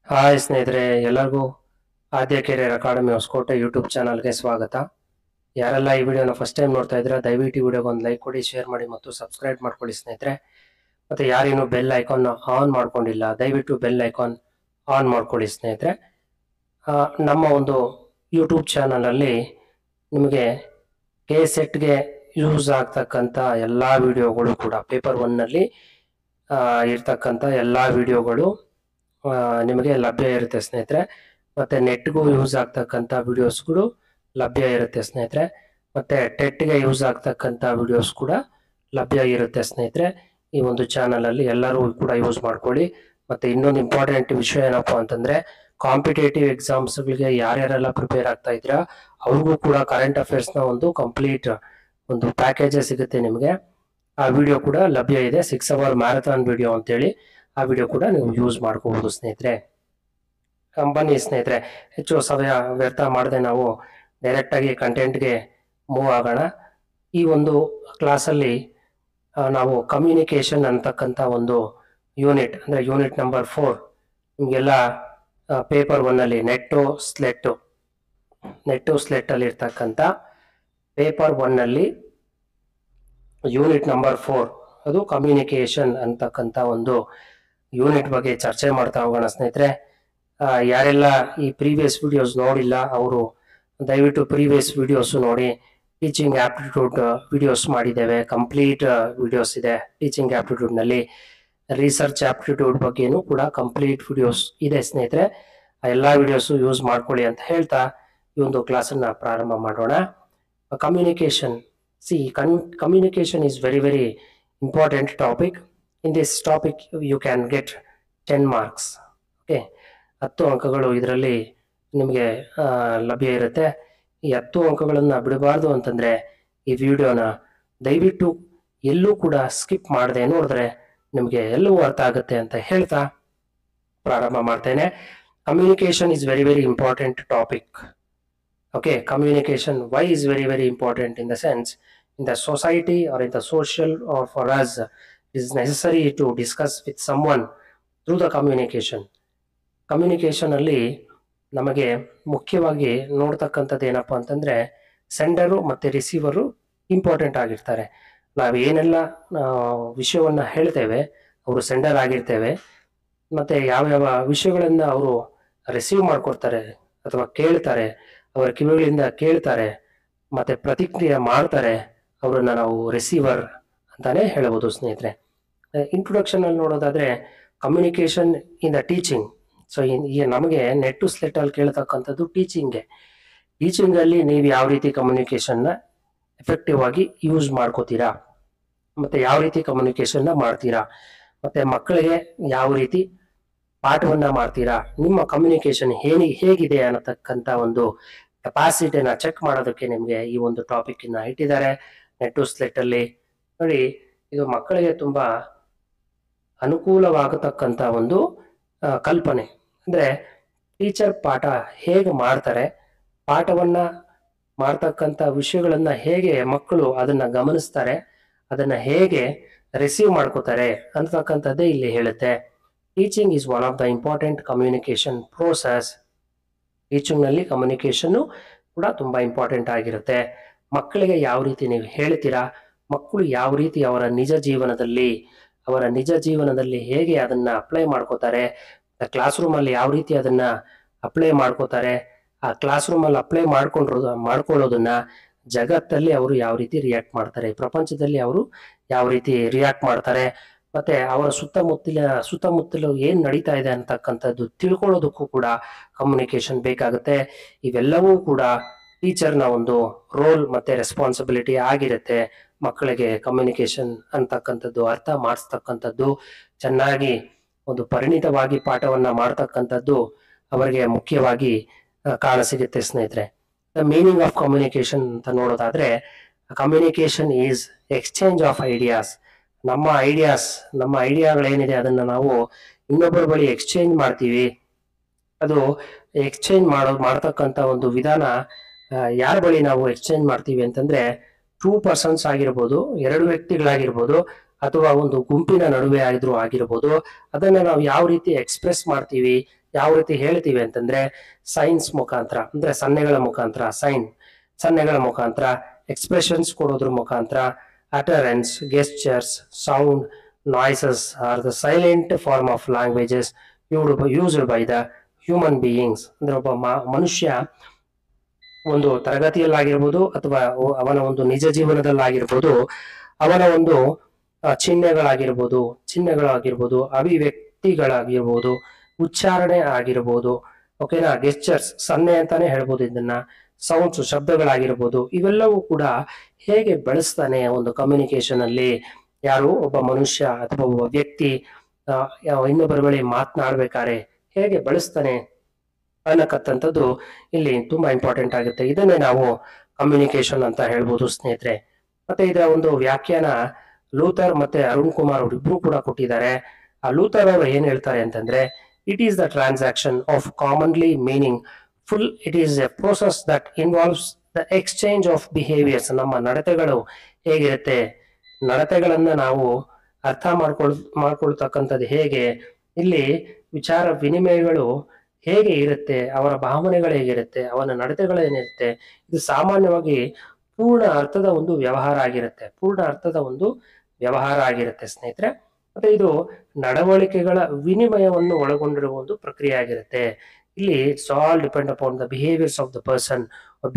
Hi ಸ್ನೇಹಿತರೆ, ಎಲ್ಲರಿಗೂ ಆದ್ಯ career academy Hosakote YouTube ಚಾನಲ್ಗೆ ಸ್ವಾಗತ. ಯಾರೆಲ್ಲ ಈ ವಿಡಿಯೋನ ಫಸ್ಟ್ ಟೈಮ್ ನೋಡ್ತಾ ಇದ್ರೆ ದಯವಿಟ್ಟು ಈ ವಿಡಿಯೋಗೆ ಒಂದು ಲೈಕ್ ಕೊಡಿ, ಶೇರ್ ಮಾಡಿ ಮತ್ತು ಸಬ್ಸ್ಕ್ರೈಬ್ ಮಾಡ್ಕೊಳ್ಳಿ ಸ್ನೇಹಿತರೆ. ಮತ್ತೆ ಯಾರೇನು ಬೆಲ್ ಐಕಾನ್ ಆನ್ ಮಾಡ್ಕೊಂಡಿಲ್ಲ ದಯವಿಟ್ಟು ಬೆಲ್ ಐಕಾನ್ ಆನ್ ಮಾಡ್ಕೊಳ್ಳಿ ಸ್ನೇಹಿತರೆ. ನಮ್ಮ ಒಂದು ಯೂಟ್ಯೂಬ್ ಚಾನಲಲ್ಲಿ ನಿಮಗೆ KSETಗೆ ಯೂಸ್ ಆಗ್ತಕ್ಕಂಥ ಎಲ್ಲ ವಿಡಿಯೋಗಳು ಕೂಡ ಪೇಪರ್ 1ನಲ್ಲಿ ಇರ್ತಕ್ಕಂಥ ಎಲ್ಲ ವಿಡಿಯೋಗಳು ನಿಮಗೆ ಲಭ್ಯ ಇರುತ್ತೆ ಸ್ನೇಹಿತರೆ. ಮತ್ತೆ ನೆಟ್ಗೂ ಯೂಸ್ ಆಗ್ತಕ್ಕಂಥ ವಿಡಿಯೋಸ್ಗಳು ಲಭ್ಯ ಇರುತ್ತೆ ಸ್ನೇಹಿತರೆ. ಮತ್ತೆ ಟೆಟ್ಗೆ ಯೂಸ್ ಆಗ್ತಕ್ಕಂಥ ವಿಡಿಯೋಸ್ ಕೂಡ ಲಭ್ಯ ಇರುತ್ತೆ ಸ್ನೇಹಿತರೆ. ಈ ಒಂದು ಚಾನಲಲ್ಲಿ ಎಲ್ಲರೂ ಕೂಡ ಯೂಸ್ ಮಾಡ್ಕೊಳ್ಳಿ. ಮತ್ತೆ ಇನ್ನೊಂದು ಇಂಪಾರ್ಟೆಂಟ್ ವಿಷಯ ಏನಪ್ಪಾ ಅಂತಂದ್ರೆ, ಕಾಂಪಿಟೇಟಿವ್ ಎಕ್ಸಾಮ್ಸ್ಗಳಿಗೆ ಯಾರ್ಯಾರೆಲ್ಲ ಪ್ರಿಪೇರ್ ಆಗ್ತಾ ಇದ್ದೀರಾ ಅವ್ರಿಗೂ ಕೂಡ ಕರೆಂಟ್ ಅಫೇರ್ಸ್ನ ಒಂದು ಕಂಪ್ಲೀಟ್ ಒಂದು ಪ್ಯಾಕೇಜ್ ಸಿಗುತ್ತೆ ನಿಮಗೆ. ಆ ವಿಡಿಯೋ ಕೂಡ ಲಭ್ಯ ಇದೆ, 6 ಅವರ್ ಮ್ಯಾರಥಾನ್ ವಿಡಿಯೋ ಅಂತೇಳಿ. ಆ ವಿಡಿಯೋ ಕೂಡ ನೀವು ಯೂಸ್ ಮಾಡ್ಕೋಬಹುದು ಸ್ನೇಹಿತರೆ. ಬನ್ನಿ ಸ್ನೇಹಿತರೆ, ಹೆಚ್ಚು ಸಮಯ ವ್ಯರ್ಥ ಮಾಡದೆ ನಾವು ಡೈರೆಕ್ಟ್ ಆಗಿ ಕಂಟೆಂಟ್ಗೆ ಮೂವ್ ಆಗೋಣ. ಈ ಒಂದು ಕ್ಲಾಸಲ್ಲಿ ನಾವು ಕಮ್ಯುನಿಕೇಶನ್ ಅಂತಕ್ಕಂಥ ಒಂದು ಯೂನಿಟ್ ಅಂದರೆ ಯೂನಿಟ್ ನಂಬರ್ 4 ನಿಮಗೆಲ್ಲ ಪೇಪರ್ 1ನಲ್ಲಿ ನೆಟ್ಟು ಸ್ಲೆಟ್ ಅಲ್ಲಿ ಇರ್ತಕ್ಕಂಥ ಪೇಪರ್ 1ನಲ್ಲಿ ಯೂನಿಟ್ ನಂಬರ್ 4 ಅದು ಕಮ್ಯುನಿಕೇಶನ್ ಅಂತಕ್ಕಂಥ ಒಂದು ಯೂನಿಟ್ ಬಗ್ಗೆ ಚರ್ಚೆ ಮಾಡ್ತಾ ಹೋಗೋಣ ಸ್ನೇಹಿತರೆ. ಯಾರೆಲ್ಲ ಈ ಪ್ರೀವಿಯಸ್ ವಿಡಿಯೋಸ್ ನೋಡಿಲ್ಲ ಅವರು ದಯವಿಟ್ಟು ಪ್ರೀವಿಯಸ್ ವಿಡಿಯೋಸ್ ನೋಡಿ. ಟೀಚಿಂಗ್ ಆಪ್ಟಿಟ್ಯೂಡ್ ವಿಡಿಯೋಸ್ ಮಾಡಿದ್ದೇವೆ, ಕಂಪ್ಲೀಟ್ ವಿಡಿಯೋಸ್ ಇದೆ ಟೀಚಿಂಗ್ ಆಪ್ಟಿಟ್ಯೂಡ್ನಲ್ಲಿ. ರಿಸರ್ಚ್ ಆಪ್ಟಿಟ್ಯೂಡ್ ಬಗ್ಗೆನೂ ಕೂಡ ಕಂಪ್ಲೀಟ್ ವಿಡಿಯೋಸ್ ಇದೆ ಸ್ನೇಹಿತರೆ. ಆ ಎಲ್ಲ ವಿಡಿಯೋಸು ಯೂಸ್ ಮಾಡ್ಕೊಳ್ಳಿ ಅಂತ ಹೇಳ್ತಾ ಈ ಒಂದು ಕ್ಲಾಸನ್ನು ಪ್ರಾರಂಭ ಮಾಡೋಣ. Communication, communication is very important topic. In this topic you can get 10 marks. Okay, 10 ಅಂಕಗಳು ಇದರಲ್ಲಿ ನಿಮಗೆ ಲಭ್ಯ ಇರುತ್ತೆ. ಈ 10 ಅಂಕಗಳನ್ನು ಬಿಡಬಾರ್ದು ಅಂತಂದ್ರೆ ಈ ವಿಡಿಯೋನ ದಯವಿಟ್ಟು ಎಲ್ಲೂ ಕೂಡ ಸ್ಕಿಪ್ ಮಾಡದೆ ನೋಡಿದ್ರೆ ನಿಮಗೆ ಎಲ್ಲವೂ ಅರ್ಥ ಆಗುತ್ತೆ ಅಂತ ಹೇಳ್ತಾ ಪ್ರಾರಂಭ ಮಾಡ್ತೇನೆ. Communication is very important topic. Okay, communication, why is very important in the sense, in the society or in the social or for us, it is necessary to discuss with someone through the communication. Communication ಅಲ್ಲಿ ನಮಗೆ ಮುಖ್ಯವಾಗಿ ನೋಡ್ತಕ್ಕಂಥದ್ದು ಏನಪ್ಪಾ ಅಂತಂದ್ರೆ, ಸೆಂಡರು ಮತ್ತೆ receiver important ಆಗಿರ್ತಾರೆ. ನಾವು ಏನೆಲ್ಲ ವಿಷಯವನ್ನ ಹೇಳ್ತೇವೆ ಅವರು ಸೆಂಡರ್ ಆಗಿರ್ತೇವೆ, ಮತ್ತೆ ಯಾವ ವಿಷಯಗಳನ್ನ ಅವರು ರಿಸೀವ್ ಮಾಡ್ಕೊಡ್ತಾರೆ ಅಥವಾ ಕೇಳ್ತಾರೆ, ಅವರ ಕಿವಿಗಳಿಂದ ಕೇಳ್ತಾರೆ ಮತ್ತೆ ಪ್ರತಿಕ್ರಿಯೆ ಮಾಡ್ತಾರೆ, ಅವರನ್ನ ನಾವು ರಿಸೀವರ್ ಅಂತಾನೆ ಹೇಳಬಹುದು ಸ್ನೇಹಿತರೆ. ಇಂಟ್ರೊಡಕ್ಷನ್ ಅಲ್ಲಿ ನೋಡೋದಾದ್ರೆ, communication in the teaching. So ನಮಗೆ ನೆಟ್ ಟು ಸ್ಲೆಟ್ ಅಲ್ಲಿ ಕೇಳ್ತಕ್ಕಂಥದ್ದು ಟೀಚಿಂಗ್ ಅಲ್ಲಿ ನೀವು ಯಾವ ರೀತಿ ಕಮ್ಯುನಿಕೇಶನ್ ನ ಎಫೆಕ್ಟಿವ್ ಆಗಿ ಯೂಸ್ ಮಾಡ್ಕೋತೀರಾ, ಮತ್ತೆ ಯಾವ ರೀತಿ ಕಮ್ಯುನಿಕೇಶನ್ ನ ಮಾಡ್ತೀರಾ, ಮತ್ತೆ ಮಕ್ಕಳಿಗೆ ಯಾವ ರೀತಿ ಪಾಠವನ್ನ ಮಾಡ್ತೀರಾ, ನಿಮ್ಮ ಕಮ್ಯುನಿಕೇಶನ್ ಹೇಗಿದೆ ಅನ್ನತಕ್ಕಂಥ ಒಂದು ಕೆಪಾಸಿಟಿನ ಚೆಕ್ ಮಾಡೋದಕ್ಕೆ ನಿಮಗೆ ಈ ಒಂದು ಟಾಪಿಕ್ ನ ಇಟ್ಟಿದ್ದಾರೆ ನೆಟ್ ಟು ಸ್ಲೆಟ್ ಅಲ್ಲಿ. ನೋಡಿ, ಇದು ಮಕ್ಕಳಿಗೆ ತುಂಬಾ ಅನುಕೂಲವಾಗತಕ್ಕಂಥ ಒಂದು ಕಲ್ಪನೆ. ಅಂದ್ರೆ ಟೀಚರ್ ಪಾಠ ಹೇಗೆ ಮಾಡ್ತಾರೆ, ಪಾಠವನ್ನ ಮಾಡ್ತಕ್ಕಂಥ ವಿಷಯಗಳನ್ನ ಹೇಗೆ ಮಕ್ಕಳು ಅದನ್ನ ಗಮನಿಸ್ತಾರೆ, ಅದನ್ನ ಹೇಗೆ ರಿಸೀವ್ ಮಾಡ್ಕೋತಾರೆ ಅಂತಕ್ಕಂಥದ್ದೇ ಇಲ್ಲಿ ಹೇಳುತ್ತೆ. Teaching is one of the important communication process. Teaching ನಲ್ಲಿ ಕಮ್ಯುನಿಕೇಶನ್ ಕೂಡ ತುಂಬಾ ಇಂಪಾರ್ಟೆಂಟ್ ಆಗಿರುತ್ತೆ. ಮಕ್ಕಳಿಗೆ ಯಾವ ರೀತಿ ನೀವು ಹೇಳ್ತೀರಾ, ಮಕ್ಕಳು ಯಾವ ರೀತಿ ಅವರ ನಿಜ ಜೀವನದಲ್ಲಿ ಹೇಗೆ ಅದನ್ನ ಅಪ್ಲೈ ಮಾಡ್ಕೋತಾರೆ, ಕ್ಲಾಸ್ ರೂಮ್ ಅಲ್ಲಿ ಯಾವ ರೀತಿ ಅದನ್ನ ಅಪ್ಲೈ ಮಾಡ್ಕೋತಾರೆ, ಆ ಕ್ಲಾಸ್ ರೂಮ್ ಅಲ್ಲಿ ಅಪ್ಲೈ ಮಾಡ್ಕೊಳ್ಳೋದನ್ನ ಜಗತ್ತಲ್ಲಿ ಅವರು ಯಾವ ರೀತಿ ರಿಯಾಕ್ಟ್ ಮಾಡ್ತಾರೆ, ಪ್ರಪಂಚದಲ್ಲಿ ಅವರು ಯಾವ ರೀತಿ ರಿಯಾಕ್ಟ್ ಮಾಡ್ತಾರೆ, ಮತ್ತೆ ಅವರ ಸುತ್ತಮುತ್ತಲು ಏನ್ ನಡೀತಾ ಇದೆ ಅಂತಕ್ಕಂಥದ್ದು ತಿಳ್ಕೊಳ್ಳೋದಕ್ಕೂ ಕೂಡ ಕಮ್ಯುನಿಕೇಶನ್ ಬೇಕಾಗುತ್ತೆ. ಇವೆಲ್ಲವೂ ಕೂಡ ಟೀಚರ್ನ ಒಂದು ರೋಲ್ ಮತ್ತೆ ರೆಸ್ಪಾನ್ಸಿಬಿಲಿಟಿ ಆಗಿರುತ್ತೆ. ಮಕ್ಕಳಿಗೆ ಕಮ್ಯುನಿಕೇಶನ್ ಅಂತಕ್ಕಂಥದ್ದು ಅರ್ಥ ಮಾಡಿಸ್ತಕ್ಕಂಥದ್ದು, ಚೆನ್ನಾಗಿ ಒಂದು ಪರಿಣಿತವಾಗಿ ಪಾಠವನ್ನ ಮಾಡ್ತಕ್ಕಂಥದ್ದು ಅವರಿಗೆ ಮುಖ್ಯವಾಗಿ ಕಾಣಸಿಗುತ್ತೆ ಸ್ನೇಹಿತರೆ. ದ ಮೀನಿಂಗ್ ಆಫ್ ಕಮ್ಯುನಿಕೇಶನ್ ಅಂತ ನೋಡೋದಾದ್ರೆ, communication is exchange of ideas. ನಮ್ಮ ಐಡಿಯಾಗಳೇನಿದೆ ಅದನ್ನ ನಾವು ಇನ್ನೊಬ್ಬರ ಬಳಿ ಎಕ್ಸ್ಚೇಂಜ್ ಮಾಡ್ತೀವಿ. ಅದು ಎಕ್ಸ್ಚೇಂಜ್ ಮಾಡ್ತಕ್ಕಂಥ ಒಂದು ವಿಧಾನ ಯಾರ ಬಳಿ ನಾವು ಎಕ್ಸ್ಚೇಂಜ್ ಮಾಡ್ತೀವಿ ಅಂತಂದ್ರೆ, 2 persons ಆಗಿರ್ಬೋದು, 2 ವ್ಯಕ್ತಿಗಳಾಗಿರ್ಬೋದು, ಅಥವಾ ಒಂದು ಗುಂಪಿನ ನಡುವೆ ಆಗಿರ್ಬೋದು. ಅದನ್ನ ನಾವು ಯಾವ ರೀತಿ ಎಕ್ಸ್ಪ್ರೆಸ್ ಮಾಡ್ತೀವಿ, ಯಾವ ರೀತಿ ಹೇಳ್ತೀವಿ ಅಂತಂದ್ರೆ ಸೈನ್ಸ್ ಮುಖಾಂತರ, ಅಂದ್ರೆ ಸನ್ನೆಗಳ ಮುಖಾಂತರ, ಸನ್ನೆಗಳ ಮುಖಾಂತರ, ಎಕ್ಸ್ಪ್ರೆಷನ್ಸ್ ಕೊಡೋದ್ರ ಮುಖಾಂತರ, utterances, gestures, sound, noises are the silent form of languages used by the human beings. ಅಂದ್ರೆ ಒಬ್ಬ ಮನುಷ್ಯ ಒಂದು ತರಗತಿಯಲ್ಲಾಗಿರ್ಬೋದು ಅಥವಾ ಅವನ ಒಂದು ನಿಜ ಜೀವನದಲ್ಲಾಗಿರ್ಬೋದು, ಅವನ ಒಂದು ಚಿಹ್ನೆಗಳಾಗಿರ್ಬೋದು, ಅಭಿವ್ಯಕ್ತಿಗಳಾಗಿರ್ಬೋದು, ಉಚ್ಚಾರಣೆ ಆಗಿರ್ಬೋದು, ಓಕೆನಾ, ಗೆಸ್ಚರ್ಸ್ ಸನ್ನೆ ಅಂತಾನೆ ಹೇಳ್ಬೋದು ಇದನ್ನ, ಸೌಂಡ್ಸ್ ಶಬ್ದಗಳಾಗಿರ್ಬೋದು, ಇವೆಲ್ಲವೂ ಕೂಡ ಹೇಗೆ ಬೆಳೆಸ್ತಾನೆ ಒಂದು ಕಮ್ಯುನಿಕೇಶನ್ ಅಲ್ಲಿ, ಯಾರು ಒಬ್ಬ ಮನುಷ್ಯ ಅಥವಾ ಒಬ್ಬ ವ್ಯಕ್ತಿ ಇನ್ನೊಬ್ಬರ ಬಳಿ ಮಾತನಾಡ್ಬೇಕಾದ್ರೆ ಹೇಗೆ ಬೆಳೆಸ್ತಾನೆ ಅನ್ನಕತ್ತಂಥದ್ದು ಇಲ್ಲಿ ತುಂಬಾ ಇಂಪಾರ್ಟೆಂಟ್ ಆಗುತ್ತೆ. ಇದನ್ನೇ ನಾವು ಕಮ್ಯುನಿಕೇಶನ್ ಅಂತ ಹೇಳ್ಬೋದು ಸ್ನೇಹಿತರೆ. ಮತ್ತೆ ಇದರ ಒಂದು ವ್ಯಾಖ್ಯಾನ ಲೂಥರ್ ಮತ್ತೆ ಅರುಣ್ ಕುಮಾರ್ ಅವರು ಇಬ್ರು ಕೂಡ ಕೊಟ್ಟಿದ್ದಾರೆ. ಆ ಲೂಥರ್ ಅವರು ಏನ್ ಹೇಳ್ತಾರೆ ಅಂತಂದ್ರೆ, it is the transaction of commonly meaning full, it is A process that involves the exchange of behaviours. ನಮ್ಮ ನಡತೆಗಳು ಹೇಗಿರುತ್ತೆ, ನಡತೆಗಳನ್ನ ನಾವು ಅರ್ಥ ಮಾಡ್ಕೊಳ್ತಕ್ಕಂಥದ್ದು ಹೇಗೆ, ಇಲ್ಲಿ ವಿಚಾರ ವಿನಿಮಯಗಳು ಹೇಗೆ ಇರುತ್ತೆ, ಅವರ ಭಾವನೆಗಳು ಹೇಗಿರುತ್ತೆ, ಅವನ ನಡತೆಗಳು ಏನಿರುತ್ತೆ, ಇದು ಸಾಮಾನ್ಯವಾಗಿ ಪೂರ್ಣ ಅರ್ಥದ ಒಂದು ವ್ಯವಹಾರ ಆಗಿರುತ್ತೆ ಸ್ನೇಹಿತರೆ. ಮತ್ತೆ ಇದು ನಡವಳಿಕೆಗಳ ವಿನಿಮಯವನ್ನು ಒಳಗೊಂಡಿರುವ ಒಂದು ಪ್ರಕ್ರಿಯೆ ಆಗಿರುತ್ತೆ. ಇಲ್ಲಿ it's all depend upon the behaviours of the person,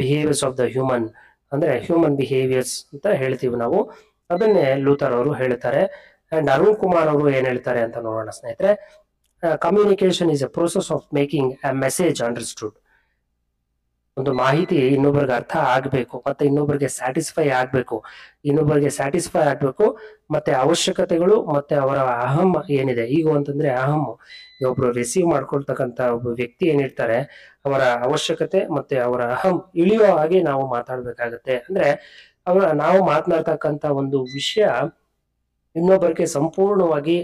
behaviours of the human, ಅಂದ್ರೆ ಹ್ಯೂಮನ್ ಬಿಹೇವಿಯರ್ಸ್ ಅಂತ ಹೇಳ್ತೀವಿ ನಾವು. ಅದನ್ನೇ ಲೂಥರ್ ಅವರು ಹೇಳ್ತಾರೆ. ಅಂಡ್ ಅರುಣ್ ಕುಮಾರ್ ಅವರು ಏನ್ ಹೇಳ್ತಾರೆ ಅಂತ ನೋಡೋಣ ಸ್ನೇಹಿತರೆ. Communication is A process of making A message understood. ಒಂದು ಮಾಹಿತಿ ಇನ್ನೊಬ್ಬರಿಗೆ ಅರ್ಥ ಆಗ್ಬೇಕು, ಮತ್ತೆ ಇನ್ನೊಬ್ಬರಿಗೆ ಸ್ಯಾಟಿಸ್ಫೈ ಆಗ್ಬೇಕು, ಮತ್ತೆ ಅವಶ್ಯಕತೆಗಳು ಮತ್ತೆ ಅವರ ಅಹಂ ಏನಿದೆ, ಈಗ ಅಂತಂದ್ರೆ ಅಹಂ, ಒಬ್ರು ರಿಸೀವ್ ಮಾಡ್ಕೊಳ್ತಕ್ಕಂತ ಒಬ್ಬ ವ್ಯಕ್ತಿ ಏನಿರ್ತಾರೆ, ಅವರ ಅವಶ್ಯಕತೆ ಮತ್ತೆ ಅವರ ಅಹಂ ಇಳಿಯೋ ಹಾಗೆ ನಾವು ಮಾತಾಡ್ಬೇಕಾಗತ್ತೆ. ಅಂದ್ರೆ ನಾವು ಮಾತನಾಡ್ತಕ್ಕಂತ ಒಂದು ವಿಷಯ ಇನ್ನೊಬ್ಬರಿಗೆ ಸಂಪೂರ್ಣವಾಗಿ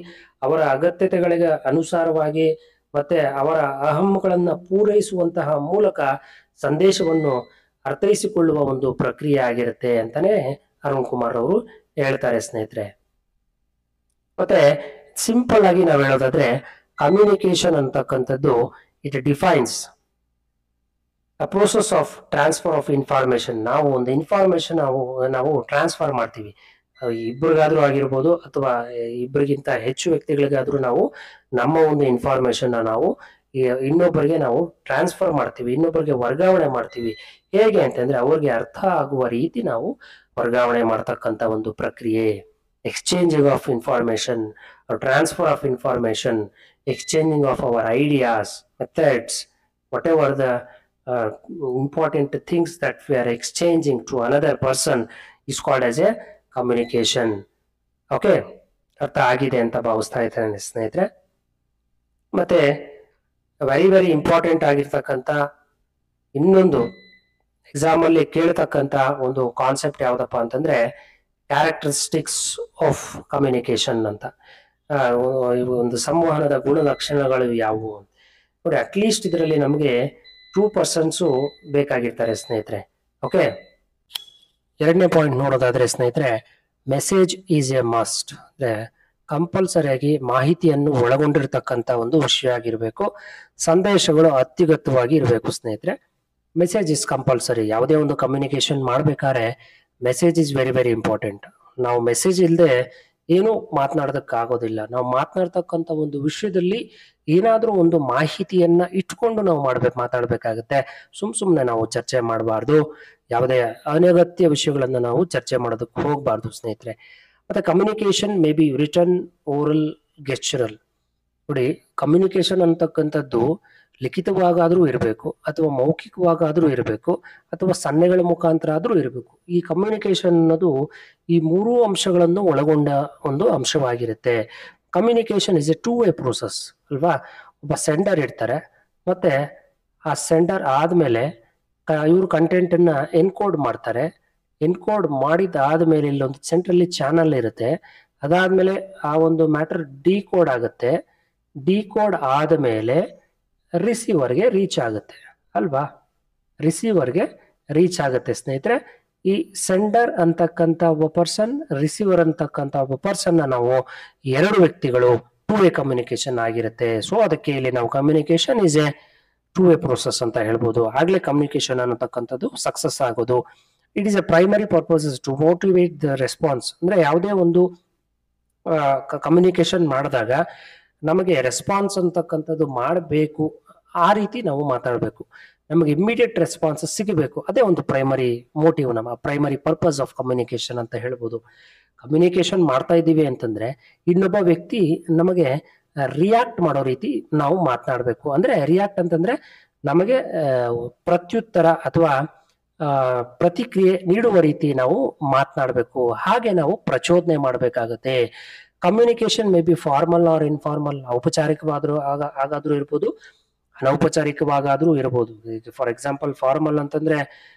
ಅವರ ಅಗತ್ಯತೆಗಳಿಗೆ ಅನುಸಾರವಾಗಿ ಮತ್ತೆ ಅವರ ಅಹಂಗಳನ್ನ ಪೂರೈಸುವಂತಹ ಮೂಲಕ ಸಂದೇಶವನ್ನು ಅರ್ಥೈಸಿಕೊಳ್ಳುವ ಒಂದು ಪ್ರಕ್ರಿಯೆ ಆಗಿರುತ್ತೆ ಅಂತಾನೆ ಅರುಣ್ ಕುಮಾರ್ ಅವರು ಹೇಳ್ತಾರೆ ಸ್ನೇಹಿತರೆ. ಮತ್ತೆ ಸಿಂಪಲ್ ಆಗಿ ನಾವು ಹೇಳೋದಾದ್ರೆ, ಕಮ್ಯುನಿಕೇಶನ್ ಅಂತಕ್ಕಂಥದ್ದು it defines a process of transfer of information. ನಾವು ಒಂದು ಇನ್ಫಾರ್ಮೇಶನ್ ನಾವು ಟ್ರಾನ್ಸ್ಫರ್ ಮಾಡ್ತೀವಿ, ಇಬ್ಬರಿಗಾದ್ರೂ ಆಗಿರ್ಬೋದು ಅಥವಾ ಇಬ್ಬರಿಗಿಂತ ಹೆಚ್ಚು ವ್ಯಕ್ತಿಗಳಿಗಾದ್ರೂ ನಾವು ನಮ್ಮ ಒಂದು ಇನ್ಫಾರ್ಮೇಶನ್ ನಾವು ಇನ್ನೊಬ್ಬರಿಗೆ ನಾವು ಟ್ರಾನ್ಸ್ಫರ್ ಮಾಡ್ತೀವಿ, ಇನ್ನೊಬ್ಬರಿಗೆ ವರ್ಗಾವಣೆ ಮಾಡ್ತೀವಿ. ಹೇಗೆ ಅಂತಂದ್ರೆ ಅವ್ರಿಗೆ ಅರ್ಥ ಆಗುವ ರೀತಿ ನಾವು ವರ್ಗಾವಣೆ ಮಾಡ್ತಕ್ಕಂಥ ಒಂದು ಪ್ರಕ್ರಿಯೆ. Exchanging of information, transfer of information, exchanging of our ideas, methods, what ever the important things that we are exchanging to another person is called as a communication. Okay, ಅರ್ಥ ಆಗಿದೆ ಅಂತ ಭಾವಿಸ್ತಾ ಇದ್ದೇನೆ ಸ್ನೇಹಿತರೆ. ಮತ್ತೆ ವೆರಿ ಇಂಪಾರ್ಟೆಂಟ್ ಆಗಿರ್ತಕ್ಕಂಥ ಇನ್ನೊಂದು exam ಅಲ್ಲಿ ಕೇಳ್ತಕ್ಕಂಥ ಒಂದು ಕಾನ್ಸೆಪ್ಟ್ ಯಾವ್ದಪ್ಪ ಅಂತಂದ್ರೆ ಕ್ಯಾರೆಕ್ಟರಿಸ್ಟಿಕ್ಸ್ ಆಫ್ ಕಮ್ಯುನಿಕೇಶನ್ ಅಂತ. ಒಂದು ಸಂವಹನದ ಗುಣಲಕ್ಷಣಗಳು ಯಾವುವು ನೋಡಿ. ಅಟ್ಲೀಸ್ಟ್ ಇದರಲ್ಲಿ ನಮಗೆ 2 persons ಬೇಕಾಗಿರ್ತಾರೆ ಸ್ನೇಹಿತರೆ. ಓಕೆ, ಎರಡನೇ ಪಾಯಿಂಟ್ ನೋಡೋದಾದ್ರೆ ಸ್ನೇಹಿತರೆ, ಮೆಸೇಜ್ ಈಸ್ ಎ ಮಸ್ಟ್. ಅಂದ್ರೆ ಕಂಪಲ್ಸರಿಯಾಗಿ ಮಾಹಿತಿಯನ್ನು ಒಳಗೊಂಡಿರ್ತಕ್ಕಂಥ ಒಂದು ವಿಷಯ ಆಗಿರ್ಬೇಕು, ಸಂದೇಶಗಳು ಅತ್ಯಗತ್ಯವಾಗಿ ಇರಬೇಕು ಸ್ನೇಹಿತರೆ. Message is compulsory. ಯಾವುದೇ ಒಂದು ಕಮ್ಯುನಿಕೇಶನ್ ಮಾಡ್ಬೇಕಾದ್ರೆ ಮೆಸೇಜ್ ಇಸ್ ವೆರಿ ಇಂಪಾರ್ಟೆಂಟ್. ನಾವು ಮೆಸೇಜ್ ಇಲ್ಲದೆ ಏನು ಮಾತನಾಡೋದಕ್ಕಾಗೋದಿಲ್ಲ. ನಾವು ಮಾತನಾಡ್ತಕ್ಕಂಥ ಒಂದು ವಿಷಯದಲ್ಲಿ ಏನಾದ್ರೂ ಒಂದು ಮಾಹಿತಿಯನ್ನ ಇಟ್ಕೊಂಡು ನಾವು ಮಾತಾಡ್ಬೇಕಾಗತ್ತೆ. ಸುಮ್ನೆ ನಾವು ಚರ್ಚೆ ಮಾಡಬಾರ್ದು, ಯಾವುದೇ ಅನಗತ್ಯ ವಿಷಯಗಳನ್ನ ನಾವು ಚರ್ಚೆ ಮಾಡೋದಕ್ಕೆ ಹೋಗ್ಬಾರ್ದು ಸ್ನೇಹಿತರೆ. ಮತ್ತೆ communication may be written, oral, ಗೆಸ್ಚರಲ್. ನೋಡಿ, ಕಮ್ಯುನಿಕೇಶನ್ ಅಂತಕ್ಕಂಥದ್ದು ಲಿಖಿತವಾಗಾದ್ರೂ ಇರಬೇಕು, ಅಥವಾ ಮೌಖಿಕವಾಗಾದ್ರೂ ಇರಬೇಕು, ಅಥವಾ ಸನ್ನೆಗಳ ಮುಖಾಂತರ ಆದ್ರೂ ಇರಬೇಕು. ಈ ಕಮ್ಯುನಿಕೇಶನ್ ಅನ್ನೋದು ಈ 3 ಅಂಶಗಳನ್ನು ಒಳಗೊಂಡ ಒಂದು ಅಂಶವಾಗಿರುತ್ತೆ. Communication is a 2-way process ಅಲ್ವಾ. ಒಬ್ಬ ಸೆಂಡರ್ ಇರ್ತಾರೆ, ಮತ್ತೆ ಆ ಸೆಂಡರ್ ಆದ್ಮೇಲೆ ಇವರು ಕಂಟೆಂಟ್ ಅನ್ನ ಎನ್ಕೋಡ್ ಮಾಡ್ತಾರೆ. ಎನ್ಕೋಡ್ ಮಾಡಿದಾದ್ಮೇಲೆ ಇಲ್ಲೊಂದು ಸೆಂಟ್ರಲ್ಲಿ ಚಾನಲ್ ಇರುತ್ತೆ. ಅದಾದ್ಮೇಲೆ ಆ ಒಂದು ಮ್ಯಾಟರ್ ಡಿಕೋಡ್ ಆಗುತ್ತೆ. ಡಿಕೋಡ್ ಆದ್ಮೇಲೆ ರಿಸೀವರ್ಗೆ ರೀಚ್ ಆಗುತ್ತೆ ಅಲ್ವಾ. ರಿಸೀವರ್ಗೆ ರೀಚ್ ಆಗುತ್ತೆ ಸ್ನೇಹಿತರೆ. ಈ ಸೆಂಡರ್ ಅಂತಕ್ಕಂಥ ಒಬ್ಬ ಪರ್ಸನ್, ರಿಸೀವರ್ ಅಂತಕ್ಕಂಥ ಒಬ್ಬ ಪರ್ಸನ್ ನಾವು 2 ವ್ಯಕ್ತಿಗಳು ಟೂ ವೇ ಕಮ್ಯುನಿಕೇಶನ್ ಆಗಿರುತ್ತೆ. ಸೊ ಅದಕ್ಕೆ ಇಲ್ಲಿ ನಾವು communication is a two way process ಅಂತ ಹೇಳ್ಬೋದು. ಆಗ್ಲೇ ಕಮ್ಯುನಿಕೇಶನ್ ಅನ್ನತಕ್ಕಂಥದ್ದು ಸಕ್ಸಸ್ ಆಗೋದು. It is a primary purpose to motivate the response. ಅಂದ್ರೆ ಯಾವುದೇ ಒಂದು ಕಮ್ಯುನಿಕೇಶನ್ ಮಾಡಿದಾಗ ನಮಗೆ ರೆಸ್ಪಾನ್ಸ್ ಅಂತಕ್ಕಂಥದ್ದು ಮಾಡಬೇಕು, ಆ ರೀತಿ ನಾವು ಮಾತಾಡಬೇಕು, ನಮಗೆ ಇಮ್ಮಿಡಿಯೇಟ್ ರೆಸ್ಪಾನ್ಸ್ ಸಿಗಬೇಕು. ಅದೇ ಒಂದು ಪ್ರೈಮರಿ ಮೋಟಿವ್, ನಮ್ಮ ಪ್ರೈಮರಿ ಪರ್ಪಸ್ ಆಫ್ ಕಮ್ಯುನಿಕೇಶನ್ ಅಂತ ಹೇಳ್ಬೋದು. ಕಮ್ಯುನಿಕೇಶನ್ ಮಾಡ್ತಾ ಇದ್ದೀವಿ ಅಂತಂದ್ರೆ ಇನ್ನೊಬ್ಬ ವ್ಯಕ್ತಿ ನಮಗೆ ರಿಯಾಕ್ಟ್ ಮಾಡೋ ರೀತಿ ನಾವು ಮಾತನಾಡಬೇಕು. ಅಂದ್ರೆ ರಿಯಾಕ್ಟ್ ಅಂತಂದ್ರೆ ನಮಗೆ ಪ್ರತ್ಯುತ್ತರ ಅಥವಾ ಪ್ರತಿಕ್ರಿಯೆ ನೀಡುವ ರೀತಿ ನಾವು ಮಾತನಾಡಬೇಕು. ಹಾಗೆ ನಾವು ಪ್ರಚೋದನೆ ಮಾಡಬೇಕಾಗತ್ತೆ. Communication may be formal or informal, ಔಪಚಾರಿಕವಾದ್ರೂ ಆಗಾದ್ರೂ ಇರ್ಬೋದು, ಅನೌಪಚಾರಿಕವಾಗಾದ್ರೂ ಇರ್ಬೋದು. ಫಾರ್ ಎಕ್ಸಾಂಪಲ್ ಫಾರ್ಮಲ್ ಅಂತಂದ್ರೆ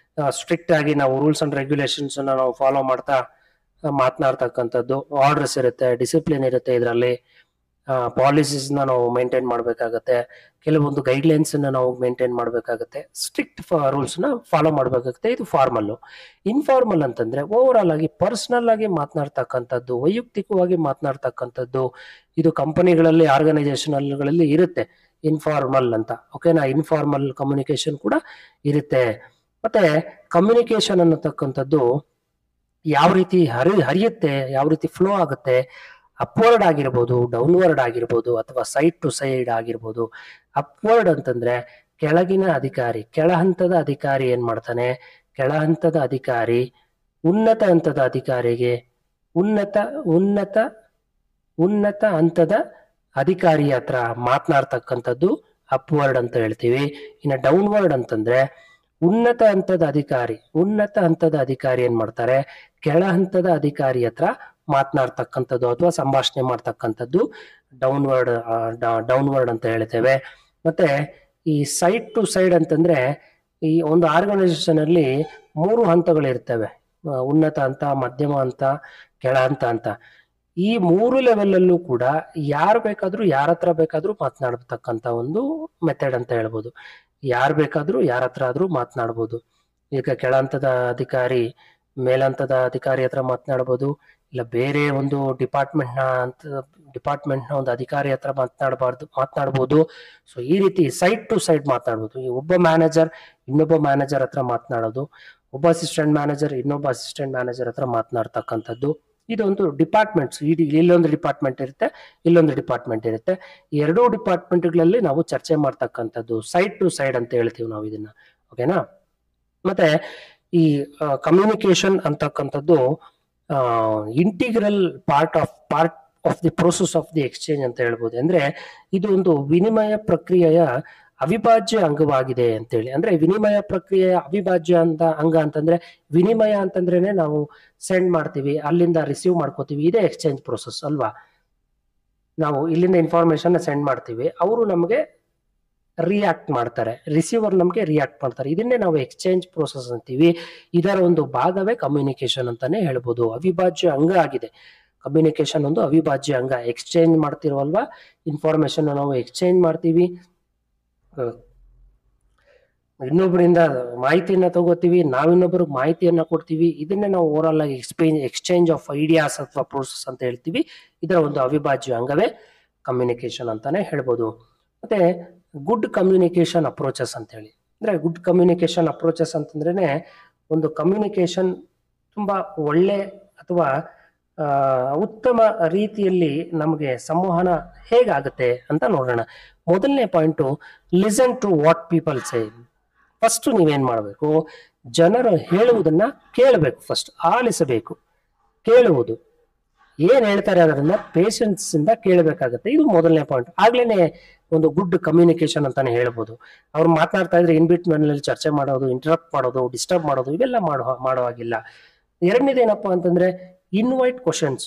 ಸ್ಟ್ರಿಕ್ಟ್ ಆಗಿ ನಾವು ರೂಲ್ಸ್ ಅಂಡ್ ರೆಗ್ಯುಲೇಷನ್ಸ್ ನಾವು ಫಾಲೋ ಮಾಡ್ತಾ ಮಾತನಾಡ್ತಕ್ಕಂಥದ್ದು, ಆರ್ಡರ್ಸ್ ಇರುತ್ತೆ, ಡಿಸಿಪ್ಲಿನ್ ಇರುತ್ತೆ, ಇದರಲ್ಲಿ ಪಾಲಿಸೀಸ್ ನಾವು ಮೇಂಟೈನ್ ಮಾಡಬೇಕಾಗತ್ತೆ, ಕೆಲವೊಂದು ಗೈಡ್ಲೈನ್ಸ್ ನಾವು ಮೇಂಟೈನ್ ಮಾಡಬೇಕಾಗತ್ತೆ, ಸ್ಟ್ರಿಕ್ಟ್ ರೂಲ್ಸ್ ನ ಫಾಲೋ ಮಾಡಬೇಕಾಗುತ್ತೆ. ಇದು ಫಾರ್ಮಲ್. ಇನ್ಫಾರ್ಮಲ್ ಅಂತಂದ್ರೆ ಓವರ್ ಆಲ್ ಆಗಿ ಪರ್ಸನಲ್ ಆಗಿ ಮಾತನಾಡ್ತಕ್ಕಂಥದ್ದು, ವೈಯಕ್ತಿಕವಾಗಿ ಮಾತನಾಡ್ತಕ್ಕಂಥದ್ದು. ಇದು ಕಂಪನಿಗಳಲ್ಲಿ ಆರ್ಗನೈಸೇಷನ್ಗಳಲ್ಲಿ ಇರುತ್ತೆ ಇನ್ಫಾರ್ಮಲ್ ಅಂತ. ಓಕೆನಾ, ಇನ್ಫಾರ್ಮಲ್ ಕಮ್ಯುನಿಕೇಶನ್ ಕೂಡ ಇರುತ್ತೆ. ಮತ್ತೆ ಕಮ್ಯುನಿಕೇಶನ್ ಅನ್ನತಕ್ಕಂಥದ್ದು ಯಾವ ರೀತಿ ಹರಿಯುತ್ತೆ, ಯಾವ ರೀತಿ ಫ್ಲೋ ಆಗುತ್ತೆ, ಅಪ್ವರ್ಡ್ ಆಗಿರ್ಬೋದು, ಡೌನ್ವರ್ಡ್ ಆಗಿರ್ಬೋದು, ಅಥವಾ ಸೈಡ್ ಟು ಸೈಡ್ ಆಗಿರ್ಬೋದು. ಅಪ್ವರ್ಡ್ ಅಂತಂದ್ರೆ ಕೆಳಗಿನ ಅಧಿಕಾರಿ, ಕೆಳ ಹಂತದ ಅಧಿಕಾರಿ ಏನ್ ಮಾಡ್ತಾನೆ, ಕೆಳ ಹಂತದ ಅಧಿಕಾರಿ ಉನ್ನತ ಹಂತದ ಅಧಿಕಾರಿಗೆ, ಉನ್ನತ ಹಂತದ ಅಧಿಕಾರಿ ಹತ್ರ ಮಾತನಾಡ್ತಕ್ಕಂಥದ್ದು ಅಪ್ವರ್ಡ್ ಅಂತ ಹೇಳ್ತೀವಿ. ಇನ್ನು ಡೌನ್ವರ್ಡ್ ಅಂತಂದ್ರೆ ಉನ್ನತ ಹಂತದ ಅಧಿಕಾರಿ ಏನ್ ಮಾಡ್ತಾರೆ, ಕೆಳ ಹಂತದ ಅಧಿಕಾರಿ ಹತ್ರ ಮಾತನಾಡ್ತಕ್ಕಂಥದ್ದು ಅಥವಾ ಸಂಭಾಷಣೆ ಮಾಡ್ತಕ್ಕಂಥದ್ದು ಡೌನ್ವರ್ಡ್ ಅಂತ ಹೇಳ್ತೇವೆ. ಮತ್ತೆ ಈ ಸೈಡ್ ಟು ಸೈಡ್ ಅಂತಂದ್ರೆ ಈ ಒಂದು ಆರ್ಗನೈಸೇಷನ್ ಅಲ್ಲಿ 3 ಹಂತಗಳಿರ್ತವೆ, ಉನ್ನತ ಹಂತ, ಮಧ್ಯಮ ಹಂತ, ಕೆಳ ಹಂತ ಅಂತ. ಈ 3 ಲೆವೆಲ್ ಅಲ್ಲೂ ಕೂಡ ಯಾರು ಬೇಕಾದ್ರೂ ಯಾರ ಹತ್ರ ಬೇಕಾದ್ರೂ ಮಾತನಾಡತಕ್ಕಂತ ಒಂದು ಮೆಥಡ್ ಅಂತ ಹೇಳ್ಬೋದು. ಯಾರು ಬೇಕಾದ್ರೂ ಯಾರ ಹತ್ರ ಆದ್ರೂ ಮಾತನಾಡ್ಬೋದು. ಈಗ ಕೆಳ ಹಂತದ ಅಧಿಕಾರಿ ಮೇಲಂತದ ಅಧಿಕಾರಿ ಹತ್ರ ಮಾತನಾಡ್ಬೋದು, ಇಲ್ಲ ಬೇರೆ ಒಂದು ಡಿಪಾರ್ಟ್ಮೆಂಟ್ ನ ಒಂದು ಅಧಿಕಾರಿ ಹತ್ರ ಮಾತನಾಡ್ಬೋದು. ಸೊ ಈ ರೀತಿ ಸೈಡ್ ಟು ಸೈಡ್ ಮಾತನಾಡ್ಬೋದು. ಈ ಒಬ್ಬ ಮ್ಯಾನೇಜರ್ ಇನ್ನೊಬ್ಬ ಮ್ಯಾನೇಜರ್ ಹತ್ರ ಮಾತನಾಡೋದು, ಒಬ್ಬ ಅಸಿಸ್ಟೆಂಟ್ ಮ್ಯಾನೇಜರ್ ಇನ್ನೊಬ್ಬ ಅಸಿಸ್ಟೆಂಟ್ ಮ್ಯಾನೇಜರ್ ಹತ್ರ ಮಾತನಾಡ್ತಕ್ಕಂಥದ್ದು. ಇದೊಂದು ಡಿಪಾರ್ಟ್ಮೆಂಟ್ಸ್, ಇಲ್ಲೊಂದು ಡಿಪಾರ್ಟ್ಮೆಂಟ್ ಇರುತ್ತೆ, ಇಲ್ಲೊಂದು ಡಿಪಾರ್ಟ್ಮೆಂಟ್ ಇರುತ್ತೆ. ಈ 2 ಡಿಪಾರ್ಟ್ಮೆಂಟ್ಗಳಲ್ಲಿ ನಾವು ಚರ್ಚೆ ಮಾಡ್ತಕ್ಕಂಥದ್ದು ಸೈಡ್ ಟು ಸೈಡ್ ಅಂತ ಹೇಳ್ತೀವಿ ನಾವು ಇದನ್ನ. ಓಕೆನಾ. ಮತ್ತೆ ಈ ಕಮ್ಯುನಿಕೇಶನ್ ಅಂತಕ್ಕಂಥದ್ದು integral part of the process of the exchange ಅಂತ ಹೇಳ್ಬೋದು. ಅಂದ್ರೆ ಇದು ಒಂದು ವಿನಿಮಯ ಪ್ರಕ್ರಿಯೆಯ ಅವಿಭಾಜ್ಯ ಅಂಗವಾಗಿದೆ ಅಂತೇಳಿ. ಅಂದ್ರೆ ವಿನಿಮಯ ಪ್ರಕ್ರಿಯೆಯ ಅವಿಭಾಜ್ಯ ಅಂಗ ಅಂತಂದ್ರೆ, ವಿನಿಮಯ ಅಂತಂದ್ರೇನೆ ನಾವು ಸೆಂಡ್ ಮಾಡ್ತೀವಿ, ಅಲ್ಲಿಂದ ರಿಸೀವ್ ಮಾಡ್ಕೋತೀವಿ, ಇದೇ ಎಕ್ಸ್ಚೇಂಜ್ ಪ್ರೋಸೆಸ್ ಅಲ್ವಾ. ನಾವು ಇಲ್ಲಿಂದ ಇನ್ಫಾರ್ಮೇಶನ್ ಸೆಂಡ್ ಮಾಡ್ತೀವಿ, ಅವರು ನಮಗೆ ರಿಯಾಕ್ಟ್ ಮಾಡ್ತಾರೆ, ರಿಸೀವರ್ ನಮಗೆ ರಿಯಾಕ್ಟ್ ಮಾಡ್ತಾರೆ. ಇದನ್ನೇ ನಾವು ಎಕ್ಸ್ಚೇಂಜ್ ಪ್ರೋಸೆಸ್ ಅಂತೀವಿ. ಇದರ ಒಂದು ಭಾಗವೇ ಕಮ್ಯುನಿಕೇಶನ್ ಅಂತಾನೆ ಹೇಳ್ಬೋದು. ಅವಿಭಾಜ್ಯ ಅಂಗ ಆಗಿದೆ ಕಮ್ಯುನಿಕೇಶನ್, ಒಂದು ಅವಿಭಾಜ್ಯ ಅಂಗ. ಎಕ್ಸ್ಚೇಂಜ್ ಮಾಡ್ತಿರೋಲ್ವಾ, ಇನ್ಫಾರ್ಮೇಶನ್ ನಾವು ಎಕ್ಸ್ಚೇಂಜ್ ಮಾಡ್ತೀವಿ, ಇನ್ನೊಬ್ಬರಿಂದ ಮಾಹಿತಿಯನ್ನ ತಗೋತೀವಿ, ನಾವಿನ್ನೊಬ್ಬರಿಗೆ ಮಾಹಿತಿಯನ್ನ ಕೊಡ್ತೀವಿ. ಇದನ್ನೇ ನಾವು ಓವರ್ ಆಲ್ ಆಗಿ ಎಕ್ಸ್ಚೇಂಜ್ ಆಫ್ ಐಡಿಯಾಸ್ ಅಥವಾ ಪ್ರೋಸೆಸ್ ಅಂತ ಹೇಳ್ತೀವಿ. ಇದರ ಒಂದು ಅವಿಭಾಜ್ಯ ಅಂಗವೇ ಕಮ್ಯುನಿಕೇಶನ್ ಅಂತಾನೆ ಹೇಳ್ಬೋದು. ಮತ್ತೆ ಗುಡ್ ಕಮ್ಯುನಿಕೇಶನ್ ಅಪ್ರೋಚಸ್ ಅಂತ ಹೇಳಿ, ಅಂದ್ರೆ ಗುಡ್ ಕಮ್ಯುನಿಕೇಶನ್ ಅಪ್ರೋಚಸ್ ಅಂತಂದ್ರೇನೆ ಒಂದು ಕಮ್ಯುನಿಕೇಶನ್ ತುಂಬಾ ಒಳ್ಳೆ ಅಥವಾ ಉತ್ತಮ ರೀತಿಯಲ್ಲಿ ನಮಗೆ ಸಂವಹನ ಹೇಗಾಗುತ್ತೆ ಅಂತ ನೋಡೋಣ. ಮೊದಲನೇ point, listen to what people say. First ನೀವೇನ್ ಮಾಡಬೇಕು, ಜನರು ಹೇಳುವುದನ್ನ ಕೇಳಬೇಕು. ಫಸ್ಟ್ ಆಲಿಸಬೇಕು, ಕೇಳುವುದು, ಏನ್ ಹೇಳ್ತಾರೆ ಅದನ್ನ ಪೇಷನ್ಸ್ ಇಂದ ಕೇಳಬೇಕಾಗತ್ತೆ. ಇದು ಮೊದಲನೇ ಪಾಯಿಂಟ್. ಆಗ್ಲೇನೆ ಒಂದು ಗುಡ್ ಕಮ್ಯುನಿಕೇಶನ್ ಅಂತಾನೆ ಹೇಳ್ಬೋದು. ಅವ್ರು ಮಾತನಾಡ್ತಾ ಇದ್ರೆ ಇನ್ ಬಿಟ್ವೀನ್ ನಲ್ಲಿ ಚರ್ಚೆ ಮಾಡೋದು, ಇಂಟರಪ್ಟ್ ಮಾಡೋದು, ಡಿಸ್ಟರ್ಬ್ ಮಾಡೋದು ಇವೆಲ್ಲ ಮಾಡುವಾಗಿಲ್ಲ. ಎರಡನೇದೇನಪ್ಪಾ ಅಂತಂದ್ರೆ, invite questions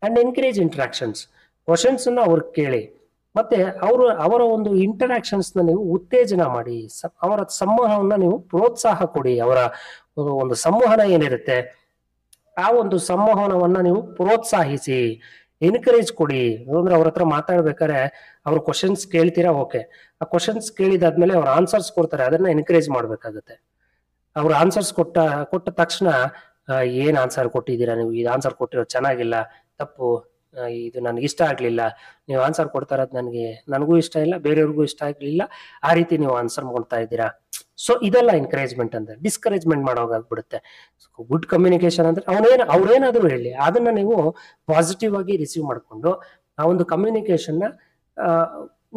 and encourage interactions. Questions ಅನ್ನ ಅವ್ರು ಕೇಳಿ, ಮತ್ತೆ ಅವರ ಒಂದು ಇಂಟರಾಕ್ಷನ್ಸ್ ನ ನೀವು ಉತ್ತೇಜನ ಮಾಡಿ, ಅವರ ಸಂವಹನವನ್ನ ನೀವು ಪ್ರೋತ್ಸಾಹ ಕೊಡಿ. ಅವರ ಒಂದು ಸಂವಹನ ಏನಿರುತ್ತೆ ಆ ಒಂದು ಸಂವಹನವನ್ನ ನೀವು ಪ್ರೋತ್ಸಾಹಿಸಿ, ಎನ್ಕರೇಜ್ ಕೊಡಿ. ಅಂದ್ರೆ ಅವ್ರ ಹತ್ರ ಮಾತಾಡ್ಬೇಕಾದ್ರೆ ಅವ್ರು ಕ್ವಶನ್ಸ್ ಕೇಳ್ತೀರಾ, ಓಕೆ, ಆ ಕ್ವಶನ್ಸ್ ಕೇಳಿದಾದ್ಮೇಲೆ ಅವ್ರ ಆನ್ಸರ್ಸ್ ಕೊಡ್ತಾರೆ, ಅದನ್ನ ಎನ್ಕರೇಜ್ ಮಾಡ್ಬೇಕಾಗತ್ತೆ. ಅವ್ರ ಆನ್ಸರ್ಸ್ ಕೊಟ್ಟ ತಕ್ಷಣ ಏನ್ ಆನ್ಸರ್ ಕೊಟ್ಟಿದ್ದೀರಾ ನೀವು, ಇದು ಆನ್ಸರ್ ಕೊಟ್ಟಿರೋ ಚೆನ್ನಾಗಿಲ್ಲ, ತಪ್ಪು, ಇದು ನನಗೆ ಇಷ್ಟ ಆಗ್ಲಿಲ್ಲ, ನೀವು ಆನ್ಸರ್ ಕೊಡ್ತಾ ಇರೋದು ನನಗೂ ಇಷ್ಟ ಇಲ್ಲ, ಬೇರೆಯವ್ರಿಗೂ ಇಷ್ಟ ಆಗ್ಲಿಲ್ಲ, ಆ ರೀತಿ ನೀವು ಆನ್ಸರ್ ಮಾಡ್ತಾ ಇದ್ದೀರಾ. ಸೊ ಇದೆಲ್ಲ ಎನ್ಕರೇಜ್ಮೆಂಟ್ ಅಂದ್ರೆ ಡಿಸ್ಕರೇಜ್ಮೆಂಟ್ ಮಾಡೋಗಾಗ್ಬಿಡುತ್ತೆ. ಗುಡ್ ಕಮ್ಯುನಿಕೇಶನ್ ಅಂದ್ರೆ ಅವ್ರೇನಾದ್ರೂ ಹೇಳಿ ಅದನ್ನ ನೀವು ಪಾಸಿಟಿವ್ ಆಗಿ ರಿಸೀವ್ ಮಾಡ್ಕೊಂಡು ಆ ಒಂದು ಕಮ್ಯುನಿಕೇಶನ್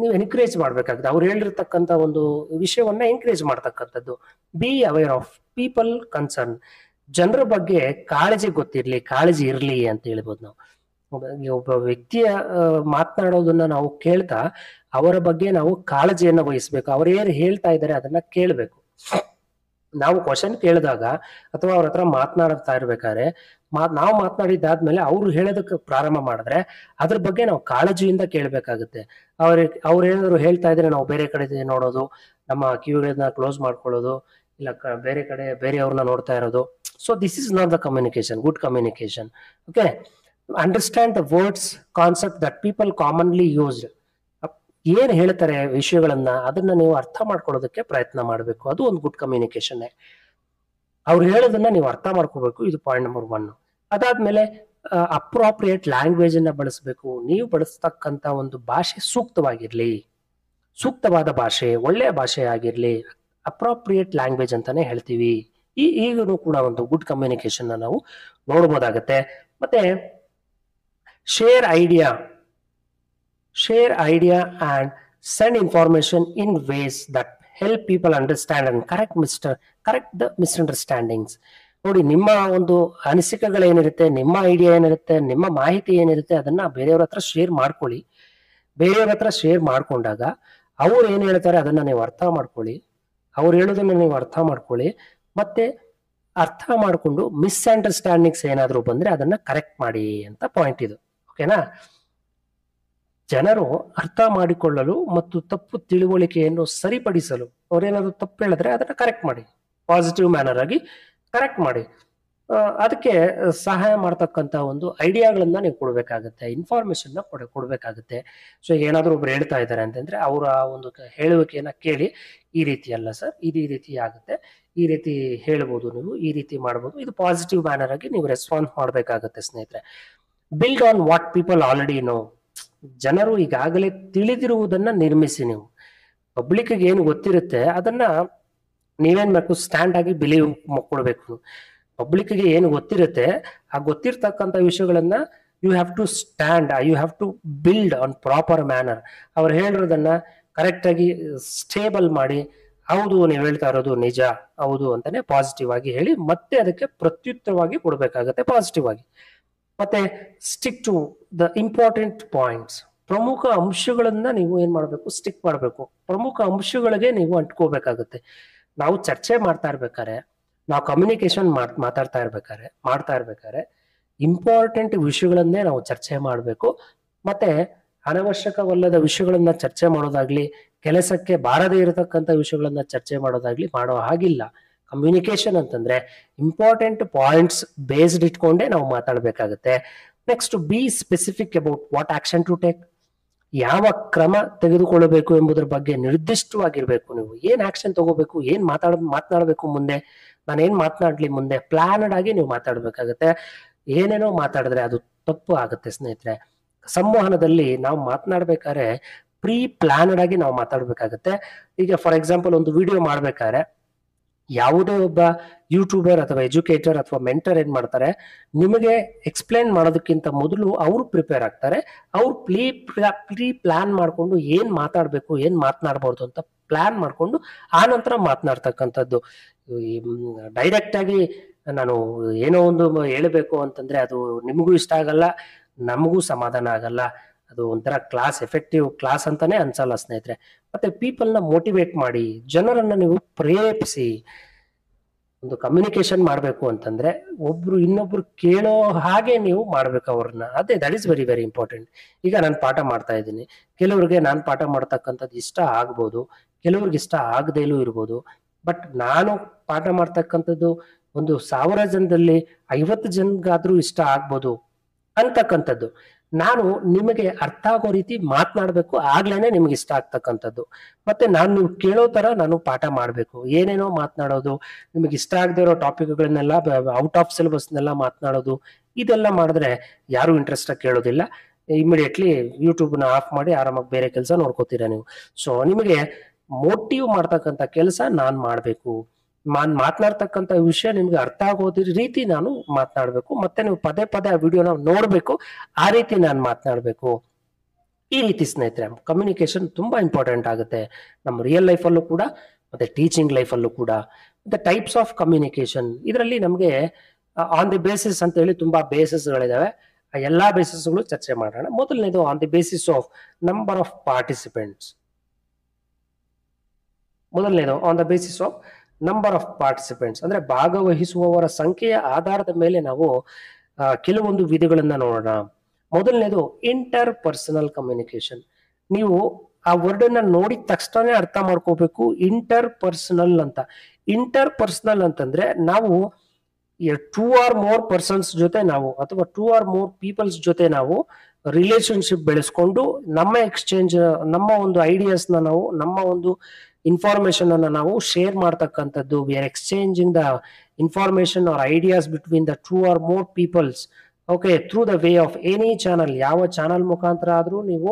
ನೀವು ಎನ್ಕರೇಜ್ ಮಾಡ್ಬೇಕಾಗುತ್ತೆ. ಅವ್ರು ಹೇಳಿರ್ತಕ್ಕಂಥ ಒಂದು ವಿಷಯವನ್ನ ಎನ್ಕರೇಜ್ ಮಾಡ್ತಕ್ಕಂಥದ್ದು. Be aware of people concern, ಜನರ ಬಗ್ಗೆ ಕಾಳಜಿ ಇರ್ಲಿ ಅಂತ ಹೇಳ್ಬೋದು ನಾವು. ಒಬ್ಬ ವ್ಯಕ್ತಿಯ ಮಾತನಾಡೋದನ್ನ ನಾವು ಕೇಳ್ತಾ ಅವರ ಬಗ್ಗೆ ನಾವು ಕಾಳಜಿಯನ್ನ ವಹಿಸ್ಬೇಕು. ಅವ್ರು ಏನು ಹೇಳ್ತಾ ಇದ್ದಾರೆ ಅದನ್ನ ಕೇಳ್ಬೇಕು. ನಾವು ಕ್ವಶನ್ ಕೇಳಿದಾಗ ಅಥವಾ ಅವ್ರ ಹತ್ರ ಮಾತನಾಡ್ತಾ ಇರ್ಬೇಕಾದ್ರೆ ನಾವು ಮಾತನಾಡಿದ್ದಾದ್ಮೇಲೆ ಅವ್ರು ಹೇಳೋದಕ್ಕೆ ಪ್ರಾರಂಭ ಮಾಡಿದ್ರೆ ಅದ್ರ ಬಗ್ಗೆ ನಾವು ಕಾಳಜಿಯಿಂದ ಕೇಳ್ಬೇಕಾಗುತ್ತೆ. ಅವ್ರೇನಾದ್ರು ಹೇಳ್ತಾ ಇದ್ರೆ ನಾವು ಬೇರೆ ಕಡೆ ನೋಡೋದು, ನಮ್ಮ ಕಿವಿಗಳನ್ನ ಕ್ಲೋಸ್ ಮಾಡ್ಕೊಳ್ಳೋದು, ಇಲ್ಲ ಬೇರೆ ಕಡೆ ಬೇರೆಯವ್ರನ್ನ ನೋಡ್ತಾ ಇರೋದು. So this is not the communication, good communication. Okay, understand the words concept that people commonly used. ಏನ್ ಹೇಳ್ತಾರೆ ವಿಷಯಗಳನ್ನ ಅದನ್ನ ನೀವು ಅರ್ಥ ಮಾಡ್ಕೊಳ್ಳೋದಕ್ಕೆ ಪ್ರಯತ್ನ ಮಾಡಬೇಕು. ಅದು ಒಂದು ಗುಡ್ ಕಮ್ಯುನಿಕೇಶನ್. ಅವ್ರು ಹೇಳೋದನ್ನ ನೀವು ಅರ್ಥ ಮಾಡ್ಕೋಬೇಕು. ಇದು ಪಾಯಿಂಟ್ ನಂಬರ್ 1. ಅದಾದ್ಮೇಲೆ ಅಪ್ರೋಪ್ರಿಯೇಟ್ ಲ್ಯಾಂಗ್ವೇಜ್ ಅನ್ನ ಬಳಸಬೇಕು. ನೀವು ಬಳಸ್ತಕ್ಕಂತ ಒಂದು ಭಾಷೆ ಸೂಕ್ತವಾದ ಭಾಷೆ, ಒಳ್ಳೆಯ ಭಾಷೆ ಆಗಿರ್ಲಿ, ಅಪ್ರೋಪ್ರಿಯೇಟ್ ಲ್ಯಾಂಗ್ವೇಜ್ ಅಂತಾನೆ ಹೇಳ್ತೀವಿ. ಈಗಲೂ ಕೂಡ ಒಂದು ಗುಡ್ ಕಮ್ಯುನಿಕೇಶನ್ ನಾವು ನೋಡ್ಬೋದಾಗತ್ತೆ. ಮತ್ತೆ share idea and send information in ways that help people understand and correct the misunderstandings. ನೋಡಿ, ನಿಮ್ಮ ಒಂದು ಅನಿಸಿಕೆಗಳೇನಿರುತ್ತೆ, ನಿಮ್ಮ ಐಡಿಯಾ ಏನಿರುತ್ತೆ, ನಿಮ್ಮ ಮಾಹಿತಿ ಏನಿರುತ್ತೆ ಅದನ್ನ ಬೇರೆಯವ್ರ ಹತ್ರ ಶೇರ್ ಮಾಡ್ಕೊಳ್ಳಿ. ಬೇರೆಯವ್ರ ಹತ್ರ ಶೇರ್ ಮಾಡ್ಕೊಂಡಾಗ ಅವ್ರು ಏನ್ ಹೇಳ್ತಾರೆ ಅದನ್ನ ನೀವು ಅರ್ಥ ಮಾಡ್ಕೊಳ್ಳಿ. ಅವ್ರು ಹೇಳೋದನ್ನ ನೀವು ಅರ್ಥ ಮಾಡ್ಕೊಳ್ಳಿ. ಮತ್ತೆ ಅರ್ಥ ಮಾಡ್ಕೊಂಡು ಮಿಸ್ಅಂಡರ್ಸ್ಟ್ಯಾಂಡಿಂಗ್ಸ್ ಏನಾದ್ರು ಬಂದ್ರೆ ಅದನ್ನ ಕರೆಕ್ಟ್ ಮಾಡಿ ಅಂತ ಪಾಯಿಂಟ್ ಇದು. ಓಕೆನಾ? ಜನರು ಅರ್ಥ ಮಾಡಿಕೊಳ್ಳಲು ಮತ್ತು ತಪ್ಪು ತಿಳುವಳಿಕೆಯನ್ನು ಸರಿಪಡಿಸಲು ಅವ್ರೇನಾದ್ರು ತಪ್ಪು ಹೇಳಿದ್ರೆ ಅದನ್ನ ಕರೆಕ್ಟ್ ಮಾಡಿ, ಪಾಸಿಟಿವ್ ಮ್ಯಾನರ್ ಆಗಿ ಕರೆಕ್ಟ್ ಮಾಡಿ. ಅದಕ್ಕೆ ಸಹಾಯ ಮಾಡ್ತಕ್ಕಂಥ ಒಂದು ಐಡಿಯಾಗಳನ್ನ ನೀವು ಕೊಡ್ಬೇಕಾಗತ್ತೆ, ಇನ್ಫಾರ್ಮೇಶನ್ ಕೊಡ್ಬೇಕಾಗತ್ತೆ. ಸೊ ಈಗ ಏನಾದ್ರು ಒಬ್ರು ಹೇಳ್ತಾ ಇದ್ದಾರೆ ಅಂತಂದ್ರೆ ಅವರ ಒಂದು ಹೇಳುವಿಕೆಯನ್ನ ಕೇಳಿ, ಈ ರೀತಿ ಅಲ್ಲ ಸರ್, ಈ ರೀತಿ ಆಗುತ್ತೆ, ಈ ರೀತಿ ಹೇಳ್ಬೋದು, ನೀವು ಈ ರೀತಿ ಮಾಡ್ಬೋದು, ಇದು ಪಾಸಿಟಿವ್ ಮ್ಯಾನರ್ ಆಗಿ ನೀವು ರೆಸ್ಪಾನ್ಸ್ ಮಾಡ್ಬೇಕಾಗತ್ತೆ ಸ್ನೇಹಿತರೆ. Build on what people already no. ಜನರು ಈಗಾಗಲೇ ತಿಳಿದಿರುವುದನ್ನ ನಿರ್ಮಿಸಿ. ನೀವು ಪಬ್ಲಿಕ್ಗೆ ಏನು ಗೊತ್ತಿರುತ್ತೆ ಅದನ್ನ ನೀವೇನ್ ಬೇಕು, ಸ್ಟ್ಯಾಂಡ್ ಆಗಿ ಬಿಲೀವ್ ಕೊಡ್ಬೇಕು. ಪಬ್ಲಿಕ್ಗೆ ಏನು ಗೊತ್ತಿರುತ್ತೆ ಆ ಗೊತ್ತಿರ್ತಕ್ಕಂಥ ವಿಷಯಗಳನ್ನ you have to stand, you have to build on proper manner. ಅವ್ರು ಹೇಳಿರೋದನ್ನ ಕರೆಕ್ಟ್ ಆಗಿ ಸ್ಟೇಬಲ್ ಮಾಡಿ, ಹೌದು ನೀವು ಹೇಳ್ತಾ ಇರೋದು ನಿಜ, ಹೌದು ಅಂತಾನೆ ಪಾಸಿಟಿವ್ ಆಗಿ ಹೇಳಿ, ಮತ್ತೆ ಅದಕ್ಕೆ ಪ್ರತ್ಯುತ್ತರವಾಗಿ ಕೊಡ್ಬೇಕಾಗತ್ತೆ ಪಾಸಿಟಿವ್ ಆಗಿ. ಮತ್ತೆ stick to the important points. ಪ್ರಮುಖ ಅಂಶಗಳನ್ನ ನೀವು ಏನ್ ಮಾಡ್ಬೇಕು, ಸ್ಟಿಕ್ ಮಾಡ್ಬೇಕು. ಪ್ರಮುಖ ಅಂಶಗಳಿಗೆ ನೀವು ಅಂಟ್ಕೋಬೇಕಾಗತ್ತೆ. ನಾವು ಚರ್ಚೆ ಮಾಡ್ತಾ ಇರ್ಬೇಕಾರೆ, ನಾವು ಕಮ್ಯುನಿಕೇಶನ್ ಮಾಡ್ತಾ ಇರ್ಬೇಕಾರೆ ಇಂಪಾರ್ಟೆಂಟ್ ವಿಷಯಗಳನ್ನೇ ನಾವು ಚರ್ಚೆ ಮಾಡಬೇಕು. ಮತ್ತೆ ಅನವಶ್ಯಕವಲ್ಲದ ವಿಷಯಗಳನ್ನ ಚರ್ಚೆ ಮಾಡೋದಾಗ್ಲಿ, ಕೆಲಸಕ್ಕೆ ಬಾರದೇ ಇರತಕ್ಕಂಥ ವಿಷಯಗಳನ್ನ ಚರ್ಚೆ ಮಾಡೋದಾಗ್ಲಿ ಮಾಡೋ ಹಾಗಿಲ್ಲ. ಕಮ್ಯುನಿಕೇಶನ್ ಅಂತಂದ್ರೆ ಇಂಪಾರ್ಟೆಂಟ್ ಪಾಯಿಂಟ್ಸ್ ಬೇಸ್ಡ್ ಇಟ್ಕೊಂಡೇ ನಾವು ಮಾತಾಡ್ಬೇಕಾಗತ್ತೆ. Next, be specific about what action to take. ಯಾವ ಕ್ರಮ ತೆಗೆದುಕೊಳ್ಳಬೇಕು ಎಂಬುದರ ಬಗ್ಗೆ ನಿರ್ದಿಷ್ಟವಾಗಿರ್ಬೇಕು. ನೀವು ಏನ್ ಆಕ್ಷನ್ ತಗೋಬೇಕು, ಏನ್ ಮಾತನಾಡಬೇಕು, ಮುಂದೆ ನಾನು ಏನ್ ಮಾತನಾಡ್ಲಿ, ಮುಂದೆ ಪ್ಲಾನ್ಡ್ ಆಗಿ ನೀವು ಮಾತಾಡ್ಬೇಕಾಗತ್ತೆ. ಏನೇನೋ ಮಾತಾಡಿದ್ರೆ ಅದು ತಪ್ಪು ಆಗುತ್ತೆ ಸ್ನೇಹಿತರೆ. ಸಂವಹನದಲ್ಲಿ ನಾವು ಮಾತನಾಡ್ಬೇಕಾದ್ರೆ ಪ್ರೀ ಪ್ಲಾನ್ಡ್ ಆಗಿ ನಾವು ಮಾತಾಡ್ಬೇಕಾಗತ್ತೆ. ಈಗ ಫಾರ್ ಎಕ್ಸಾಂಪಲ್ ಒಂದು ವಿಡಿಯೋ ಮಾಡ್ಬೇಕಾದ್ರೆ ಯಾವುದೇ ಒಬ್ಬ ಯೂಟ್ಯೂಬರ್ ಅಥವಾ ಎಜುಕೇಟರ್ ಅಥವಾ ಮೆಂಟರ್ ಏನ್ ಮಾಡ್ತಾರೆ, ನಿಮಗೆ ಎಕ್ಸ್ಪ್ಲೇನ್ ಮಾಡೋದಕ್ಕಿಂತ ಮೊದಲು ಅವ್ರು ಪ್ರಿಪೇರ್ ಆಗ್ತಾರೆ. ಅವ್ರು ಪ್ರೀ ಪ್ಲಾನ್ ಮಾಡ್ಕೊಂಡು ಏನ್ ಮಾತಾಡ್ಬೇಕು, ಏನ್ ಮಾತನಾಡಬಹುದು ಅಂತ ಪ್ಲಾನ್ ಮಾಡ್ಕೊಂಡು ಆ ನಂತರ ಮಾತನಾಡ್ತಕ್ಕಂಥದ್ದು. ಡೈರೆಕ್ಟ್ ಆಗಿ ನಾನು ಏನೋ ಒಂದು ಹೇಳಬೇಕು ಅಂತಂದ್ರೆ ಅದು ನಿಮಗೂ ಇಷ್ಟ ಆಗಲ್ಲ, ನಮಗೂ ಸಮಾಧಾನ ಆಗಲ್ಲ. ಅದು ಒಂಥರ ಎಫೆಕ್ಟಿವ್ ಕ್ಲಾಸ್ ಅಂತಾನೆ ಅನ್ಸಲ್ಲ ಸ್ನೇಹಿತರೆ. ಮತ್ತೆ ಪೀಪಲ್ನ ಮೋಟಿವೇಟ್ ಮಾಡಿ, ಜನರನ್ನ ನೀವು ಪ್ರೇರೇಪಿಸಿ. ಒಂದು ಕಮ್ಯುನಿಕೇಶನ್ ಮಾಡಬೇಕು ಅಂತಂದ್ರೆ ಒಬ್ರು ಇನ್ನೊಬ್ರು ಕೇಳೋ ಹಾಗೆ ನೀವು ಮಾಡ್ಬೇಕು ಅವ್ರನ್ನ. That is very very important. ಈಗ ನಾನು ಪಾಠ ಮಾಡ್ತಾ ಇದ್ದೀನಿ, ಕೆಲವ್ರಿಗೆ ನಾನು ಪಾಠ ಮಾಡ್ತಕ್ಕಂಥದ್ದು ಇಷ್ಟ ಆಗ್ಬೋದು, ಕೆಲವ್ರಿಗೆ ಇಷ್ಟ ಆಗದೇಲೂ ಇರ್ಬೋದು. ಬಟ್ ನಾನು ಪಾಠ ಮಾಡ್ತಕ್ಕಂಥದ್ದು ಒಂದು 1000 ಜನದಲ್ಲಿ 50 ಜನಗಾದ್ರೂ ಇಷ್ಟ ಆಗ್ಬೋದು ಅಂತಕ್ಕಂಥದ್ದು. ನಾನು ನಿಮಗೆ ಅರ್ಥ ಆಗೋ ರೀತಿ ಮಾತನಾಡ್ಬೇಕು, ಆಗ್ಲೇನೆ ನಿಮ್ಗೆ ಇಷ್ಟ ಆಗ್ತಕ್ಕಂಥದ್ದು. ಮತ್ತೆ ನೀವು ಕೇಳೋ ತರ ನಾನು ಪಾಠ ಮಾಡ್ಬೇಕು. ಏನೇನೋ ಮಾತನಾಡೋದು, ನಿಮಗೆ ಇಷ್ಟ ಆಗದೆ ಇರೋ ಟಾಪಿಕ್ಗಳನ್ನೆಲ್ಲ ಔಟ್ ಆಫ್ ಸಿಲೆಬಸ್ನೆಲ್ಲ ಮಾತನಾಡೋದು, ಇದೆಲ್ಲ ಮಾಡಿದ್ರೆ ಯಾರು ಇಂಟ್ರೆಸ್ಟ್ ಆಗಿ ಕೇಳೋದಿಲ್ಲ. ಇಮಿಡಿಯೇಟ್ಲಿ ಯೂಟ್ಯೂಬ್ನ ಆಫ್ ಮಾಡಿ ಆರಾಮಾಗಿ ಬೇರೆ ಕೆಲಸ ನೋಡ್ಕೋತೀರಾ ನೀವು. ಸೊ ನಿಮಗೆ ಮೋಟಿವ್ ಮಾಡ್ತಕ್ಕಂಥ ಕೆಲಸ ನಾನು ಮಾಡಬೇಕು, ನಾನ್ ಮಾತನಾಡ್ತಕ್ಕಂಥ ವಿಷಯ ನಿಮ್ಗೆ ಅರ್ಥ ಆಗೋದ್ರ ರೀತಿ ನಾನು ಮಾತನಾಡ್ಬೇಕು, ಮತ್ತೆ ನೀವು ಪದೇ ಪದೇ ಆ ವಿಡಿಯೋನ ನೋಡ್ಬೇಕು, ಆ ರೀತಿ ನಾನು ಮಾತನಾಡ್ಬೇಕು. ಈ ರೀತಿ ಸ್ನೇಹಿತರೆ ಕಮ್ಯುನಿಕೇಶನ್ ತುಂಬಾ ಇಂಪಾರ್ಟೆಂಟ್ ಆಗುತ್ತೆ ನಮ್ಮ ರಿಯಲ್ ಲೈಫಲ್ಲೂ ಕೂಡ ಮತ್ತೆ ಟೀಚಿಂಗ್ ಲೈಫಲ್ಲೂ ಕೂಡ. ಮತ್ತೆ ಟೈಪ್ಸ್ ಆಫ್ ಕಮ್ಯುನಿಕೇಶನ್, ಇದರಲ್ಲಿ ನಮಗೆ ಆನ್ ದಿ ಬೇಸಿಸ್ ಅಂತ ಹೇಳಿ ತುಂಬಾ ಬೇಸಿಸ್ಗಳಿದಾವೆ. ಆ ಎಲ್ಲಾ ಬೇಸಿಸ್ಗಳು ಚರ್ಚೆ ಮಾಡೋಣ. ಮೊದಲನೇದು on the basis of number of participants. ಮೊದಲನೇದು on the basis of number of participants ಅಂದ್ರೆ ಭಾಗವಹಿಸುವವರ ಸಂಖ್ಯೆಯ ಆಧಾರದ ಮೇಲೆ ನಾವು ಕೆಲವೊಂದು ವಿಧಗಳನ್ನ ನೋಡೋಣ. ಮೊದಲನೇದು ಇಂಟರ್ ಪರ್ಸನಲ್ ಕಮ್ಯುನಿಕೇಶನ್. ನೀವು ಆ ವರ್ಡ್ ಅನ್ನ ನೋಡಿದ ತಕ್ಷಣ ಅರ್ಥ ಮಾಡ್ಕೋಬೇಕು ಇಂಟರ್ ಪರ್ಸನಲ್ ಅಂತ. ಇಂಟರ್ ಪರ್ಸನಲ್ ಅಂತಂದ್ರೆ ನಾವು 2 or more ಪರ್ಸನ್ಸ್ ಜೊತೆ ನಾವು ಅಥವಾ 2 or more ಪೀಪಲ್ಸ್ ಜೊತೆ ನಾವು ರಿಲೇಶನ್ಶಿಪ್ ಬೆಳೆಸ್ಕೊಂಡು ನಮ್ಮ ಎಕ್ಸ್ಚೇಂಜ್, ನಮ್ಮ ಒಂದು ಐಡಿಯಾಸ್ ನಾವು, ನಮ್ಮ ಒಂದು ಇನ್ಫಾರ್ಮೇಶನ್ ಅನ್ನ ನಾವು ಶೇರ್ ಮಾಡ್ತಕ್ಕಂಥದ್ದು. We are exchanging the information or ideas between the 2 or more peoples. Okay, through the way of any channel, ಯಾವ ಚಾನಲ್ ಮುಖಾಂತರ ಆದ್ರೂ ನೀವು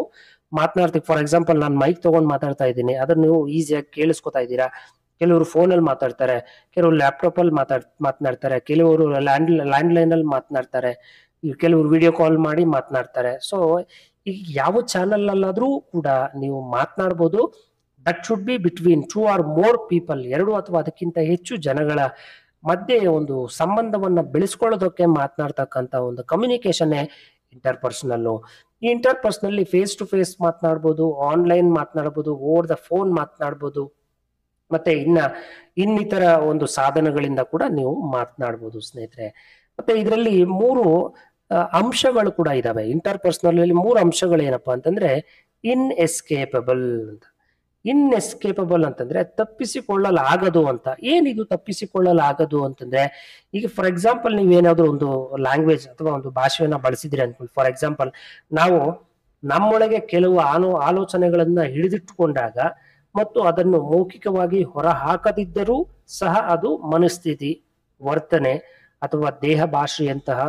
ಮಾತನಾಡ್ತೀವಿ. ಫಾರ್ ಎಕ್ಸಾಂಪಲ್ ನಾನು ಮೈಕ್ ತಗೊಂಡ್ ಮಾತಾಡ್ತಾ ಇದ್ದೀನಿ, ಅದನ್ನ ನೀವು ಈಸಿಯಾಗಿ ಕೇಳಿಸ್ಕೊತಾ ಇದ್ದೀರಾ. ಕೆಲವರು ಫೋನಲ್ಲಿ ಮಾತಾಡ್ತಾರೆ, ಕೆಲವರು ಲ್ಯಾಪ್ಟಾಪ್ ಅಲ್ಲಿ ಮಾತನಾಡ್ತಾರೆ, ಕೆಲವರು ಲ್ಯಾಂಡ್ ಲೈನ್ ಅಲ್ಲಿ ಮಾತನಾಡ್ತಾರೆ, ಕೆಲವರು ವಿಡಿಯೋ ಕಾಲ್ ಮಾಡಿ ಮಾತನಾಡ್ತಾರೆ. ಸೊ ಈಗ ಯಾವ ಚಾನಲ್ ಅಲ್ಲಾದ್ರೂ ಕೂಡ ನೀವು ಮಾತನಾಡ್ಬೋದು. That should be between 2 or more people, 2 ಅಥವಾ ಅದಕ್ಕಿಂತ ಹೆಚ್ಚು ಜನಗಳ ಮಧ್ಯೆ ಒಂದು ಸಂಬಂಧವನ್ನ ಬೆಳೆಸ್ಕೊಳ್ಳೋದಕ್ಕೆ ಮಾತನಾಡ್ತಕ್ಕಂಥ ಒಂದು ಕಮ್ಯುನಿಕೇಶನ್ ಇಂಟರ್ ಪರ್ಸನಲ್. ಈ ಇಂಟರ್ ಪರ್ಸನಲ್ಲಿ ಫೇಸ್ ಟು ಫೇಸ್ ಮಾತನಾಡ್ಬೋದು, ಆನ್ಲೈನ್ ಮಾತನಾಡ್ಬೋದು, ಓವರ್ ದ ಫೋನ್ ಮಾತನಾಡ್ಬೋದು, ಮತ್ತೆ ಇನ್ನಿತರ ಒಂದು ಸಾಧನಗಳಿಂದ ಕೂಡ ನೀವು ಮಾತನಾಡ್ಬೋದು ಸ್ನೇಹಿತರೆ. ಮತ್ತೆ ಇದರಲ್ಲಿ 3 ಅಂಶಗಳು ಕೂಡ ಇದಾವೆ. ಇಂಟರ್ ಪರ್ಸನಲ್ ಅಲ್ಲಿ 3 ಅಂಶಗಳು ಏನಪ್ಪಾ ಅಂತಂದ್ರೆ ಇನ್ಎಸ್ಕೇಪಬಲ್ ಅಂತ. ಇನ್ಎಸ್ಕೇಪಬಲ್ ಅಂತಂದ್ರೆ ತಪ್ಪಿಸಿಕೊಳ್ಳಲಾಗದು ಅಂತ. ಏನಿದು ತಪ್ಪಿಸಿಕೊಳ್ಳಲಾಗದು ಅಂತಂದ್ರೆ, ಈಗ ಫಾರ್ ಎಕ್ಸಾಂಪಲ್ ನೀವೇನಾದ್ರೂ ಒಂದು ಲ್ಯಾಂಗ್ವೇಜ್ ಅಥವಾ ಒಂದು ಭಾಷೆಯನ್ನ ಬಳಸಿದ್ರಿ ಅನ್ಕೊಳ್ಳಿ. ಫಾರ್ ಎಕ್ಸಾಂಪಲ್ ನಾವು ನಮ್ಮೊಳಗೆ ಕೆಲವು ಆಲೋಚನೆಗಳನ್ನ ಹಿಡಿದಿಟ್ಟುಕೊಂಡಾಗ ಮತ್ತು ಅದನ್ನು ಮೌಖಿಕವಾಗಿ ಹೊರ ಹಾಕದಿದ್ದರೂ ಸಹ ಅದು ಮನಸ್ಥಿತಿ, ವರ್ತನೆ ಅಥವಾ ದೇಹ ಭಾಷೆಯಂತಹ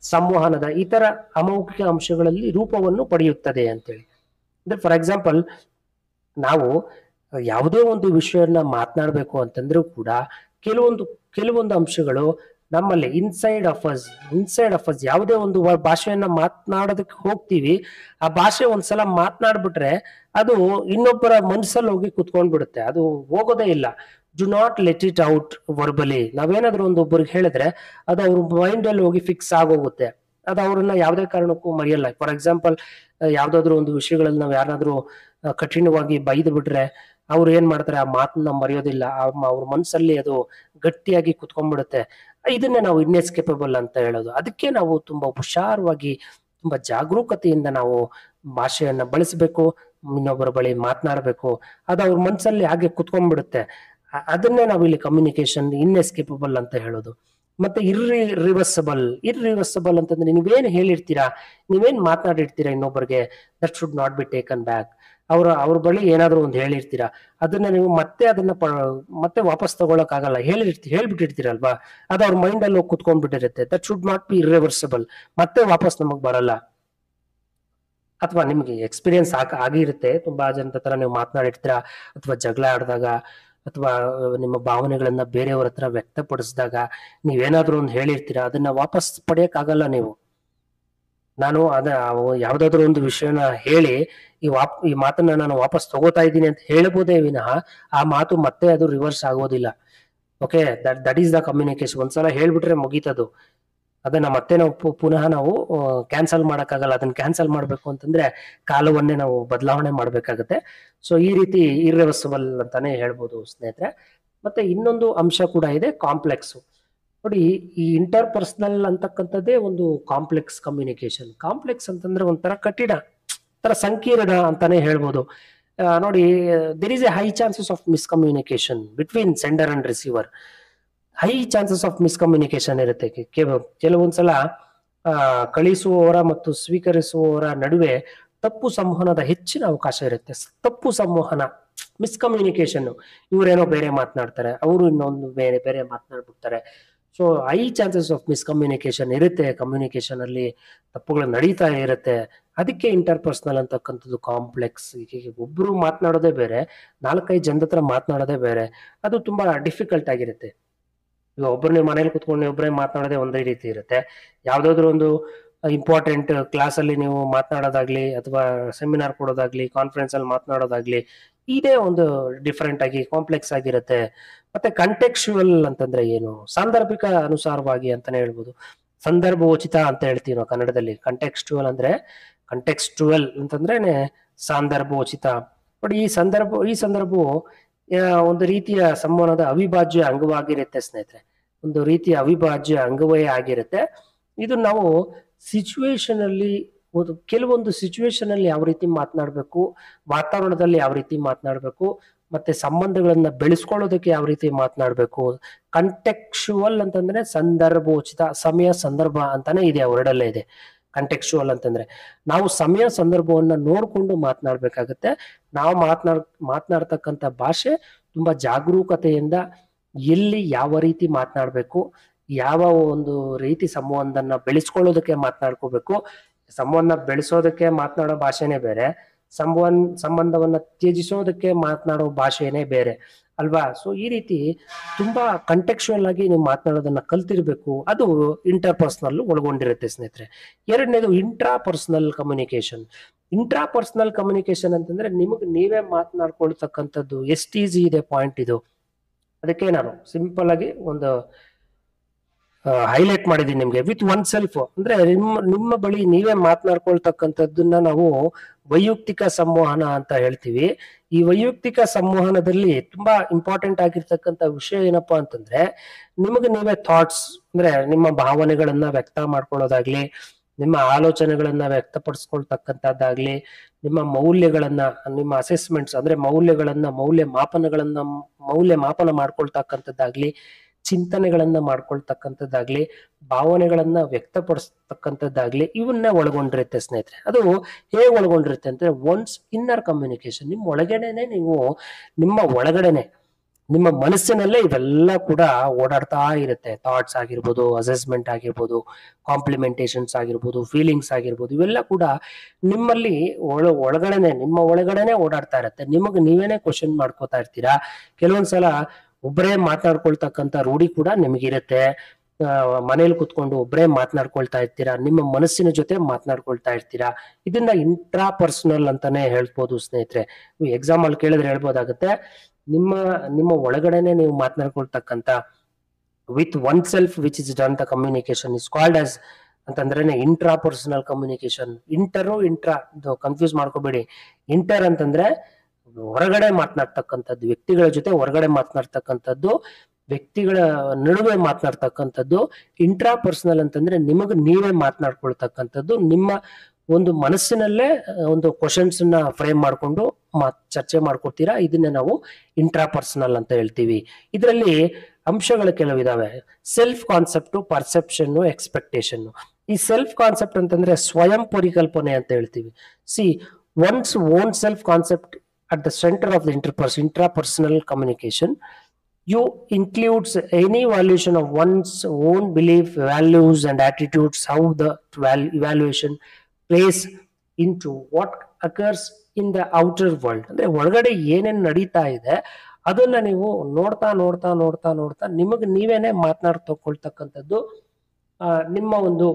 ಸಂವಹನದ ಇತರ ಅಮೌಖಿಕ ಅಂಶಗಳಲ್ಲಿ ರೂಪವನ್ನು ಪಡೆಯುತ್ತದೆ ಅಂತೇಳಿ. ಅಂದ್ರೆ ಫಾರ್ ಎಕ್ಸಾಂಪಲ್ ನಾವು ಯಾವುದೇ ಒಂದು ವಿಷಯವನ್ನ ಮಾತನಾಡಬೇಕು ಅಂತಂದ್ರೂ ಕೂಡ ಕೆಲವೊಂದು ಅಂಶಗಳು ನಮ್ಮಲ್ಲಿ ಇನ್ಸೈಡ್ ಆಫ್ ಅಸ್ ಯಾವುದೇ ಒಂದು ಭಾಷೆಯನ್ನ ಮಾತನಾಡೋದಕ್ಕೆ ಹೋಗ್ತೀವಿ, ಆ ಭಾಷೆ ಒಂದ್ಸಲ ಮಾತನಾಡ್ಬಿಟ್ರೆ ಅದು ಇನ್ನೊಬ್ಬರ ಮನಸ್ಸಲ್ಲಿ ಹೋಗಿ ಕುತ್ಕೊಂಡ್ಬಿಡುತ್ತೆ, ಅದು ಹೋಗೋದೇ ಇಲ್ಲ. Do not let it out verbally. ನಾವೇನಾದ್ರೂ ಒಬ್ಬರಿಗೆ ಹೇಳಿದ್ರೆ ಅದು ಅವ್ರ ಮೈಂಡ್ ಅಲ್ಲಿ ಹೋಗಿ ಫಿಕ್ಸ್ ಆಗೋಗುತ್ತೆ, ಅದು ಅವ್ರನ್ನ ಯಾವುದೇ ಕಾರಣಕ್ಕೂ ಮರೆಯಲ್ಲ. ಫಾರ್ ಎಕ್ಸಾಂಪಲ್ ಯಾವ್ದಾದ್ರು ಒಂದು ವಿಷಯಗಳಲ್ಲಿ ನಾವು ಯಾರಾದ್ರೂ ಕಠಿಣವಾಗಿ ಬೈದು ಬಿಟ್ರೆ ಅವ್ರು ಏನ್ ಮಾಡ್ತಾರೆ, ಆ ಮಾತನ್ನ ಮರೆಯೋದಿಲ್ಲ, ಅವ್ರ ಮನಸ್ಸಲ್ಲಿ ಅದು ಗಟ್ಟಿಯಾಗಿ ಕುತ್ಕೊಂಡ್ಬಿಡುತ್ತೆ. ಇದನ್ನೇ ನಾವು ಇನ್ಎಸ್ಕೇಪಬಲ್ ಅಂತ ಹೇಳೋದು. ಅದಕ್ಕೆ ನಾವು ತುಂಬಾ ಹುಷಾರವಾಗಿ, ತುಂಬಾ ಜಾಗರೂಕತೆಯಿಂದ ನಾವು ಭಾಷೆಯನ್ನ ಬಳಸಬೇಕು, ಇನ್ನೊಬ್ಬರ ಬಳಿ ಮಾತನಾಡಬೇಕು. ಅದು ಅವ್ರ ಮನಸ್ಸಲ್ಲಿ ಹಾಗೆ ಕುತ್ಕೊಂಡ್ಬಿಡುತ್ತೆ. ಅದನ್ನೇ ನಾವು ಇಲ್ಲಿ ಕಮ್ಯುನಿಕೇಶನ್ ಇನ್ಎಸ್ಕೇಪಬಲ್ ಅಂತ ಹೇಳೋದು. ಮತ್ತೆ ಇರ್ರಿವರ್ಸಬಲ್ ಅಂತಂದ್ರೆ ನೀವೇನ್ ಹೇಳಿರ್ತೀರಾ, ನೀವೇನ್ ಮಾತನಾಡಿರ್ತೀರಾ ಇನ್ನೊಬ್ಬರಿಗೆ, that should not be taken back. ಅವ್ರ ಬಳಿ ಏನಾದ್ರು ಒಂದು ಹೇಳಿರ್ತೀರಾ, ಅದನ್ನ ನೀವು ಮತ್ತೆ ವಾಪಸ್ ತಗೊಳಕ್ ಆಗಲ್ಲ. ಹೇಳ್ಬಿಟ್ಟಿರ್ತೀರಲ್ವಾ, ಅದು ಅವ್ರ ಮೈಂಡ್ ಅಲ್ಲಿ ಹೋಗಿ ಕುತ್ಕೊಂಡ್ಬಿಟ್ಟಿರುತ್ತೆ. That should not be irreversible. ಮತ್ತೆ ವಾಪಸ್ ನಮಗ್ ಬರಲ್ಲ. ಅಥವಾ ನಿಮ್ಗೆ ಎಕ್ಸ್ಪೀರಿಯನ್ಸ್ ಆಗಿರುತ್ತೆ, ತುಂಬಾ ಜನದ ತರ ನೀವು ಮಾತನಾಡಿರ್ತೀರಾ, ಅಥವಾ ಜಗಳ ಆಡಿದಾಗ, ಅಥವಾ ನಿಮ್ಮ ಭಾವನೆಗಳನ್ನ ಬೇರೆಯವ್ರ ಹತ್ರ ವ್ಯಕ್ತಪಡಿಸಿದಾಗ ನೀವೇನಾದ್ರೂ ಒಂದು ಹೇಳಿರ್ತೀರಾ, ಅದನ್ನ ವಾಪಸ್ ಪಡೆಯಕ್ ಆಗಲ್ಲ ನೀವು. ನಾನು ಯಾವ್ದಾದ್ರು ಒಂದು ವಿಷಯನ ಹೇಳಿ ಈ ಮಾತನ್ನ ನಾನು ವಾಪಸ್ ತಗೋತಾ ಇದ್ದೀನಿ ಅಂತ ಹೇಳ್ಬೋದೇ ವಿನಃ ಆ ಮಾತು ಮತ್ತೆ ಅದು ರಿವರ್ಸ್ ಆಗೋದಿಲ್ಲ. Okay, that is the communication. ಒಂದ್ಸಲ ಹೇಳ್ಬಿಟ್ರೆ ಮುಗೀತದು. ಅದನ್ನ ಮತ್ತೆ ನಾವು ಪುನಃ ನಾವು ಕ್ಯಾನ್ಸಲ್ ಮಾಡಕ್ಕಾಗಲ್ಲ. ಅದನ್ನ ಕ್ಯಾನ್ಸಲ್ ಮಾಡ್ಬೇಕು ಅಂತಂದ್ರೆ ಕಾಲವನ್ನೇ ನಾವು ಬದಲಾವಣೆ ಮಾಡ್ಬೇಕಾಗತ್ತೆ. ಸೊ ಈ ರೀತಿ ಇರ್ರಿವರ್ಸಿಬಲ್ ಅಂತಾನೆ ಹೇಳ್ಬೋದು ಸ್ನೇಹಿತರೆ. ಮತ್ತೆ ಇನ್ನೊಂದು ಅಂಶ ಕೂಡ ಇದೆ, ಕಾಂಪ್ಲೆಕ್ಸ್. ನೋಡಿ, ಈ ಇಂಟರ್ ಪರ್ಸನಲ್ ಅಂತಕ್ಕಂಥದ್ದೇ ಒಂದು ಕಾಂಪ್ಲೆಕ್ಸ್ ಕಮ್ಯುನಿಕೇಶನ್. ಕಾಂಪ್ಲೆಕ್ಸ್ ಅಂತಂದ್ರೆ ಒಂಥರ ಕಠಿಣ, ಒಂಥರ ಸಂಕೀರ್ಣ ಅಂತಾನೆ ಹೇಳ್ಬೋದು. ನೋಡಿ, there is a high chances of miscommunication between sender and receiver. High chances of miscommunication ಇರುತ್ತೆ. ಕೆಲವೊಂದ್ಸಲ ಕಳಿಸುವವರ ಮತ್ತು ಸ್ವೀಕರಿಸುವವರ ನಡುವೆ ತಪ್ಪು ಸಂವಹನದ ಹೆಚ್ಚಿನ ಅವಕಾಶ ಇರುತ್ತೆ. ತಪ್ಪು ಸಂವಹನ, ಮಿಸ್ಕಮ್ಯುನಿಕೇಶನ್. ಇವರೇನೋ ಬೇರೆ ಮಾತನಾಡ್ತಾರೆ, ಅವರು ಇನ್ನೊಂದು ಬೇರೆ ಮಾತನಾಡ್ಬಿಡ್ತಾರೆ. So high chances of miscommunication ಇರುತ್ತೆ, ಕಮ್ಯುನಿಕೇಶನ್ ಅಲ್ಲಿ ತಪ್ಪುಗಳು ನಡೀತಾ ಇರುತ್ತೆ. ಅದಕ್ಕೆ ಇಂಟರ್ಪರ್ಸನಲ್ ಅಂತಕ್ಕಂಥದ್ದು ಕಾಂಪ್ಲೆಕ್ಸ್. ಒಬ್ರು ಮಾತನಾಡೋದೇ ಬೇರೆ, 4-5 ಜನದ ಹತ್ರ ಮಾತನಾಡೋದೇ ಬೇರೆ, ಅದು ತುಂಬಾ ಡಿಫಿಕಲ್ಟ್ ಆಗಿರುತ್ತೆ. ಈಗ ಒಬ್ಬರು ನೀವು ಮನೇಲಿ ಕುತ್ಕೊಂಡು ಒಬ್ಬರೇ ಮಾತನಾಡೋದೇ ಒಂದೇ ರೀತಿ ಇರುತ್ತೆ. ಯಾವ್ದಾದ್ರು ಒಂದು ಇಂಪಾರ್ಟೆಂಟ್ ಕ್ಲಾಸ್ ಅಲ್ಲಿ ನೀವು ಮಾತನಾಡೋದಾಗ್ಲಿ, ಅಥವಾ ಸೆಮಿನಾರ್ ಕೊಡೋದಾಗ್ಲಿ, ಕಾನ್ಫರೆನ್ಸ್ ಅಲ್ಲಿ ಮಾತನಾಡೋದಾಗ್ಲಿ, ಇದೇ ಒಂದು ಡಿಫರೆಂಟ್ ಆಗಿ ಕಾಂಪ್ಲೆಕ್ಸ್ ಆಗಿರುತ್ತೆ. ಮತ್ತೆ ಕಂಟೆಕ್ಚುವಲ್ ಅಂತಂದ್ರೆ ಏನು? ಸಾಂದರ್ಭಿಕ ಅನುಸಾರವಾಗಿ ಅಂತಾನೆ ಹೇಳ್ಬೋದು. ಸಂದರ್ಭೋಚಿತ ಅಂತ ಹೇಳ್ತೀವಿ ನಾವು ಕನ್ನಡದಲ್ಲಿ. ಕಂಟೆಕ್ಸ್ಟುವಲ್ ಅಂತಂದ್ರೆ ಸಂದರ್ಭೋಚಿತ. ಬಟ್ ಈ ಸಂದರ್ಭವು ಒಂದು ರೀತಿಯ ಸಂವಹನದ ಅವಿಭಾಜ್ಯ ಅಂಗವಾಗಿರುತ್ತೆ ಸ್ನೇಹಿತರೆ. ಒಂದು ರೀತಿಯ ಅವಿಭಾಜ್ಯ ಅಂಗವೇ ಆಗಿರುತ್ತೆ. ಇದು ನಾವು ಸಿಚುವೇಶನ್ ಅಲ್ಲಿ, ಕೆಲವೊಂದು ಸಿಚುವೇಶನ್ ಅಲ್ಲಿ ಯಾವ ರೀತಿ ಮಾತನಾಡಬೇಕು, ವಾತಾವರಣದಲ್ಲಿ ಯಾವ ರೀತಿ ಮಾತನಾಡಬೇಕು, ಮತ್ತೆ ಸಂಬಂಧಗಳನ್ನ ಬೆಳೆಸ್ಕೊಳ್ಳೋದಕ್ಕೆ ಯಾವ ರೀತಿ ಮಾತನಾಡಬೇಕು. ಕಂಟೆಕ್ಚುವಲ್ ಅಂತಂದ್ರೆ ಸಂದರ್ಭೋಚಿತ, ಸಮಯ ಸಂದರ್ಭ ಅಂತಾನೆ ಇದೆ, ವರ್ಡಲ್ಲೇ ಇದೆ. ಕಂಟೆಕ್ಚುವಲ್ ಅಂತಂದ್ರೆ ನಾವು ಸಮಯ ಸಂದರ್ಭವನ್ನ ನೋಡ್ಕೊಂಡು ಮಾತನಾಡ್ಬೇಕಾಗತ್ತೆ. ನಾವು ಮಾತನಾಡ್ತಕ್ಕಂಥ ಭಾಷೆ ತುಂಬಾ ಜಾಗರೂಕತೆಯಿಂದ, ಎಲ್ಲಿ ಯಾವ ರೀತಿ ಮಾತನಾಡ್ಬೇಕು, ಯಾವ ಒಂದು ರೀತಿ ಸಂವಹನವನ್ನ ಬೆಳೆಸ್ಕೊಳ್ಳೋದಕ್ಕೆ ಮಾತನಾಡ್ಕೋಬೇಕು. ಸಂವಹನ ಬೆಳೆಸೋದಕ್ಕೆ ಮಾತನಾಡೋ ಭಾಷೆನೇ ಬೇರೆ, ಸಂಬಂಧವನ್ನ ತ್ಯಜಿಸೋದಕ್ಕೆ ಮಾತನಾಡೋ ಭಾಷೆನೇ ಬೇರೆ ಅಲ್ವಾ? ಸೊ ಈ ರೀತಿ ತುಂಬಾ ಕಂಟೆಕ್ಚುವಲ್ ಆಗಿ ನೀವು ಮಾತನಾಡೋದನ್ನ ಕಲ್ತಿರ್ಬೇಕು. ಅದು ಇಂಟರ್ಪರ್ಸನಲ್ ಒಳಗೊಂಡಿರುತ್ತೆ ಸ್ನೇಹಿತರೆ. ಎರಡನೇದು ಇಂಟ್ರಾಪರ್ಸನಲ್ ಕಮ್ಯುನಿಕೇಶನ್ ಅಂತಂದ್ರೆ ನಿಮಗೆ ನೀವೇ ಮಾತನಾಡ್ಕೊಳ್ತಕ್ಕಂಥದ್ದು. ಎಷ್ಟು ಈಸಿ ಇದೆ ಪಾಯಿಂಟ್ ಇದು. ಅದಕ್ಕೆ ನಾನು ಸಿಂಪಲ್ ಆಗಿ ಒಂದು ಹೈಲೈಟ್ ಮಾಡಿದೀನಿ ನಿಮ್ಗೆ. ವಿತ್ ಒನ್ ಸೆಲ್ಫ್ ಅಂದ್ರೆ ನಿಮ್ಮ ಬಳಿ ನೀವೇ ಮಾತನಾಡ್ಕೊಳ್ತಕ್ಕಂಥದ್ದನ್ನ ನಾವು ವೈಯಕ್ತಿಕ ಸಂವಹನ ಅಂತ ಹೇಳ್ತೀವಿ. ಈ ವೈಯಕ್ತಿಕ ಸಂವಹನದಲ್ಲಿ ತುಂಬಾ ಇಂಪಾರ್ಟೆಂಟ್ ಆಗಿರ್ತಕ್ಕಂಥ ವಿಷಯ ಏನಪ್ಪಾ ಅಂತಂದ್ರೆ, ನಿಮಗೆ ನೀವೇ ಥಾಟ್ಸ್ ಅಂದ್ರೆ ನಿಮ್ಮ ಭಾವನೆಗಳನ್ನ ವ್ಯಕ್ತ ಮಾಡ್ಕೊಳ್ಳೋದಾಗ್ಲಿ, ನಿಮ್ಮ ಆಲೋಚನೆಗಳನ್ನ ವ್ಯಕ್ತಪಡಿಸ್ಕೊಳ್ತಕ್ಕಂಥದ್ದಾಗ್ಲಿ, ನಿಮ್ಮ ಮೌಲ್ಯಗಳನ್ನ, ನಿಮ್ಮ ಅಸೆಸ್ಮೆಂಟ್ಸ್ ಅಂದ್ರೆ ಮೌಲ್ಯ ಮಾಪನ ಮಾಡ್ಕೊಳ್ತಕ್ಕಂಥದ್ದಾಗ್ಲಿ, ಚಿಂತನೆಗಳನ್ನ ಮಾಡ್ಕೊಳ್ತಕ್ಕಂಥದ್ದಾಗ್ಲಿ, ಭಾವನೆಗಳನ್ನ ವ್ಯಕ್ತಪಡಿಸ್ತಕ್ಕಂಥದ್ದಾಗ್ಲಿ, ಇವನ್ನ ಒಳಗೊಂಡಿರುತ್ತೆ ಸ್ನೇಹಿತರೆ. ಅದು ಹೇಗೆ ಒಳಗೊಂಡಿರುತ್ತೆ ಅಂದ್ರೆ, ಒನ್ಸ್ ಇನ್ನರ್ ಕಮ್ಯುನಿಕೇಶನ್. ನಿಮ್ಮ ಒಳಗಡೆನೆ ನಿಮ್ಮ ಮನಸ್ಸಿನಲ್ಲೇ ಇವೆಲ್ಲ ಕೂಡ ಓಡಾಡ್ತಾ ಇರುತ್ತೆ. ಥಾಟ್ಸ್ ಆಗಿರ್ಬೋದು, ಅಸೆಸ್ಮೆಂಟ್ ಆಗಿರ್ಬೋದು, ಕಾಂಪ್ಲಿಮೆಂಟೇಶನ್ಸ್ ಆಗಿರ್ಬೋದು, ಫೀಲಿಂಗ್ಸ್ ಆಗಿರ್ಬೋದು, ಇವೆಲ್ಲ ಕೂಡ ನಿಮ್ಮಲ್ಲಿ ನಿಮ್ಮ ಒಳಗಡೆನೆ ಓಡಾಡ್ತಾ ಇರುತ್ತೆ. ನಿಮಗೆ ನೀವೇನೆ ಕ್ವಶನ್ ಮಾಡ್ಕೋತಾ ಇರ್ತೀರಾ. ಕೆಲವೊಂದ್ಸಲ ಒಬ್ಬರೇ ಮಾತನಾಡ್ಕೊಳ್ತಕ್ಕಂಥ ರೂಢಿ ಕೂಡ ನಿಮಗಿರುತ್ತೆ. ಮನೇಲಿ ಕುತ್ಕೊಂಡು ಒಬ್ಬರೇ ಮಾತನಾಡ್ಕೊಳ್ತಾ ಇರ್ತೀರಾ, ನಿಮ್ಮ ಮನಸ್ಸಿನ ಜೊತೆ ಮಾತನಾಡ್ಕೊಳ್ತಾ ಇರ್ತೀರಾ. ಇದನ್ನ ಇಂಟ್ರಾಪರ್ಸನಲ್ ಅಂತಾನೆ ಹೇಳ್ಬೋದು ಸ್ನೇಹಿತರೆ. ಎಕ್ಸಾಮ್ ಅಲ್ಲಿ ಕೇಳಿದ್ರೆ ಹೇಳ್ಬೋದಾಗುತ್ತೆ, ನಿಮ್ಮ ಒಳಗಡೆನೆ ನೀವು ಮಾತನಾಡ್ಕೊಳ್ತಕ್ಕಂಥ with oneself which is done the communication is called as ಅಂತಂದ್ರೆ ಇಂಟ್ರಾಪರ್ಸನಲ್ ಕಮ್ಯುನಿಕೇಶನ್. ಇಂಟ್ರಾ ಕನ್ಫ್ಯೂಸ್ ಮಾಡ್ಕೋಬೇಡಿ. ಇಂಟರ್ ಅಂತಂದ್ರೆ ಹೊರಗಡೆ ಮಾತನಾಡ್ತಕ್ಕಂಥದ್ದು, ವ್ಯಕ್ತಿಗಳ ಜೊತೆ ಹೊರಗಡೆ ಮಾತನಾಡ್ತಕ್ಕಂಥದ್ದು, ವ್ಯಕ್ತಿಗಳ ನಡುವೆ ಮಾತನಾಡ್ತಕ್ಕಂಥದ್ದು. ಇಂಟ್ರಾಪರ್ಸನಲ್ ಅಂತಂದ್ರೆ ನಿಮಗೆ ನೀವೇ ಮಾತನಾಡ್ಕೊಳ್ತಕ್ಕಂಥದ್ದು. ನಿಮ್ಮ ಒಂದು ಮನಸ್ಸಿನಲ್ಲೇ ಒಂದು ಕ್ವಶನ್ಸ್ ನ ಫ್ರೇಮ್ ಮಾಡ್ಕೊಂಡು ಚರ್ಚೆ ಮಾಡ್ಕೊಡ್ತೀರಾ. ಇದನ್ನೇ ನಾವು ಇಂಟ್ರಾಪರ್ಸನಲ್ ಅಂತ ಹೇಳ್ತೀವಿ. ಇದರಲ್ಲಿ ಅಂಶಗಳು ಕೆಲವಿದಾವೆ. Self concept, perception, expectation. ಈ ಸೆಲ್ಫ್ ಕಾನ್ಸೆಪ್ಟ್ ಅಂತಂದ್ರೆ ಸ್ವಯಂ ಪರಿಕಲ್ಪನೆ ಅಂತ ಹೇಳ್ತೀವಿ. One's own self concept at the center of the intrapersonal communication. You includes any evaluation of one's own belief, values and attitudes, how the evaluation plays into what occurs in the outer world. ಅಂದ್ರೆ ಒಳಗಡೆ ಏನೇನ್ ನಡೀತಾ ಇದೆ ಅದನ್ನ ನೀವು ನೋಡ್ತಾ ನೋಡ್ತಾ ನೋಡ್ತಾ ನೋಡ್ತಾ ನಿಮಗೆ ನೀವೇನೆ ಮಾತನಾಡ್ತಕ್ಕಂಥದ್ದು. ನಿಮ್ಮ ಒಂದು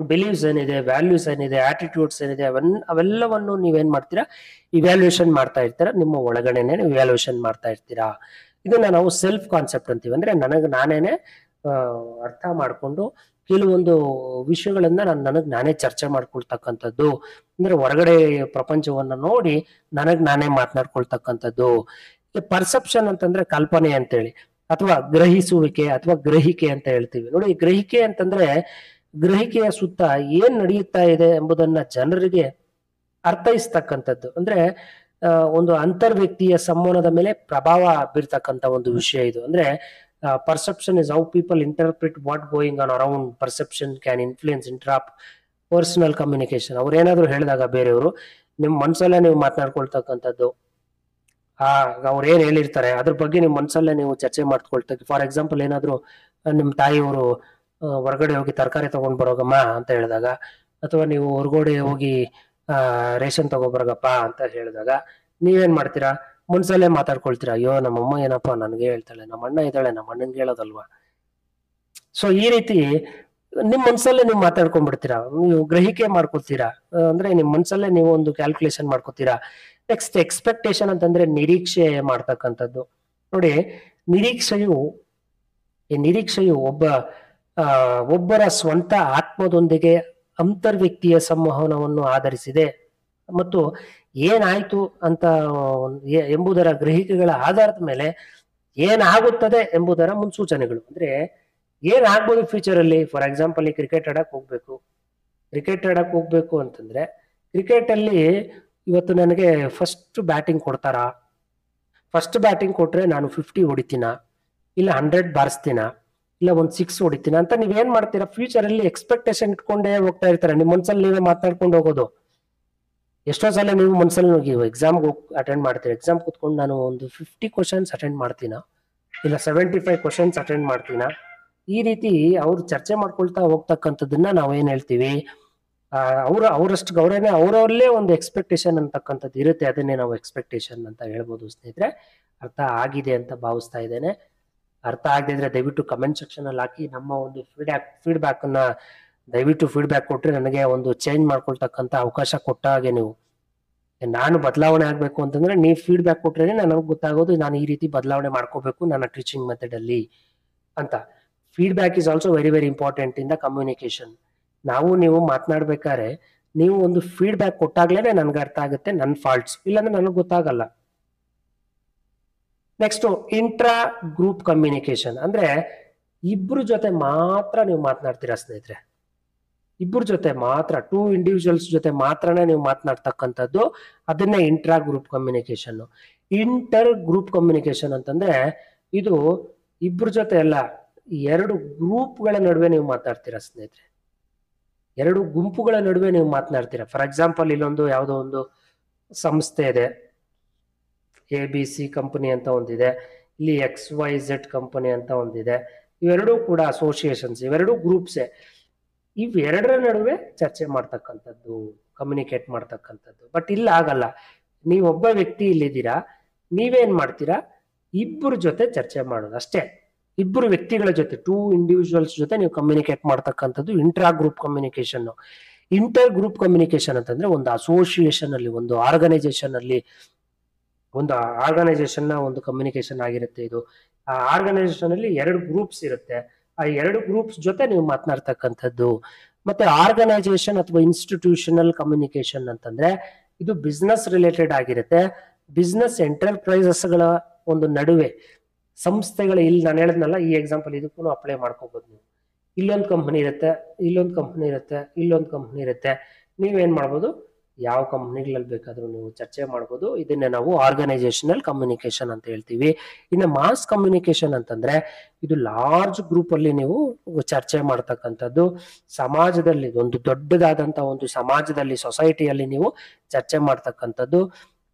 ಬಿಲೀವ್ಸ್ ಏನಿದೆ, ವ್ಯಾಲ್ಯೂಸ್ ಏನಿದೆ, ಆಟಿಟ್ಯೂಡ್ಸ್ ಏನಿದೆ, ಅವೆಲ್ಲವನ್ನು ನೀವೇನ್ ಮಾಡ್ತೀರಾ, ಇವ್ಯಾಲ್ಯೂಯೇಷನ್ ಮಾಡ್ತಾ ಇರ್ತೀರಾ. ನಿಮ್ಮ ಒಳಗಡೆನೆ ಇವ್ಯಾಲ್ಯೂಯೇಷನ್ ಮಾಡ್ತಾ ಇರ್ತೀರಾ. ಇದನ್ನ ನಾವು ಸೆಲ್ಫ್ ಕಾನ್ಸೆಪ್ಟ್ ಅಂತೀವಿ. ಅಂದ್ರೆ ನಾನೇನೆ ಅರ್ಥ ಮಾಡ್ಕೊಂಡು ಕೆಲವೊಂದು ವಿಷಯಗಳನ್ನ ನನಗ್ ನಾನೇ ಚರ್ಚೆ ಮಾಡ್ಕೊಳ್ತಕ್ಕಂಥದ್ದು. ಅಂದ್ರೆ ಹೊರಗಡೆ ಪ್ರಪಂಚವನ್ನ ನೋಡಿ ನಾನೇ ಮಾತನಾಡ್ಕೊಳ್ತಕ್ಕಂಥದ್ದು. ಪರ್ಸೆಪ್ಷನ್ ಅಂತಂದ್ರೆ ಕಲ್ಪನೆ ಅಂತೇಳಿ, ಅಥವಾ ಗ್ರಹಿಸುವಿಕೆ ಅಥವಾ ಗ್ರಹಿಕೆ ಅಂತ ಹೇಳ್ತೀವಿ. ನೋಡಿ, ಗ್ರಹಿಕೆ ಅಂತಂದ್ರೆ ಗ್ರಹಿಕೆಯ ಸುತ್ತ ಏನ್ ನಡೆಯುತ್ತಾ ಇದೆ ಎಂಬುದನ್ನ ಜನರಿಗೆ ಅರ್ಥೈಸ್ತಕ್ಕಂಥದ್ದು. ಅಂದ್ರೆ ಒಂದು ಅಂತರ್ವ್ಯಕ್ತಿಯ ಸಂವಹನದ ಮೇಲೆ ಪ್ರಭಾವ ಬೀರ್ತಕ್ಕಂಥ ಒಂದು ವಿಷಯ ಇದು. ಅಂದ್ರೆ perception is how people interpret what going on around. Perception can influence personal communication. ಅವ್ರು ಏನಾದ್ರು ಹೇಳಿದಾಗ ಬೇರೆಯವರು ನಿಮ್ಮ ಮನ್ಸಲ್ಲೇ ನೀವು ಮಾತನಾಡ್ಕೊಳ್ತಕ್ಕಂಥದ್ದು, ಅವ್ರು ಏನ್ ಹೇಳಿರ್ತಾರೆ ಅದ್ರ ಬಗ್ಗೆ ನಿಮ್ ಮನ್ಸಲ್ಲೇ ನೀವು ಚರ್ಚೆ ಮಾಡ್ಕೊಳ್ತಾ. ಫಾರ್ ಎಕ್ಸಾಂಪಲ್ ಏನಾದ್ರು ನಿಮ್ ತಾಯಿಯವರು ಹೊರಗಡೆ ಹೋಗಿ ತರಕಾರಿ ತಗೊಂಡ್ ಬರೋಗಮ್ಮ ಅಂತ ಹೇಳಿದಾಗ, ಅಥವಾ ನೀವು ಹೊರಗಡೆ ಹೋಗಿ ರೇಷನ್ ತಗೊಬರಗಪ್ಪ ಅಂತ ಹೇಳಿದಾಗ ನೀವೇನ್ ಮಾಡ್ತೀರಾ, ಮನ್ಸಲ್ಲೇ ಮಾತಾಡ್ಕೊಳ್ತೀರಾ, ಅಯ್ಯೋ ನಮ್ಮಮ್ಮ ಏನಪ್ಪಾ ನನ್ಗೆ ಹೇಳ್ತಾಳೆ, ನಮ್ಮ ಅಣ್ಣ ಇದ್ದಾಳೆ, ನಮ್ಮ ಅಣ್ಣನ್ಗೆ ಹೇಳೋದಲ್ವಾ. ಸೊ ಈ ರೀತಿ ನಿಮ್ ಮನ್ಸಲ್ಲೇ ನೀವು ಮಾತಾಡ್ಕೊಂಡ್ಬಿಡ್ತೀರಾ, ನೀವು ಗ್ರಹಿಕೆ ಮಾಡ್ಕೊತೀರಾ, ಅಂದ್ರೆ ನಿಮ್ ಮನ್ಸಲ್ಲೇ ನೀವು ಒಂದು ಕ್ಯಾಲ್ಕುಲೇಷನ್ ಮಾಡ್ಕೊತೀರಾ. ನೆಕ್ಸ್ಟ್ ಎಕ್ಸ್ಪೆಕ್ಟೇಷನ್ ಅಂತಂದ್ರೆ ನಿರೀಕ್ಷೆ ಮಾಡ್ತಕ್ಕಂಥದ್ದು. ನೋಡಿ, ನಿರೀಕ್ಷೆಯು ಒಬ್ಬರ ಸ್ವಂತ ಆತ್ಮದೊಂದಿಗೆ ಅಂತರ್ವ್ಯಕ್ತಿಯ ಸಂವಹನವನ್ನು ಆಧರಿಸಿದೆ ಮತ್ತು ಏನಾಯ್ತು ಅಂತ ಎಂಬುದರ ಗ್ರಹಿಕೆಗಳ ಆಧಾರದ ಮೇಲೆ ಏನಾಗುತ್ತದೆ ಎಂಬುದರ ಮುನ್ಸೂಚನೆಗಳು. ಅಂದ್ರೆ ಏನಾಗ್ಬೋದು ಫ್ಯೂಚರ್ ಅಲ್ಲಿ. ಫಾರ್ ಎಕ್ಸಾಂಪಲ್, ಈ ಕ್ರಿಕೆಟ್ ಆಡಕ್ ಹೋಗ್ಬೇಕು ಅಂತಂದ್ರೆ, ಕ್ರಿಕೆಟ್ ಅಲ್ಲಿ ಇವತ್ತು ನನಗೆ ಫಸ್ಟ್ ಬ್ಯಾಟಿಂಗ್ ಕೊಡ್ತಾರಾ, ಫಸ್ಟ್ ಬ್ಯಾಟಿಂಗ್ ಕೊಟ್ರೆ ನಾನು 50 ಹೊಡಿತೀನ, ಇಲ್ಲ 100 ಬಾರಿಸ್ತೀನ, ಇಲ್ಲ ಒಂದು 6 ಹೊಡಿತೀನ ಅಂತ ನೀವೇನ್ ಮಾಡ್ತೀರಾ, ಫ್ಯೂಚರ್ ಅಲ್ಲಿ ಎಕ್ಸ್ಪೆಕ್ಟೇಷನ್ ಇಟ್ಕೊಂಡೇ ಹೋಗ್ತಾ ಇರ್ತಾರೆ. ನಿಮ್ ಮನ್ಸಲ್ಲಿ ನೀವೇ ಮಾತನಾಡ್ಕೊಂಡು ಹೋಗೋದು. ಎಷ್ಟೋ ಸಲ ನೀವು ಮನ್ಸಲ್ಲಿ ಹೋಗಿ ಎಕ್ಸಾಮ್ ಅಟೆಂಡ್ ಮಾಡ್ತೀರಾ, ಎಕ್ಸಾಮ್ ಕೂತ್ಕೊಂಡು ನಾನು ಒಂದು 50 ಕ್ವಶನ್ಸ್ ಅಟೆಂಡ್ ಮಾಡ್ತೀನ, ಇಲ್ಲ 75 ಕ್ವಶನ್ಸ್ ಅಟೆಂಡ್ ಮಾಡ್ತೀನ, ಈ ರೀತಿ ಅವ್ರು ಚರ್ಚೆ ಮಾಡ್ಕೊಳ್ತಾ ಹೋಗ್ತಕ್ಕಂಥದ್ದನ್ನ ನಾವೇನ್ ಹೇಳ್ತೀವಿ, ಅವರಷ್ಟು ಅವರೇನೆ ಅವರಲ್ಲೇ ಒಂದು ಎಕ್ಸ್ಪೆಕ್ಟೇಷನ್ ಅಂತಕ್ಕಂಥದ್ದು ಇರುತ್ತೆ. ಅದನ್ನೇ ನಾವು ಎಕ್ಸ್ಪೆಕ್ಟೇಷನ್ ಅಂತ ಹೇಳ್ಬೋದು. ಸ್ನೇಹಿತರೆ, ಅರ್ಥ ಆಗಿದೆ ಅಂತ ಭಾವಿಸ್ತಾ ಇದ್ದೇನೆ. ಅರ್ಥ ಆಗದಿದ್ರೆ ದಯವಿಟ್ಟು ಕಮೆಂಟ್ ಸೆಕ್ಷನ್ ಅಲ್ಲಿ ಹಾಕಿ. ನಮ್ಮ ಒಂದು ಫೀಡ್ಬ್ಯಾಕ್ ಅನ್ನ ದಯವಿಟ್ಟು ಫೀಡ್ಬ್ಯಾಕ್ ಕೊಟ್ರೆ ನನಗೆ ಒಂದು ಚೇಂಜ್ ಮಾಡ್ಕೊಳ್ತಕ್ಕಂಥ ಅವಕಾಶ ಕೊಟ್ಟ ಹಾಗೆ. ನೀವು ನಾನು ಬದಲಾವಣೆ ಆಗ್ಬೇಕು ಅಂತಂದ್ರೆ ನೀವು ಫೀಡ್ಬ್ಯಾಕ್ ಕೊಟ್ರೆ ನನಗೆ ಗೊತ್ತಾಗೋದು ನಾನು ಈ ರೀತಿ ಬದಲಾವಣೆ ಮಾಡ್ಕೋಬೇಕು ನನ್ನ ಟೀಚಿಂಗ್ ಮೆಥಡ್ ಅಲ್ಲಿ ಅಂತ. Feedback is also very very important in the communication. ನೀವು ಮಾತನಾಡ್ಬೇಕಾದ್ರೆ ನೀವು ಒಂದು ಫೀಡ್ಬ್ಯಾಕ್ ಕೊಟ್ಟಾಗ್ಲೇನೆ ನನ್ಗೆ ಅರ್ಥ ಆಗುತ್ತೆ ನನ್ನ ಫಾಲ್ಟ್ಸ್, ಇಲ್ಲಾಂದ್ರೆ ನನಗೆ ಗೊತ್ತಾಗಲ್ಲ. ನೆಕ್ಸ್ಟ್, ಇಂಟ್ರಾ ಗ್ರೂಪ್ ಕಮ್ಯುನಿಕೇಶನ್ ಅಂದ್ರೆ ಇಬ್ರು ಜೊತೆ ಮಾತ್ರ ನೀವು ಮಾತನಾಡ್ತೀರಾ ಸ್ನೇಹಿತರೆ. ಇಬ್ರು ಜೊತೆ ಮಾತ್ರ, 2 ಇಂಡಿವಿಜುವಲ್ಸ್ ಜೊತೆ ಮಾತ್ರನೇ ನೀವು ಮಾತನಾಡ್ತಕ್ಕಂಥದ್ದು, ಅದನ್ನೇ intra group communication. Inter group communication ಅಂತಂದ್ರೆ ಇದು ಇಬ್ರು ಜೊತೆ ಅಲ್ಲ, 2 ಗ್ರೂಪ್ಗಳ ನಡುವೆ ನೀವು ಮಾತಾಡ್ತೀರಾ ಸ್ನೇಹಿತರೆ. 2 ಗುಂಪುಗಳ ನಡುವೆ ನೀವು ಮಾತನಾಡ್ತೀರಾ. ಫಾರ್ ಎಕ್ಸಾಂಪಲ್, ಇಲ್ಲೊಂದು ಯಾವುದೋ ಒಂದು ಸಂಸ್ಥೆ ಇದೆ, ABC ಕಂಪನಿ ಅಂತ ಒಂದಿದೆ, ಇಲ್ಲಿ XYZ ಕಂಪನಿ ಅಂತ ಒಂದಿದೆ. ಇವೆರಡೂ ಕೂಡ ಅಸೋಸಿಯೇಷನ್ಸ್, ಇವೆರಡೂ ಗ್ರೂಪ್ಸೇ. ಇವೆರಡರ ನಡುವೆ ಚರ್ಚೆ ಮಾಡ್ತಕ್ಕಂಥದ್ದು, ಕಮ್ಯುನಿಕೇಟ್ ಮಾಡ್ತಕ್ಕಂಥದ್ದು. ಬಟ್ ಇಲ್ಲ ಆಗಲ್ಲ. ನೀವೊಬ್ಬ ವ್ಯಕ್ತಿ ಇಲ್ಲಿದ್ದೀರಾ, ನೀವೇನ್ ಮಾಡ್ತೀರಾ, ಇಬ್ಬರು ಜೊತೆ ಚರ್ಚೆ ಮಾಡೋದು ಅಷ್ಟೇ. ಇಬ್ಬರು ವ್ಯಕ್ತಿಗಳ ಜೊತೆ, 2 ಇಂಡಿವಿಜುವಲ್ಸ್ ಜೊತೆ ನೀವು ಕಮ್ಯುನಿಕೇಟ್ ಮಾಡ್ತಕ್ಕಂಥದ್ದು intra group communication. Inter group communication ಅಂತಂದ್ರೆ ಒಂದು ಅಸೋಸಿಯೇಷನ್ ಅಲ್ಲಿ, ಒಂದು ಆರ್ಗನೈಸೇಷನ್ ಅಲ್ಲಿ, ಒಂದು ಆರ್ಗನೈಸೇಷನ್ ನ ಒಂದು ಕಮ್ಯುನಿಕೇಶನ್ ಆಗಿರುತ್ತೆ ಇದು. ಆ ಆರ್ಗನೈಸೇಷನ್ ಅಲ್ಲಿ 2 ಗ್ರೂಪ್ಸ್ ಇರುತ್ತೆ, ಆ 2 ಗ್ರೂಪ್ಸ್ ಜೊತೆ ನೀವು ಮಾತನಾಡ್ತಕ್ಕಂಥದ್ದು. ಮತ್ತೆ ಆರ್ಗನೈಸೇಷನ್ ಅಥವಾ ಇನ್ಸ್ಟಿಟ್ಯೂಷನಲ್ ಕಮ್ಯುನಿಕೇಶನ್ ಅಂತಂದ್ರೆ ಇದು ಬಿಸ್ನೆಸ್ ರಿಲೇಟೆಡ್ ಆಗಿರುತ್ತೆ. ಬಿಸ್ನೆಸ್ ಎಂಟರ್ಪ್ರೈಸಸ್ ಗಳ ಒಂದು ನಡುವೆ, ಸಂಸ್ಥೆಗಳ, ಇಲ್ಲಿ ನಾನು ಹೇಳಿದ್ನಲ್ಲ ಈ ಎಕ್ಸಾಂಪಲ್, ಇದಕ್ಕೂ ಅಪ್ಲೈ ಮಾಡ್ಕೋಬಹುದು ನೀವು. ಇಲ್ಲೊಂದು ಕಂಪನಿ ಇರುತ್ತೆ, ಇಲ್ಲೊಂದು ಕಂಪನಿ ಇರುತ್ತೆ, ಇಲ್ಲೊಂದು ಕಂಪನಿ ಇರುತ್ತೆ. ನೀವೇನ್ ಮಾಡ್ಬೋದು, ಯಾವ ಕಂಪನಿಗಳಲ್ಲಿ ಬೇಕಾದ್ರೂ ನೀವು ಚರ್ಚೆ ಮಾಡ್ಬೋದು. ಇದನ್ನೇ ನಾವು ಆರ್ಗನೈಸೇಷನಲ್ ಕಮ್ಯುನಿಕೇಶನ್ ಅಂತ ಹೇಳ್ತೀವಿ. ಇನ್ನು ಮಾಸ್ ಕಮ್ಯುನಿಕೇಶನ್ ಅಂತಂದ್ರೆ ಇದು ಲಾರ್ಜ್ ಗ್ರೂಪ್ ಅಲ್ಲಿ ನೀವು ಚರ್ಚೆ ಮಾಡ್ತಕ್ಕಂಥದ್ದು. ಸಮಾಜದಲ್ಲಿ, ಒಂದು ದೊಡ್ಡದಾದಂತಹ ಒಂದು ಸಮಾಜದಲ್ಲಿ, ಸೊಸೈಟಿಯಲ್ಲಿ ನೀವು ಚರ್ಚೆ ಮಾಡ್ತಕ್ಕಂಥದ್ದು.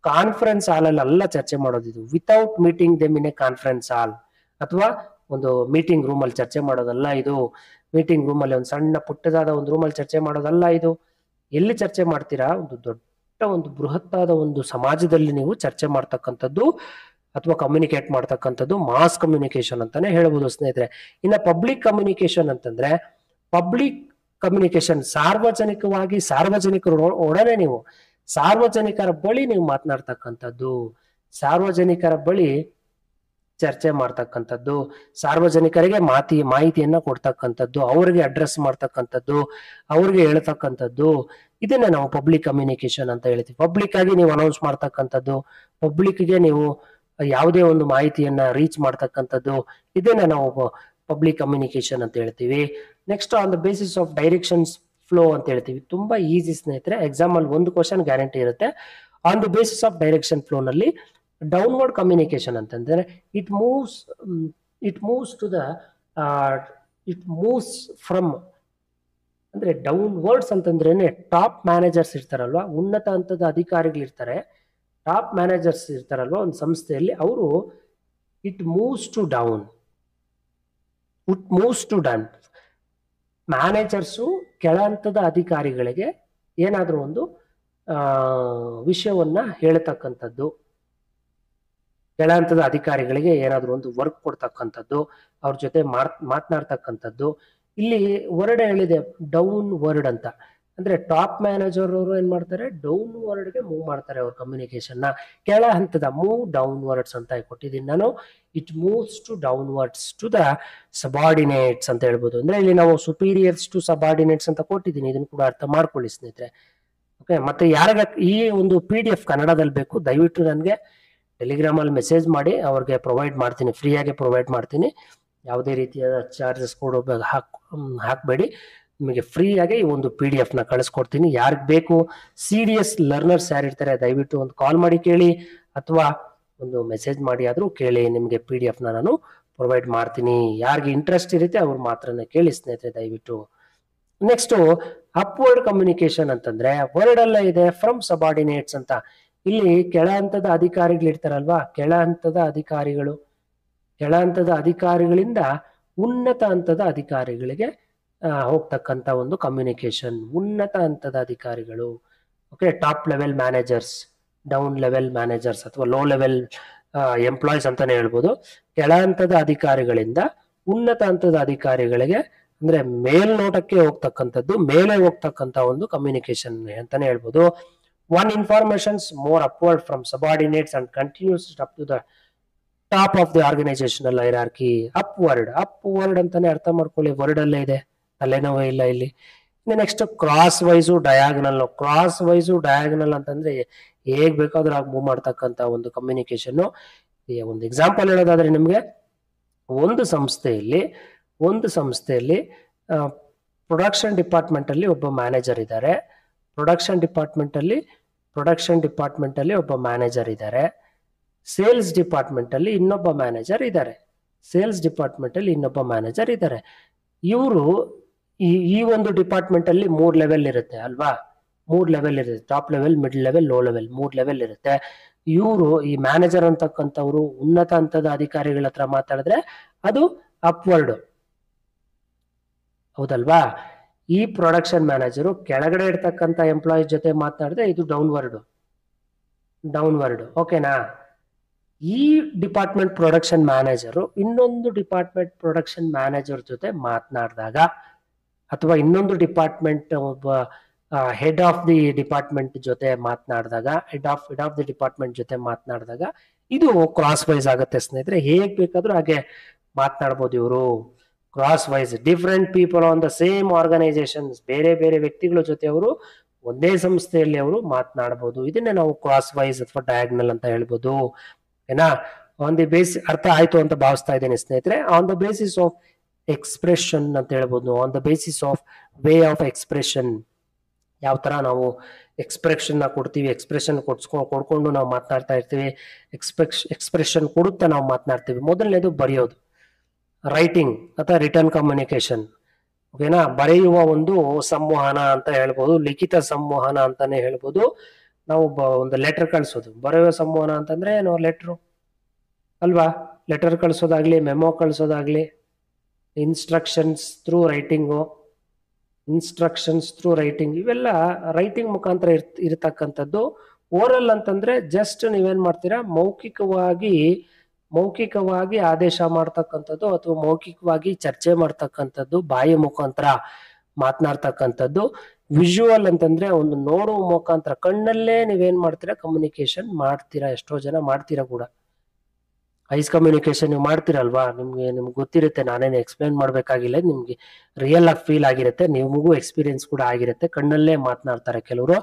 ಕಾನ್ಫರೆನ್ಸ್ ಹಾಲ್ ಅಲ್ಲ ಚರ್ಚೆ ಮಾಡೋದು ಇದು, without meeting them in a conference hall, ಅಥವಾ ಒಂದು ಮೀಟಿಂಗ್ ರೂಮ್ ಅಲ್ಲಿ ಚರ್ಚೆ ಮಾಡೋದಲ್ಲ ಇದು. ಮೀಟಿಂಗ್ ರೂಮ್ ಅಲ್ಲಿ ಒಂದು ಸಣ್ಣ ಪುಟ್ಟದಾದ ಒಂದು ರೂಮ್ ಅಲ್ಲಿ ಚರ್ಚೆ ಮಾಡೋದಲ್ಲ ಇದು. ಎಲ್ಲಿ ಚರ್ಚೆ ಮಾಡ್ತೀರಾ, ಒಂದು ದೊಡ್ಡ ಒಂದು ಬೃಹತ್ತಾದ ಒಂದು ಸಮಾಜದಲ್ಲಿ ನೀವು ಚರ್ಚೆ ಮಾಡ್ತಕ್ಕಂಥದ್ದು ಅಥವಾ ಕಮ್ಯುನಿಕೇಟ್ ಮಾಡ್ತಕ್ಕಂಥದ್ದು ಮಾಸ್ ಕಮ್ಯುನಿಕೇಶನ್ ಅಂತಾನೆ ಹೇಳ್ಬೋದು ಸ್ನೇಹಿತರೆ. ಇನ್ನ ಪಬ್ಲಿಕ್ ಕಮ್ಯುನಿಕೇಶನ್ ಅಂತಂದ್ರೆ, ಪಬ್ಲಿಕ್ ಕಮ್ಯುನಿಕೇಶನ್ ಸಾರ್ವಜನಿಕವಾಗಿ, ಸಾರ್ವಜನಿಕರ ಒಡನೆ ನೀವು, ಸಾರ್ವಜನಿಕರ ಬಳಿ ನೀವು ಮಾತನಾಡ್ತಕ್ಕಂಥದ್ದು, ಸಾರ್ವಜನಿಕರ ಬಳಿ ಚರ್ಚೆ ಮಾಡ್ತಕ್ಕಂಥದ್ದು, ಸಾರ್ವಜನಿಕರಿಗೆ ಮಾಹಿತಿಯನ್ನ ಕೊಡ್ತಕ್ಕಂಥದ್ದು, ಅವ್ರಿಗೆ ಅಡ್ರೆಸ್ ಮಾಡ್ತಕ್ಕಂಥದ್ದು, ಅವ್ರಿಗೆ ಹೇಳ್ತಕ್ಕಂಥದ್ದು, ಇದನ್ನ ನಾವು ಪಬ್ಲಿಕ್ ಕಮ್ಯುನಿಕೇಶನ್ ಅಂತ ಹೇಳ್ತೀವಿ. ಪಬ್ಲಿಕ್ ಆಗಿ ನೀವು ಅನೌನ್ಸ್ ಮಾಡ್ತಕ್ಕಂಥದ್ದು, ಪಬ್ಲಿಕ್ಗೆ ನೀವು ಯಾವುದೇ ಒಂದು ಮಾಹಿತಿಯನ್ನ ರೀಚ್ ಮಾಡ್ತಕ್ಕಂಥದ್ದು, ಇದನ್ನ ನಾವು ಪಬ್ಲಿಕ್ ಕಮ್ಯುನಿಕೇಶನ್ ಅಂತ ಹೇಳ್ತೀವಿ. Next, on the basis of directions flow ಅಂತ ಹೇಳ್ತೀವಿ. ತುಂಬಾ ಈಸಿ ಸ್ನೇಹಿತರೆ, ಎಕ್ಸಾಮ್ ಅಲ್ಲಿ ಒಂದು ಕ್ವಶನ್ ಗ್ಯಾರಂಟಿ ಇರುತ್ತೆ. On the basis of direction flow ನಲ್ಲಿ ಡೌನ್ವರ್ಡ್ ಕಮ್ಯುನಿಕೇಶನ್ ಅಂತಂದ್ರೆ ಇಟ್ ಮೂವ್ಸ್ ಫ್ರಮ್, ಅಂದ್ರೆ ಡೌನ್ವರ್ಡ್ಸ್ ಅಂತಂದ್ರೇನೆ ಟಾಪ್ ಮ್ಯಾನೇಜರ್ಸ್ ಇರ್ತಾರಲ್ವಾ, ಉನ್ನತ ಹಂತದ ಅಧಿಕಾರಿಗಳಿರ್ತಾರೆ, ಟಾಪ್ ಮ್ಯಾನೇಜರ್ಸ್ ಇರ್ತಾರಲ್ವ ಒಂದು ಸಂಸ್ಥೆಯಲ್ಲಿ, ಅವರು it moves to down, managers ಕೆಳ ಹಂತದ ಅಧಿಕಾರಿಗಳಿಗೆ ಏನಾದರೂ ಒಂದು ವಿಷಯವನ್ನ ಹೇಳ್ತಕ್ಕಂಥದ್ದು, ಕೆಳ ಹಂತದ ಅಧಿಕಾರಿಗಳಿಗೆ ಏನಾದರೂ ಒಂದು ವರ್ಕ್ ಕೊಡ್ತಕ್ಕಂಥದ್ದು, ಅವ್ರ ಜೊತೆ ಮಾತನಾಡ್ತಕ್ಕಂಥದ್ದು. ಇಲ್ಲಿ ವರ್ಡ್ ಹೇಳಿದೆ ಡೌನ್ ವರ್ಡ್ ಅಂತ, ಅಂದ್ರೆ ಟಾಪ್ ಮ್ಯಾನೇಜರ್ ಅವರು ಏನ್ ಮಾಡ್ತಾರೆ, ಡೌನ್ ವರ್ಡ್ಗೆ ಮೂವ್ ಮಾಡ್ತಾರೆ ಅವ್ರ ಕಮ್ಯುನಿಕೇಶನ್ ನ. ಕೆಳ ಹಂತದ ಮೂವ್ ಡೌನ್ ವರ್ಡ್ಸ್ ಅಂತ ಕೊಟ್ಟಿದ್ದೀನಿ ನಾನು. It moves to downwards to the subordinates ಅಂತ ಹೇಳ್ಬೋದು. ಅಂದ್ರೆ ಇಲ್ಲಿ ನಾವು ಸುಪೀರಿಯರ್ಸ್ ಟು ಸಬಾರ್ಡಿನೇಟ್ಸ್ ಅಂತ ಕೊಟ್ಟಿದ್ದೀನಿ, ಇದನ್ನು ಕೂಡ ಅರ್ಥ ಮಾಡ್ಕೊಳ್ಳಿ ಸ್ನೇಹಿತರೆ. ಓಕೆ, ಮತ್ತೆ ಯಾರಿಗ ಈ ಒಂದು PDF ಕನ್ನಡದಲ್ಲಿ ಬೇಕು, ದಯವಿಟ್ಟು ನನಗೆ ಟೆಲಿಗ್ರಾಮ್ ಅಲ್ಲಿ ಮೆಸೇಜ್ ಮಾಡಿ, ಅವ್ರಿಗೆ ಪ್ರೊವೈಡ್ ಮಾಡ್ತೀನಿ, ಫ್ರೀಯಾಗಿ ಪ್ರೊವೈಡ್ ಮಾಡ್ತೀನಿ. ಯಾವುದೇ ರೀತಿಯಾದ ಚಾರ್ಜಸ್ ಕೂಡ ಹಾಕಬೇಡಿ, ನಿಮಗೆ ಫ್ರೀಯಾಗಿ ಈ ಒಂದು PDF ನ ಕಳಿಸ್ಕೊಡ್ತೀನಿ. ಯಾರಿಗೆ ಬೇಕು, ಸೀರಿಯಸ್ ಲರ್ನರ್ಸ್ ಯಾರಿರ್ತಾರೆ ದಯವಿಟ್ಟು ಒಂದು ಕಾಲ್ ಮಾಡಿ ಕೇಳಿ, ಅಥವಾ ಒಂದು ಮೆಸೇಜ್ ಮಾಡಿ ಆದ್ರೂ ಕೇಳಿ, ನಿಮಗೆ PDF ನ ನಾನು ಪ್ರೊವೈಡ್ ಮಾಡ್ತೀನಿ. ಯಾರಿಗೆ ಇಂಟ್ರೆಸ್ಟ್ ಇರುತ್ತೆ ಅವ್ರು ಮಾತ್ರನೇ ಕೇಳಿ ಸ್ನೇಹಿತರೆ ದಯವಿಟ್ಟು. ನೆಕ್ಸ್ಟ್ ಅಪ್ವರ್ಡ್ ಕಮ್ಯುನಿಕೇಶನ್ ಅಂತಂದ್ರೆ ವರ್ಡ್ ಅಲ್ಲ ಇದೆ ಫ್ರಮ್ ಸಬಾರ್ಡಿನೇಟ್ಸ್ ಅಂತ. ಇಲ್ಲಿ ಕೆಳ ಹಂತದ ಅಧಿಕಾರಿಗಳು ಇರ್ತಾರಲ್ವಾ, ಕೆಳ ಹಂತದ ಅಧಿಕಾರಿಗಳಿಂದ ಉನ್ನತ ಹಂತದ ಅಧಿಕಾರಿಗಳಿಗೆ ಹೋಗ್ತಕ್ಕಂತ ಒಂದು ಕಮ್ಯುನಿಕೇಶನ್. ಉನ್ನತ ಹಂತದ ಅಧಿಕಾರಿಗಳು, okay, top level managers, down level managers ಅಥವಾ ಲೋ ಲೆವೆಲ್ ಎಂಪ್ಲಾಯೀಸ್ ಅಂತಾನೆ ಹೇಳ್ಬೋದು. ಕೆಳ ಹಂತದ ಅಧಿಕಾರಿಗಳಿಂದ ಉನ್ನತ ಹಂತದ ಅಧಿಕಾರಿಗಳಿಗೆ ಅಂದ್ರೆ ಮೇಲ್ನೋಟಕ್ಕೆ ಹೋಗ್ತಕ್ಕಂಥದ್ದು, ಮೇಲೆ ಹೋಗ್ತಕ್ಕಂತ ಒಂದು ಕಮ್ಯುನಿಕೇಶನ್ ಅಂತಾನೆ ಹೇಳ್ಬೋದು. One informations more upward from subordinates and continues up to the top of the organisational hierarchy. Upward ಅಂತಾನೆ ಅರ್ಥ ಮಾಡ್ಕೊಳ್ಳಿ, ವರ್ಡ್ ಅಲ್ಲೇ ಇದೆ, ತಲೆನೋವೇ ಇಲ್ಲ ಇಲ್ಲಿ. ನೆಕ್ಸ್ಟ್ ಕ್ರಾಸ್ ವೈಸು ಡಯಾಗನಲ್ ಅಂತಂದ್ರೆ ಹೇಗ್ ಬೇಕಾದ್ರೂ ಆಗಿ ಮೂವ್ ಮಾಡ್ತಕ್ಕಂತ ಒಂದು ಕಮ್ಯುನಿಕೇಶನ್. ಒಂದು ಎಕ್ಸಾಂಪಲ್ ಹೇಳೋದಾದ್ರೆ ನಿಮ್ಗೆ, ಒಂದು ಸಂಸ್ಥೆಯಲ್ಲಿ ಪ್ರೊಡಕ್ಷನ್ ಡಿಪಾರ್ಟ್ಮೆಂಟ್ ಅಲ್ಲಿ ಒಬ್ಬ ಮ್ಯಾನೇಜರ್ ಇದ್ದಾರೆ, ಪ್ರೊಡಕ್ಷನ್ ಡಿಪಾರ್ಟ್ಮೆಂಟ್ ಅಲ್ಲಿ ಒಬ್ಬ ಮ್ಯಾನೇಜರ್ ಇದ್ದಾರೆ, ಸೇಲ್ಸ್ ಡಿಪಾರ್ಟ್ಮೆಂಟ್ ಅಲ್ಲಿ ಇನ್ನೊಬ್ಬ ಮ್ಯಾನೇಜರ್ ಇದ್ದಾರೆ. ಇವರು ಈ ಒಂದು ಡಿಪಾರ್ಟ್ಮೆಂಟ್ ಅಲ್ಲಿ 3 ಲೆವೆಲ್ ಇರುತ್ತೆ ಅಲ್ವಾ, 3 ಲೆವೆಲ್ ಇರುತ್ತೆ, top level, mid level, low level, 3 level ಇರುತ್ತೆ. ಇವರು ಈ ಮ್ಯಾನೇಜರ್ ಅಂತಕ್ಕಂಥವ್ರು ಉನ್ನತ ಹಂತದ ಅಧಿಕಾರಿಗಳ ಹತ್ರ ಮಾತಾಡಿದ್ರೆ ಅದು ಅಪ್ವರ್ಡ್, ಹೌದಲ್ವಾ. ಈ ಪ್ರೊಡಕ್ಷನ್ ಮ್ಯಾನೇಜರು ಕೆಳಗಡೆ ಇರ್ತಕ್ಕಂಥ ಎಂಪ್ಲಾಯೀಸ್ ಜೊತೆ ಮಾತನಾಡಿದ್ರೆ ಇದು ಡೌನ್ವರ್ಡ್. ಓಕೆನಾ. ಈ ಡಿಪಾರ್ಟ್ಮೆಂಟ್ ಪ್ರೊಡಕ್ಷನ್ ಮ್ಯಾನೇಜರು ಇನ್ನೊಂದು ಡಿಪಾರ್ಟ್ಮೆಂಟ್ ಪ್ರೊಡಕ್ಷನ್ ಮ್ಯಾನೇಜರ್ ಜೊತೆ ಮಾತನಾಡಿದಾಗ, ಅಥವಾ ಇನ್ನೊಂದು ಡಿಪಾರ್ಟ್ಮೆಂಟ್ ಒಬ್ಬ ಹೆಡ್ ಆಫ್ ದಿ ಡಿಪಾರ್ಟ್ಮೆಂಟ್ ಜೊತೆ ಮಾತನಾಡಿದಾಗ, ಇದು ಕ್ರಾಸ್ ವೈಸ್ ಆಗುತ್ತೆ ಸ್ನೇಹಿತರೆ. ಹೇಗ್ ಬೇಕಾದ್ರೂ ಹಾಗೆ ಮಾತನಾಡ್ಬೋದು ಇವರು. Crosswise, different people on the same organisations, ಬೇರೆ ಬೇರೆ ವ್ಯಕ್ತಿಗಳ ಜೊತೆ ಅವರು ಒಂದೇ ಸಂಸ್ಥೆಯಲ್ಲಿ ಅವರು ಮಾತನಾಡಬಹುದು. ಇದನ್ನೇ ನಾವು ಕ್ರಾಸ್ ವೈಸ್ ಅಥವಾ ಡಯಾಗ್ನಲ್ ಅಂತ ಹೇಳ್ಬೋದು. ಏನಾ, ಆನ್ ದಿ ಬೇಸ್ ಅರ್ಥ ಆಯ್ತು ಅಂತ ಭಾವಿಸ್ತಾ ಇದ್ದೇನೆ ಸ್ನೇಹಿತರೆ. On the basis of expression ಅಂತ ಹೇಳ್ಬೋದು, on the basis of way of expression, ಯಾವ ತರ ನಾವು ಎಕ್ಸ್ಪ್ರೆಷನ್ ಕೊಡ್ತೀವಿ, ಎಕ್ಸ್ಪ್ರೆಷನ್ ಕೊಡ್ಕೊಂಡು ನಾವು ಮಾತನಾಡ್ತಾ ಇರ್ತೀವಿ, ಎಕ್ಸ್ಪ್ರೆಷನ್ ಕೊಡುತ್ತಾ ನಾವು ಮಾತನಾಡ್ತೀವಿ. ಮೊದಲನೇದು ಬರೆಯೋದು, ರೈಟಿಂಗ್ ಅಥವಾ ರಿಟರ್ನ್ ಕಮ್ಯುನಿಕೇಶನ್. ಓಕೆನಾ, ಬರೆಯುವ ಒಂದು ಸಂವಹನ ಅಂತ ಹೇಳ್ಬೋದು, ಲಿಖಿತ ಸಂವಹನ ಅಂತಾನೆ ಹೇಳ್ಬೋದು. ನಾವು ಒಂದು ಲೆಟರ್ ಕಳಿಸೋದು, ಬರೆಯುವ ಸಂವಹನ ಅಂತಂದ್ರೆ ಏನು, ಲೆಟ್ರು ಅಲ್ವಾ. ಲೆಟರ್ ಕಳಿಸೋದಾಗ್ಲಿ, ಮೆಮೊ ಕಳಿಸೋದಾಗ್ಲಿ, ಇನ್ಸ್ಟ್ರಕ್ಷನ್ಸ್ ಥ್ರೂ ರೈಟಿಂಗ್, ಇವೆಲ್ಲ ರೈಟಿಂಗ್ ಮುಖಾಂತರ ಇರತಕ್ಕಂಥದ್ದು. ಓರಲ್ ಅಂತಂದ್ರೆ ಜಸ್ಟ್ ನೀವೇನ್ ಮಾಡ್ತೀರಾ, ಮೌಖಿಕವಾಗಿ ಆದೇಶ ಮಾಡ್ತಕ್ಕಂಥದ್ದು ಅಥವಾ ಮೌಖಿಕವಾಗಿ ಚರ್ಚೆ ಮಾಡ್ತಕ್ಕಂಥದ್ದು, ಬಾಯಿ ಮುಖಾಂತರ ಮಾತನಾಡ್ತಕ್ಕಂಥದ್ದು. ವಿಜುವಲ್ ಅಂತಂದ್ರೆ ಒಂದು ನೋಡುವ ಮುಖಾಂತರ, ಕಣ್ಣಲ್ಲೇ ನೀವೇನ್ ಮಾಡ್ತೀರಾ, ಕಮ್ಯುನಿಕೇಶನ್ ಮಾಡ್ತೀರಾ. ಎಷ್ಟೋ ಜನ ಮಾಡ್ತೀರಾ ಕೂಡ, ಐಸ್ ಕಮ್ಯುನಿಕೇಶನ್ ನೀವು ಮಾಡ್ತೀರಲ್ವಾ, ನಿಮ್ಗೆ ಗೊತ್ತಿರುತ್ತೆ, ನಾನೇನು ಎಕ್ಸ್ಪ್ಲೈನ್ ಮಾಡ್ಬೇಕಾಗಿಲ್ಲ, ನಿಮ್ಗೆ ರಿಯಲ್ ಆಗಿ ಫೀಲ್ ಆಗಿರುತ್ತೆ, ನಿಮಗೂ ಎಕ್ಸ್ಪೀರಿಯನ್ಸ್ ಕೂಡ ಆಗಿರುತ್ತೆ. ಕಣ್ಣಲ್ಲೇ ಮಾತನಾಡ್ತಾರೆ ಕೆಲವರು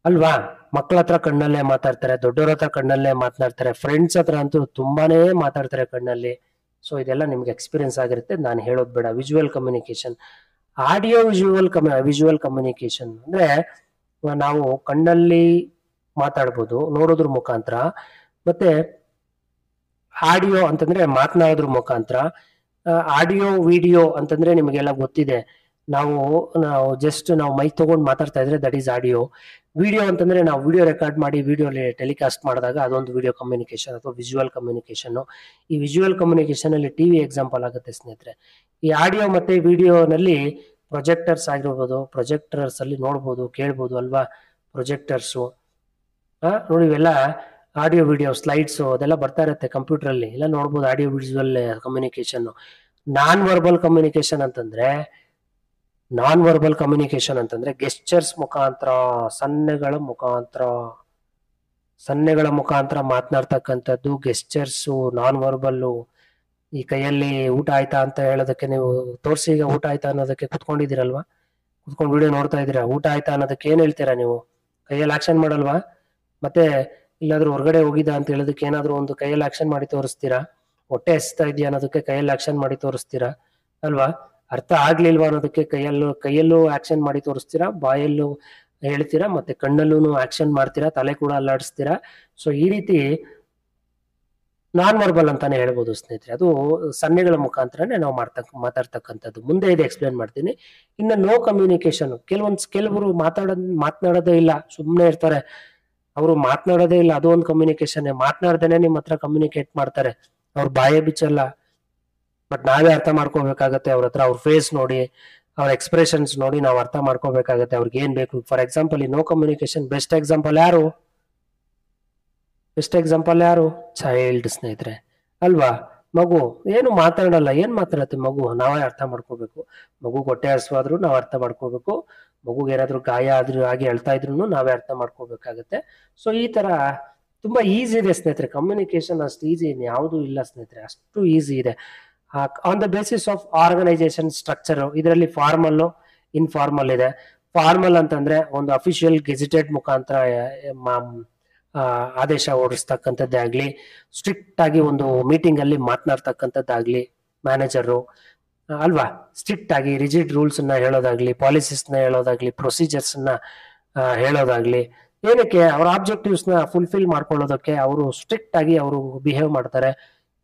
ಅಲ್ವಾ. ಮಕ್ಕಳ ಹತ್ರ ಕಣ್ಣಲ್ಲೇ ಮಾತಾಡ್ತಾರೆ, ದೊಡ್ಡವ್ರ ಹತ್ರ ಕಣ್ಣಲ್ಲೇ ಮಾತನಾಡ್ತಾರೆ, ಫ್ರೆಂಡ್ಸ್ ಹತ್ರ ಅಂತೂ ತುಂಬಾನೇ ಮಾತಾಡ್ತಾರೆ ಕಣ್ಣಲ್ಲಿ. ಸೊ ಇದೆಲ್ಲ ನಿಮ್ಗೆ ಎಕ್ಸ್ಪೀರಿಯನ್ಸ್ ಆಗಿರುತ್ತೆ, ನಾನು ಹೇಳೋದು ಬೇಡ. Visual communication, audio visual communication ಅಂದ್ರೆ ನಾವು ಕಣ್ಣಲ್ಲಿ ಮಾತಾಡ್ಬೋದು ನೋಡೋದ್ರ ಮುಖಾಂತರ, ಮತ್ತೆ ಆಡಿಯೋ ಅಂತಂದ್ರೆ ಮಾತನಾಡೋದ್ರ ಮುಖಾಂತರ. ಆಡಿಯೋ ವಿಡಿಯೋ ಅಂತಂದ್ರೆ ನಿಮಗೆಲ್ಲ ಗೊತ್ತಿದೆ, ನಾವು ನಾವು ಜಸ್ಟ್ ನಾವು ಮೈಕ್ ತಗೊಂಡು ಮಾತಾಡ್ತಾ ಇದ್ರೆ ದಟ್ ಈಸ್ ಆಡಿಯೋ. ವಿಡಿಯೋ ಅಂತಂದ್ರೆ ನಾವು ವಿಡಿಯೋ ರೆಕಾರ್ಡ್ ಮಾಡಿ ವಿಡಿಯೋಲಿ ಟೆಲಿಕಾಸ್ಟ್ ಮಾಡಿದಾಗ ಅದೊಂದು ವಿಡಿಯೋ ಕಮ್ಯುನಿಕೇಶನ್ ಅಥವಾ ವಿಜುವಲ್ ಕಮ್ಯುನಿಕೇಶನ್. ಈ ವಿಜುವಲ್ ಕಮ್ಯುನಿಕೇಶನ್ ಅಲ್ಲಿ ಟಿವಿ ಎಕ್ಸಾಂಪಲ್ ಆಗುತ್ತೆ ಸ್ನೇಹಿತರೆ. ಈ ಆಡಿಯೋ ಮತ್ತೆ ವಿಡಿಯೋನಲ್ಲಿ ಪ್ರೊಜೆಕ್ಟರ್ಸ್ ಆಗಿರ್ಬೋದು, ಪ್ರೊಜೆಕ್ಟರ್ಸ್ ಅಲ್ಲಿ ನೋಡ್ಬೋದು, ಕೇಳ್ಬೋದು ಅಲ್ವಾ, ಪ್ರೊಜೆಕ್ಟರ್ಸು ನೋಡಿ ಇವೆಲ್ಲ ಆಡಿಯೋ ವಿಡಿಯೋ ಸ್ಲೈಡ್ಸ್ ಅದೆಲ್ಲ ಬರ್ತಾ ಇರುತ್ತೆ ಕಂಪ್ಯೂಟರ್ ಅಲ್ಲಿ, ಎಲ್ಲ ನೋಡ್ಬೋದು audio visual communication. Non verbal communication ಅಂತಂದ್ರೆ ಗೆಸ್ಚರ್ಸ್ ಮುಖಾಂತರ, ಸನ್ನೆಗಳ ಮುಖಾಂತರ ಮಾತನಾಡ್ತಕ್ಕಂಥದ್ದು ಗೆಸ್ಚರ್ಸು, ನಾನ್ ವರ್ಬಲ್ಲು. ಈ ಕೈಯಲ್ಲಿ ಊಟ ಆಯ್ತಾ ಅಂತ ಹೇಳೋದಕ್ಕೆ ನೀವು ತೋರಿಸಿ, ಈಗ ಊಟ ಆಯ್ತಾ ಅನ್ನೋದಕ್ಕೆ ಕುತ್ಕೊಂಡಿದ್ದೀರಲ್ವಾ, ಕುತ್ಕೊಂಡು ವಿಡಿಯೋ ನೋಡ್ತಾ ಇದ್ದೀರಾ, ಊಟ ಆಯ್ತಾ ಅನ್ನೋದಕ್ಕೆ ಏನ್ ಹೇಳ್ತೀರಾ ನೀವು? ಕೈಯಲ್ಲಿ ಆಕ್ಷನ್ ಮಾಡಲ್ವಾ? ಮತ್ತೆ ಇಲ್ಲಾದ್ರೂ ಹೊರಗಡೆ ಹೋಗಿದ್ದ ಅಂತ ಹೇಳೋದಕ್ಕೆ ಏನಾದ್ರು ಒಂದು ಕೈಯಲ್ಲಿ ಆಕ್ಷನ್ ಮಾಡಿ ತೋರಿಸ್ತೀರಾ? ಹೊಟ್ಟೆ ಹಸ್ತಾ ಇದೆಯಾ ಅನ್ನೋದಕ್ಕೆ ಕೈಯಲ್ಲಿ ಆಕ್ಷನ್ ಮಾಡಿ ತೋರಿಸ್ತೀರಾ ಅಲ್ವಾ? ಅರ್ಥ ಆಗ್ಲಿಲ್ವಾ ಅನ್ನೋದಕ್ಕೆ ಕೈಯಲ್ಲೂ ಆಕ್ಷನ್ ಮಾಡಿ ತೋರಿಸ್ತೀರಾ, ಬಾಯಲ್ಲೂ ಹೇಳ್ತೀರಾ, ಮತ್ತೆ ಕಣ್ಣಲ್ಲೂ ಆಕ್ಷನ್ ಮಾಡ್ತೀರಾ, ತಲೆ ಕೂಡ ಅಲ್ಲಾಡಿಸ್ತೀರಾ. ಸೊ ಈ ರೀತಿ ನಾನ್ ವರ್ಬಲ್ ಅಂತಾನೆ ಹೇಳ್ಬೋದು ಸ್ನೇಹಿತರೆ. ಅದು ಸನ್ನೆಗಳ ಮುಖಾಂತರನೇ ನಾವು ಮಾತಾಡ್ತಕ್ಕಂಥದ್ದು. ಮುಂದೆ ಇದೆ ಎಕ್ಸ್ಪ್ಲೇನ್ ಮಾಡ್ತೀನಿ. ಇನ್ನು ನೋ ಕಮ್ಯುನಿಕೇಶನ್, ಕೆಲವರು ಮಾತನಾಡೋದೇ ಇಲ್ಲ, ಸುಮ್ಮನೆ ಇರ್ತಾರೆ, ಅವರು ಮಾತನಾಡೋದೇ ಇಲ್ಲ, ಅದು ಒಂದು ಕಮ್ಯುನಿಕೇಶನ್. ಮಾತನಾಡ್ದೇನೆ ನಿಮ್ಮ ಹತ್ರ ಕಮ್ಯುನಿಕೇಟ್ ಮಾಡ್ತಾರೆ, ಅವ್ರ ಬಾಯೇ ಬಿಚ್ಚಲ್ಲ, ಬಟ್ ನಾವೇ ಅರ್ಥ ಮಾಡ್ಕೋಬೇಕಾಗತ್ತೆ. ಅವ್ರ ಹತ್ರ ಅವ್ರ ಫೇಸ್ ನೋಡಿ, ಅವ್ರ ಎಕ್ಸ್ಪ್ರೆಷನ್ಸ್ ನೋಡಿ ನಾವು ಅರ್ಥ ಮಾಡ್ಕೋಬೇಕಾಗತ್ತೆ ಅವ್ರಿಗೆ ಏನ್ ಬೇಕು. ಫಾರ್ ಎಕ್ಸಾಂಪಲ್ ಈ ನೋ ಕಮ್ಯುನಿಕೇಶನ್ ಬೆಸ್ಟ್ ಎಕ್ಸಾಂಪಲ್ ಯಾರು? ಚೈಲ್ಡ್ ಸ್ನೇಹಿತರೆ ಅಲ್ವಾ. ಮಗು ಏನು ಮಾತಾಡಲ್ಲ, ಏನ್ ಮಾತಾಡತ್ತೆ ಮಗು? ನಾವೇ ಅರ್ಥ ಮಾಡ್ಕೋಬೇಕು. ಮಗು ಹೊಟ್ಟೆ ಹಸುವಾದ್ರೂ ನಾವು ಅರ್ಥ ಮಾಡ್ಕೋಬೇಕು, ಮಗುಗೆ ಏನಾದ್ರು ಗಾಯ ಆಗಿ ಅಳ್ತಾ ಇದ್ರು ನಾವೇ ಅರ್ಥ ಮಾಡ್ಕೋಬೇಕಾಗತ್ತೆ. ಸೊ ಈ ತರ ತುಂಬಾ ಈಸಿ ಇದೆ ಸ್ನೇಹಿತರೆ ಕಮ್ಯುನಿಕೇಶನ್. ಅಷ್ಟು ಈಸಿ ಯಾವುದು ಇಲ್ಲ ಸ್ನೇಹಿತರೆ, ಅಷ್ಟು ಈಸಿ ಇದೆ. On the basis of organisation structure, ಇದರಲ್ಲಿ ಫಾರ್ಮಲ್, ಇನ್ಫಾರ್ಮಲ್ ಇದೆ. ಫಾರ್ಮಲ್ ಅಂತಂದ್ರೆ ಒಂದು ಅಫಿಷಿಯಲ್ ಗೆಜೆಟೆಡ್ ಮುಖಾಂತರ ಆದೇಶ ಹೊರಡಿಸ್ತಕ್ಕಂಥದ್ದೇ ಆಗ್ಲಿ, ಸ್ಟ್ರಿಕ್ಟ್ ಆಗಿ ಒಂದು ಮೀಟಿಂಗ್ ಅಲ್ಲಿ ಮಾತನಾಡ್ತಕ್ಕಂಥದ್ದಾಗ್ಲಿ ಮ್ಯಾನೇಜರು ಅಲ್ವಾ, ಸ್ಟ್ರಿಕ್ಟ್ ಆಗಿ ರಿಜಿಡ್ ರೂಲ್ಸ್ ನ ಹೇಳೋದಾಗ್ಲಿ, ಪಾಲಿಸೀಸ್ ನ ಹೇಳೋದಾಗ್ಲಿ, ಪ್ರೊಸೀಜರ್ಸ್ ನ ಹೇಳೋದಾಗ್ಲಿ, ಏನಕ್ಕೆ ಅವರ ಆಬ್ಜೆಕ್ಟಿವ್ಸ್ ನ ಫುಲ್ಫಿಲ್ ಮಾಡ್ಕೊಳ್ಳೋದಕ್ಕೆ ಅವರು ಸ್ಟ್ರಿಕ್ಟ್ ಆಗಿ ಅವರು ಬಿಹೇವ್ ಮಾಡ್ತಾರೆ.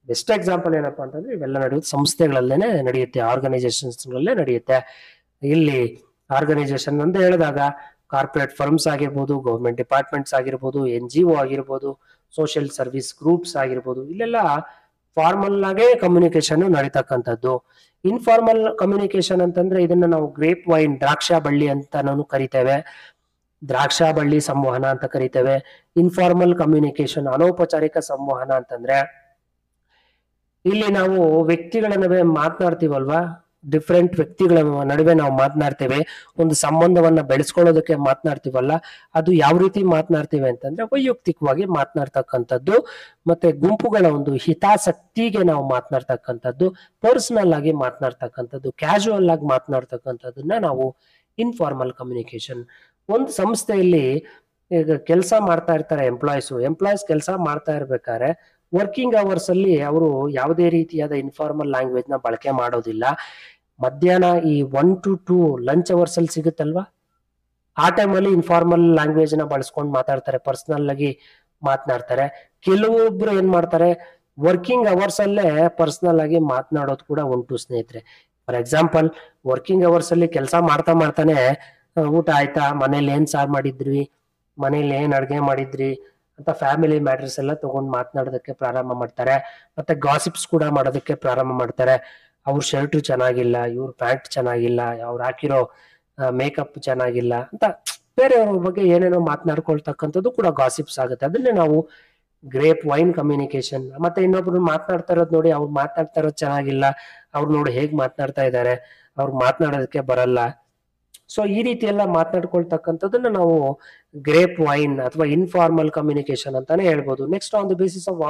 ಬೆಸ್ಟ್ ಎಕ್ಸಾಂಪಲ್ ಏನಪ್ಪಾ ಅಂತಂದ್ರೆ ಇವೆಲ್ಲ ನಡೆಯೋದು ಸಂಸ್ಥೆಗಳಲ್ಲೇನೆ ನಡೆಯುತ್ತೆ, ಆರ್ಗನೈಸೇಷನ್ಸ್ ಗಳಲ್ಲೇ ನಡೆಯುತ್ತೆ. ಇಲ್ಲಿ ಆರ್ಗನೈಸೇಷನ್ ಅಂತ ಹೇಳಿದಾಗ ಕಾರ್ಪೊರೇಟ್ ಫರ್ಮ್ಸ್ ಆಗಿರ್ಬೋದು, ಗೌರ್ಮೆಂಟ್ ಡಿಪಾರ್ಟ್ಮೆಂಟ್ಸ್ ಆಗಿರ್ಬೋದು, NGO ಆಗಿರ್ಬೋದು, ಸೋಷಿಯಲ್ ಸರ್ವಿಸ್ ಗ್ರೂಪ್ಸ್ ಆಗಿರ್ಬೋದು, ಇಲ್ಲೆಲ್ಲ ಫಾರ್ಮಲ್ ಆಗೇ ಕಮ್ಯುನಿಕೇಶನ್ ನಡೀತಕ್ಕಂಥದ್ದು. ಇನ್ಫಾರ್ಮಲ್ ಕಮ್ಯುನಿಕೇಶನ್ ಅಂತಂದ್ರೆ ಇದನ್ನ ನಾವು ಗ್ರೇಪ್ ವೈನ್, ದ್ರಾಕ್ಷಾ ಬಳ್ಳಿ ಅಂತ ನಾವು ಕರಿತೇವೆ, ದ್ರಾಕ್ಷಾ ಬಳ್ಳಿ ಸಂವಹನ ಅಂತ ಕರಿತೇವೆ. ಇನ್ಫಾರ್ಮಲ್ ಕಮ್ಯುನಿಕೇಶನ್, ಅನೌಪಚಾರಿಕ ಸಂವಹನ ಅಂತಂದ್ರೆ ಇಲ್ಲಿ ನಾವು ವ್ಯಕ್ತಿಗಳ ನಡುವೆ ಮಾತನಾಡ್ತೀವಲ್ವಾ, ಡಿಫ್ರೆಂಟ್ ವ್ಯಕ್ತಿಗಳ ನಡುವೆ ನಾವು ಮಾತನಾಡ್ತೇವೆ, ಒಂದು ಸಂಬಂಧವನ್ನ ಬೆಳೆಸ್ಕೊಳ್ಳೋದಕ್ಕೆ ಮಾತನಾಡ್ತೀವಲ್ಲ, ಅದು ಯಾವ ರೀತಿ ಮಾತನಾಡ್ತೀವಿ ಅಂತಂದ್ರೆ ವೈಯಕ್ತಿಕವಾಗಿ ಮಾತನಾಡ್ತಕ್ಕಂಥದ್ದು, ಮತ್ತೆ ಗುಂಪುಗಳ ಒಂದು ಹಿತಾಸಕ್ತಿಗೆ ನಾವು ಮಾತನಾಡ್ತಕ್ಕಂಥದ್ದು, ಪರ್ಸನಲ್ ಆಗಿ ಮಾತನಾಡ್ತಕ್ಕಂಥದ್ದು, ಕ್ಯಾಶುವಲ್ ಆಗಿ ಮಾತನಾಡ್ತಕ್ಕಂಥದ್ದನ್ನ ನಾವು ಇನ್ಫಾರ್ಮಲ್ ಕಮ್ಯುನಿಕೇಶನ್. ಒಂದು ಸಂಸ್ಥೆಯಲ್ಲಿ ಈಗ ಕೆಲಸ ಮಾಡ್ತಾ ಇರ್ತಾರೆ ಎಂಪ್ಲಾಯ್ಸ್ ಕೆಲಸ ಮಾಡ್ತಾ ಇರ್ಬೇಕಾದ್ರೆ ವರ್ಕಿಂಗ್ ಅವರ್ಸ್ ಅಲ್ಲಿ ಅವರು ಯಾವುದೇ ರೀತಿಯಾದ ಇನ್ಫಾರ್ಮಲ್ ಲ್ಯಾಂಗ್ವೇಜ್ ನ ಬಳಕೆ ಮಾಡೋದಿಲ್ಲ. ಮಧ್ಯಾಹ್ನ ಈ 1 to 2 ಲಂಚ್ ಅವರ್ಸ್ ಅಲ್ಲಿ ಸಿಗುತ್ತಲ್ವಾ, ಆ ಟೈಮಲ್ಲಿ ಇನ್ಫಾರ್ಮಲ್ ಲ್ಯಾಂಗ್ವೇಜ್ ನ ಬಳಸ್ಕೊಂಡು ಮಾತಾಡ್ತಾರೆ, ಪರ್ಸನಲ್ ಆಗಿ ಮಾತನಾಡ್ತಾರೆ. ಕೆಲವೊಬ್ರು ಏನ್ ಮಾಡ್ತಾರೆ, ವರ್ಕಿಂಗ್ ಅವರ್ಸ್ ಅಲ್ಲೇ ಪರ್ಸನಲ್ ಆಗಿ ಮಾತನಾಡೋದು ಕೂಡ ಉಂಟು ಸ್ನೇಹಿತರೆ. ಫಾರ್ ಎಕ್ಸಾಂಪಲ್ ವರ್ಕಿಂಗ್ ಅವರ್ಸ್ ಅಲ್ಲಿ ಕೆಲಸ ಮಾಡ್ತಾನೆ ಊಟ ಆಯ್ತಾ, ಮನೇಲಿ ಏನ್ ಸಾರ್ ಮಾಡಿದ್ರಿ, ಮನೇಲಿ ಏನ್ ಅಡ್ಗೆ ಮಾಡಿದ್ರಿ ಅಂತ ಫ್ಯಾಮಿಲಿ ಮ್ಯಾಟರ್ಸ್ ಎಲ್ಲ ತಗೊಂಡ್ ಮಾತನಾಡೋದಕ್ಕೆ ಪ್ರಾರಂಭ ಮಾಡ್ತಾರೆ. ಮತ್ತೆ ಗಾಸಿಪ್ಸ್ ಕೂಡ ಮಾಡೋದಕ್ಕೆ ಪ್ರಾರಂಭ ಮಾಡ್ತಾರೆ. ಅವ್ರ ಶರ್ಟ್ ಚೆನ್ನಾಗಿಲ್ಲ, ಇವ್ರ ಪ್ಯಾಂಟ್ ಚೆನ್ನಾಗಿಲ್ಲ, ಅವ್ರು ಹಾಕಿರೋ ಮೇಕಪ್ ಚೆನ್ನಾಗಿಲ್ಲ ಅಂತ ಬೇರೆಯವ್ರ ಬಗ್ಗೆ ಏನೇನೋ ಮಾತನಾಡ್ಕೊಳ್ತಕ್ಕಂಥದ್ದು ಕೂಡ ಗಾಸಿಪ್ಸ್ ಆಗುತ್ತೆ. ಅದನ್ನೇ ನಾವು ಗ್ರೇಪ್ ವೈನ್ ಕಮ್ಯುನಿಕೇಶನ್. ಮತ್ತೆ ಇನ್ನೊಬ್ರು ಮಾತನಾಡ್ತಾ ಇರೋದು ನೋಡಿ, ಅವ್ರು ಮಾತನಾಡ್ತಾ ಇರೋದು ಚೆನ್ನಾಗಿಲ್ಲ, ಅವ್ರು ನೋಡಿ ಹೇಗ್ ಮಾತನಾಡ್ತಾ ಇದ್ದಾರೆ, ಅವ್ರು ಮಾತನಾಡೋದಕ್ಕೆ ಬರಲ್ಲ. ಸೊ ಈ ರೀತಿ ಎಲ್ಲ ಮಾತನಾಡ್ಕೊಳ್ತಕ್ಕಂಥದ್ದನ್ನ ನಾವು ಗ್ರೇಪ್ ವೈನ್ ಅಥವಾ ಇನ್ಫಾರ್ಮಲ್ ಕಮ್ಯುನಿಕೇಶನ್ ಅಂತಾನೆ ಹೇಳ್ಬೋದು. Next on the basis of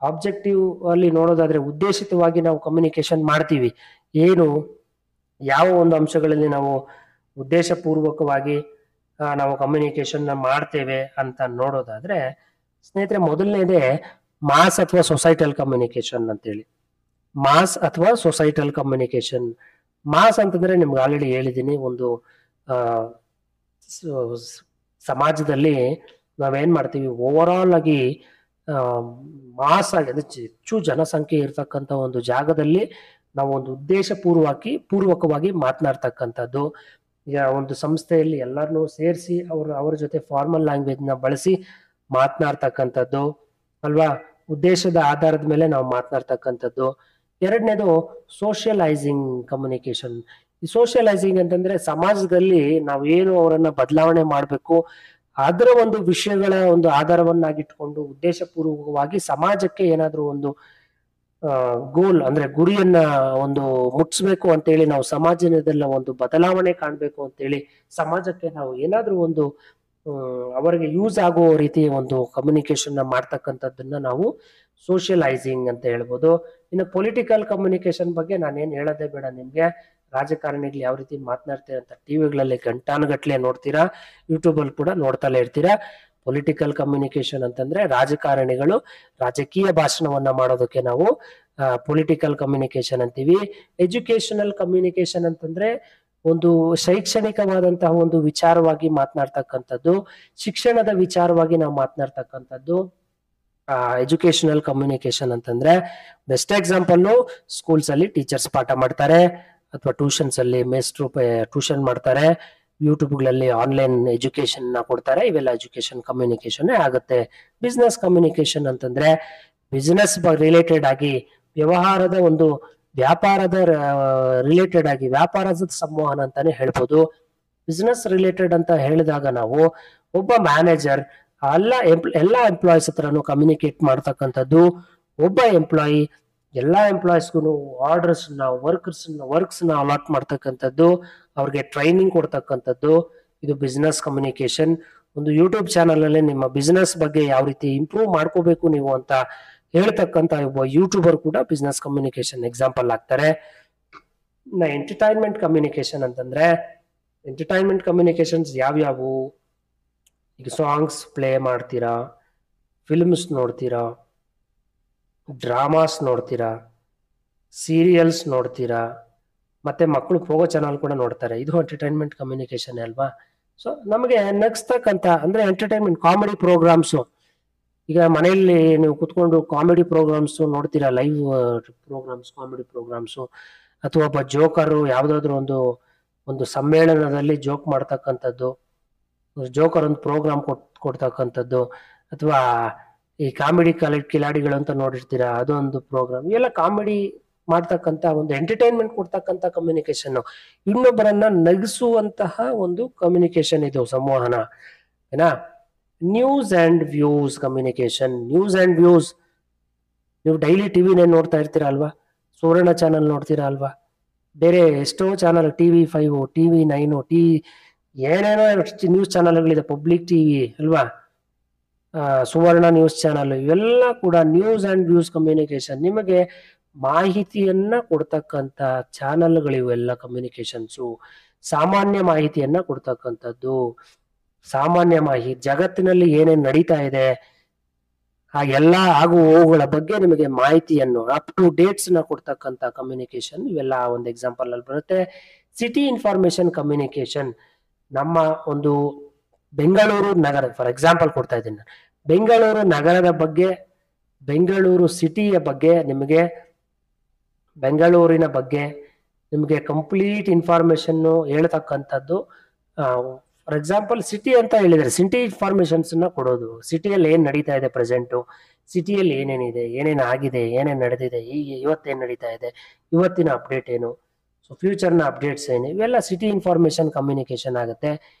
objective ಅಲ್ಲಿ ನೋಡೋದಾದ್ರೆ ಉದ್ದೇಶಿತವಾಗಿ ನಾವು ಕಮ್ಯುನಿಕೇಶನ್ ಮಾಡ್ತೀವಿ. ಏನು ಯಾವ ಒಂದು ಅಂಶಗಳಲ್ಲಿ ನಾವು ಉದ್ದೇಶಪೂರ್ವಕವಾಗಿ ನಾವು ಕಮ್ಯುನಿಕೇಶನ್ ಮಾಡ್ತೇವೆ ಅಂತ ನೋಡೋದಾದ್ರೆ ಸ್ನೇಹಿತರೆ, ಮೊದಲನೇದೇ ಮಾಸ್ ಅಥವಾ ಸೊಸೈಟಲ್ ಕಮ್ಯುನಿಕೇಶನ್ ಅಂತೇಳಿ. ಮಾಸ್ ಅಂತಂದ್ರೆ ನಿಮ್ಗೆ ಆಲ್ರೆಡಿ ಹೇಳಿದ್ದೀನಿ, ಒಂದು ಸಮಾಜದಲ್ಲಿ ನಾವೇನ್ ಮಾಡ್ತೀವಿ, ಓವರ್ ಆಲ್ ಆಗಿ ಮಾಸ್ ಆಗಿ ಹೆಚ್ಚು ಜನಸಂಖ್ಯೆ ಇರ್ತಕ್ಕಂಥ ಒಂದು ಜಾಗದಲ್ಲಿ ನಾವು ಒಂದು ಪೂರ್ವಕವಾಗಿ ಮಾತನಾಡ್ತಕ್ಕಂಥದ್ದು. ಈಗ ಒಂದು ಸಂಸ್ಥೆಯಲ್ಲಿ ಎಲ್ಲರನ್ನೂ ಸೇರಿಸಿ ಅವ್ರ ಜೊತೆ ಫಾರ್ಮಲ್ ಲ್ಯಾಂಗ್ವೇಜ್ ನ ಬಳಸಿ ಮಾತನಾಡ್ತಕ್ಕಂಥದ್ದು ಅಲ್ವಾ, ಉದ್ದೇಶದ ಆಧಾರದ ಮೇಲೆ ನಾವು ಮಾತನಾಡ್ತಕ್ಕಂಥದ್ದು. ಎರಡನೇದು ಸೋಷಿಯಲೈಸಿಂಗ್ ಕಮ್ಯುನಿಕೇಶನ್. ಈ ಸೋಷಿಯಲೈಸಿಂಗ್ ಅಂತಂದ್ರೆ ಸಮಾಜದಲ್ಲಿ ನಾವು ಏನು ಅವರನ್ನ ಬದಲಾವಣೆ ಮಾಡಬೇಕು ಅದರ ಒಂದು ವಿಷಯಗಳ ಒಂದು ಆಧಾರವನ್ನಾಗಿಟ್ಕೊಂಡು ಉದ್ದೇಶಪೂರ್ವಕವಾಗಿ ಸಮಾಜಕ್ಕೆ ಏನಾದ್ರೂ ಒಂದು ಗೋಲ್ ಅಂದ್ರೆ ಗುರಿಯನ್ನ ಒಂದು ಮುಟ್ಸ್ಬೇಕು ಅಂತೇಳಿ, ನಾವು ಸಮಾಜದಲ್ಲ ಒಂದು ಬದಲಾವಣೆ ಕಾಣ್ಬೇಕು ಅಂತೇಳಿ ಸಮಾಜಕ್ಕೆ ನಾವು ಏನಾದ್ರೂ ಒಂದು ಅವರಿಗೆ ಯೂಸ್ ಆಗೋ ರೀತಿಯ ಒಂದು ಕಮ್ಯುನಿಕೇಶನ್ ನ ಮಾಡ್ತಕ್ಕಂಥದ್ದನ್ನ ನಾವು ಸೋಷಿಯಲೈಸಿಂಗ್ ಅಂತ ಹೇಳ್ಬೋದು. ಇನ್ನು ಪೊಲಿಟಿಕಲ್ ಕಮ್ಯುನಿಕೇಶನ್ ಬಗ್ಗೆ ನಾನೇನ್ ಹೇಳೋದೇ ಬೇಡ ನಿಮ್ಗೆ. ರಾಜಕಾರಣಿಗಳು ಯಾವ ರೀತಿ ಮಾತನಾಡ್ತಾರೆ ಅಂತ ಟಿವಿಗಳಲ್ಲಿ ಗಂಟಾನುಗಟ್ಲೆ ನೋಡ್ತೀರಾ, ಯೂಟ್ಯೂಬ್ ಅಲ್ಲಿ ಕೂಡ ನೋಡ್ತಲೇ ಇರ್ತೀರಾ. ಪೊಲಿಟಿಕಲ್ ಕಮ್ಯುನಿಕೇಶನ್ ಅಂತಂದ್ರೆ ರಾಜಕಾರಣಿಗಳು ರಾಜಕೀಯ ಭಾಷಣವನ್ನ ಮಾಡೋದಕ್ಕೆ ನಾವು ಪೊಲಿಟಿಕಲ್ ಕಮ್ಯುನಿಕೇಶನ್ ಅಂತೀವಿ. ಎಜುಕೇಶನಲ್ ಕಮ್ಯುನಿಕೇಶನ್ ಅಂತಂದ್ರೆ ಒಂದು ಶೈಕ್ಷಣಿಕವಾದಂತಹ ಒಂದು ವಿಚಾರವಾಗಿ ಮಾತನಾಡ್ತಕ್ಕಂಥದ್ದು, ಶಿಕ್ಷಣದ ವಿಚಾರವಾಗಿ ನಾವು ಮಾತನಾಡ್ತಕ್ಕಂಥದ್ದು ಎಜುಕೇಶನಲ್ ಕಮ್ಯುನಿಕೇಶನ್ ಅಂತಂದ್ರೆ. ಬೆಸ್ಟ್ ಎಕ್ಸಾಂಪಲ್, ಸ್ಕೂಲ್ಸ್ ಅಲ್ಲಿ ಟೀಚರ್ಸ್ ಪಾಠ ಮಾಡ್ತಾರೆ ಅಥವಾ ಟ್ಯೂಷನ್ಸ್ ಅಲ್ಲಿ ಮೇಸ್ಟ್ರು ಟ್ಯೂಷನ್ ಮಾಡ್ತಾರೆ, ಯೂಟ್ಯೂಬ್ಗಳಲ್ಲಿ ಆನ್ಲೈನ್ ಎಜುಕೇಶನ್ ನ ಕೊಡ್ತಾರೆ. ಇವೆಲ್ಲ ಎಜುಕೇಶನ್ ಕಮ್ಯುನಿಕೇಶನ್ ಆಗುತ್ತೆ. ಬಿಸ್ನೆಸ್ ಕಮ್ಯುನಿಕೇಶನ್ ಅಂತಂದ್ರೆ ಬಿಸ್ನೆಸ್ ರಿಲೇಟೆಡ್ ಆಗಿ ವ್ಯಾಪಾರದ ರಿಲೇಟೆಡ್ ಆಗಿ ವ್ಯಾಪಾರದ ಸಂವಹನ ಅಂತಾನೆ ಹೇಳ್ಬೋದು. ಬಿಸ್ನೆಸ್ ರಿಲೇಟೆಡ್ ಅಂತ ಹೇಳಿದಾಗ ನಾವು ಒಬ್ಬ ಮ್ಯಾನೇಜರ್ ಎಲ್ಲಾ ಎಂಪ್ಲಾಯೀಸ್ ಹತ್ರನು ಕಮ್ಯುನಿಕೇಟ್ ಮಾಡ್ತಕ್ಕಂಥದ್ದು. ಒಬ್ಬ ಎಂಪ್ಲಾಯಿ ಎಲ್ಲಾ ಎಂಪ್ಲಾಯೀಸ್ಗೂ ವರ್ಕ್ಸ್ ನ ಅಲಾಟ್ ಮಾಡ್ತಕ್ಕಂಥದ್ದು, ಅವ್ರಿಗೆ ಟ್ರೈನಿಂಗ್ ಕೊಡ್ತಕ್ಕಂಥದ್ದು. ಇದು ಬಿಸ್ನೆಸ್ ಕಮ್ಯುನಿಕೇಶನ್. ಒಂದು ಯೂಟ್ಯೂಬ್ ಚಾನಲ್ ಅಲ್ಲಿ ನಿಮ್ಮ ಬಿಸ್ನೆಸ್ ಬಗ್ಗೆ ಯಾವ ರೀತಿ ಇಂಪ್ರೂವ್ ಮಾಡ್ಕೋಬೇಕು ನೀವು ಅಂತ ಹೇಳ್ತಕ್ಕಂಥ ಒಬ್ಬ ಯೂಟ್ಯೂಬರ್ ಕೂಡ ಬಿಸ್ನೆಸ್ ಕಮ್ಯುನಿಕೇಶನ್ ಎಕ್ಸಾಂಪಲ್ ಆಗ್ತಾರೆ. ಎಂಟರ್ಟೈನ್ಮೆಂಟ್ ಕಮ್ಯುನಿಕೇಶನ್ ಅಂತಂದ್ರೆ ಎಂಟರ್ಟೈನ್ಮೆಂಟ್ ಕಮ್ಯುನಿಕೇಶನ್ಸ್ ಯಾವ್ಯಾವು? ಈಗ ಸಾಂಗ್ಸ್ ಪ್ಲೇ ಮಾಡ್ತೀರಾ, ಫಿಲ್ಮ್ಸ್ ನೋಡ್ತೀರಾ, ಡ್ರಾಮಾಸ್ ನೋಡ್ತೀರಾ, ಸೀರಿಯಲ್ಸ್ ನೋಡ್ತೀರಾ, ಮತ್ತೆ ಮಕ್ಕಳು ಪೋಗೋ ಚಾನಲ್ ಕೂಡ ನೋಡ್ತಾರೆ. ಇದು ಎಂಟರ್ಟೈನ್ಮೆಂಟ್ ಕಮ್ಯುನಿಕೇಶನ್ ಅಲ್ವಾ? ಸೊ ನಮಗೆ ನಗಿಸ್ತಕ್ಕಂಥ ಅಂದ್ರೆ ಎಂಟರ್ಟೈನ್ಮೆಂಟ್ ಕಾಮಿಡಿ ಪ್ರೋಗ್ರಾಮ್ಸು. ಈಗ ಮನೆಯಲ್ಲಿ ನೀವು ಕುತ್ಕೊಂಡು ಕಾಮಿಡಿ ಪ್ರೋಗ್ರಾಮ್ಸ್ ನೋಡ್ತೀರಾ, ಲೈವ್ ಪ್ರೋಗ್ರಾಮ್ಸ್, ಕಾಮಿಡಿ ಪ್ರೋಗ್ರಾಮ್ಸು, ಅಥವಾ ಒಬ್ಬ ಜೋಕರು ಯಾವ್ದಾದ್ರು ಒಂದು ಸಮ್ಮೇಳನದಲ್ಲಿ ಜೋಕ್ ಮಾಡ್ತಕ್ಕಂಥದ್ದು, ಜೋಕರ್ ಒಂದು ಪ್ರೋಗ್ರಾಮ್ ಕೊಡ್ತಕ್ಕಂಥದ್ದು, ಅಥವಾ ಈ ಕಾಮಿಡಿ ಕಿಲಾಡಿಗಳು ಅಂತ ನೋಡಿರ್ತೀರಾ, ಅದೊಂದು ಪ್ರೋಗ್ರಾಮ್. ಇವೆಲ್ಲ ಕಾಮಿಡಿ ಮಾಡ್ತಕ್ಕಂಥ ಒಂದು ಎಂಟರ್ಟೈನ್ಮೆಂಟ್ ಕೊಡ್ತಕ್ಕಂಥ ಕಮ್ಯುನಿಕೇಶನ್, ಇನ್ನೊಬ್ಬರನ್ನ ನಗಿಸುವಂತಹ ಒಂದು ಕಮ್ಯುನಿಕೇಶನ್, ಇದು ಸಂವಹನ ಏನಾ. News and views communication. News and views, ನೀವು ಡೈಲಿ ಟಿವಿನೇ ನೋಡ್ತಾ ಇರ್ತೀರಾ ಅಲ್ವಾ? ಸುವರ್ಣ ಚಾನಲ್ ನೋಡ್ತೀರಾ ಅಲ್ವಾ? ಬೇರೆ ಎಷ್ಟೋ ಚಾನಲ್, TV5, TV9, ಏನೇನೋ ನ್ಯೂಸ್ ಚಾನಲ್ಗಳಿದೆ, ಪಬ್ಲಿಕ್ ಟಿವಿ ಅಲ್ವಾ, ಸುವರ್ಣ ನ್ಯೂಸ್ ಚಾನಲ್, ಇವೆಲ್ಲ ಕೂಡ ನ್ಯೂಸ್ ಅಂಡ್ ವ್ಯೂಸ್ ಕಮ್ಯುನಿಕೇಶನ್. ನಿಮಗೆ ಮಾಹಿತಿಯನ್ನ ಕೊಡ್ತಕ್ಕಂಥ ಚಾನಲ್ಗಳಿವೆಲ್ಲ ಕಮ್ಯುನಿಕೇಶನ್ಸು. ಸಾಮಾನ್ಯ ಮಾಹಿತಿಯನ್ನ ಕೊಡ್ತಕ್ಕಂಥದ್ದು, ಸಾಮಾನ್ಯ ಮಾಹಿತಿ, ಜಗತ್ತಿನಲ್ಲಿ ಏನೇನ್ ನಡೀತಾ ಇದೆ ಆ ಎಲ್ಲಾ ಆಗು ಹೋಗುಗಳ ಬಗ್ಗೆ ನಿಮಗೆ ಮಾಹಿತಿಯನ್ನು ಅಪ್ ಟು ಡೇಟ್ಸ್ ನ ಕೊಡ್ತಕ್ಕಂಥ ಕಮ್ಯುನಿಕೇಶನ್. ಇವೆಲ್ಲ ಒಂದು ಎಕ್ಸಾಂಪಲ್ ಅಲ್ಲಿ ಬರುತ್ತೆ. City information communication. ನಮ್ಮ ಒಂದು ಬೆಂಗಳೂರು ನಗರ, ಫಾರ್ ಎಕ್ಸಾಂಪಲ್ ಕೊಡ್ತಾ ಇದ್ದೀನಿ, ಬೆಂಗಳೂರು ನಗರದ ಬಗ್ಗೆ, ಬೆಂಗಳೂರು ಸಿಟಿಯ ಬಗ್ಗೆ, ಬೆಂಗಳೂರಿನ ಬಗ್ಗೆ ನಿಮಗೆ ಕಂಪ್ಲೀಟ್ ಇನ್ಫಾರ್ಮೇಶನ್ ಹೇಳ್ತಕ್ಕಂಥದ್ದು. ಫಾರ್ ಎಕ್ಸಾಂಪಲ್ ಸಿಟಿ ಅಂತ ಹೇಳಿದ್ರೆ ಸಿಟಿ ಇನ್ಫಾರ್ಮೇಶನ್ಸ್ ಕೊಡೋದು. ಸಿಟಿಯಲ್ಲಿ ಏನ್ ನಡೀತಾ ಇದೆ ಪ್ರೆಸೆಂಟು, ಸಿಟಿಯಲ್ಲಿ ಏನೇನಿದೆ, ಏನೇನು ಆಗಿದೆ, ಏನೇನು ನಡೆದಿದೆ, ಇವತ್ತೇನು ನಡೀತಾ ಇದೆ, ಇವತ್ತಿನ ಅಪ್ಡೇಟ್ ಏನು, ಸೊ ಫ್ಯೂಚರ್ನ ಅಪ್ಡೇಟ್ಸ್ ಏನು, ಇವೆಲ್ಲ ಸಿಟಿ ಇನ್ಫಾರ್ಮೇಶನ್ ಕಮ್ಯುನಿಕೇಶನ್ ಆಗುತ್ತೆ.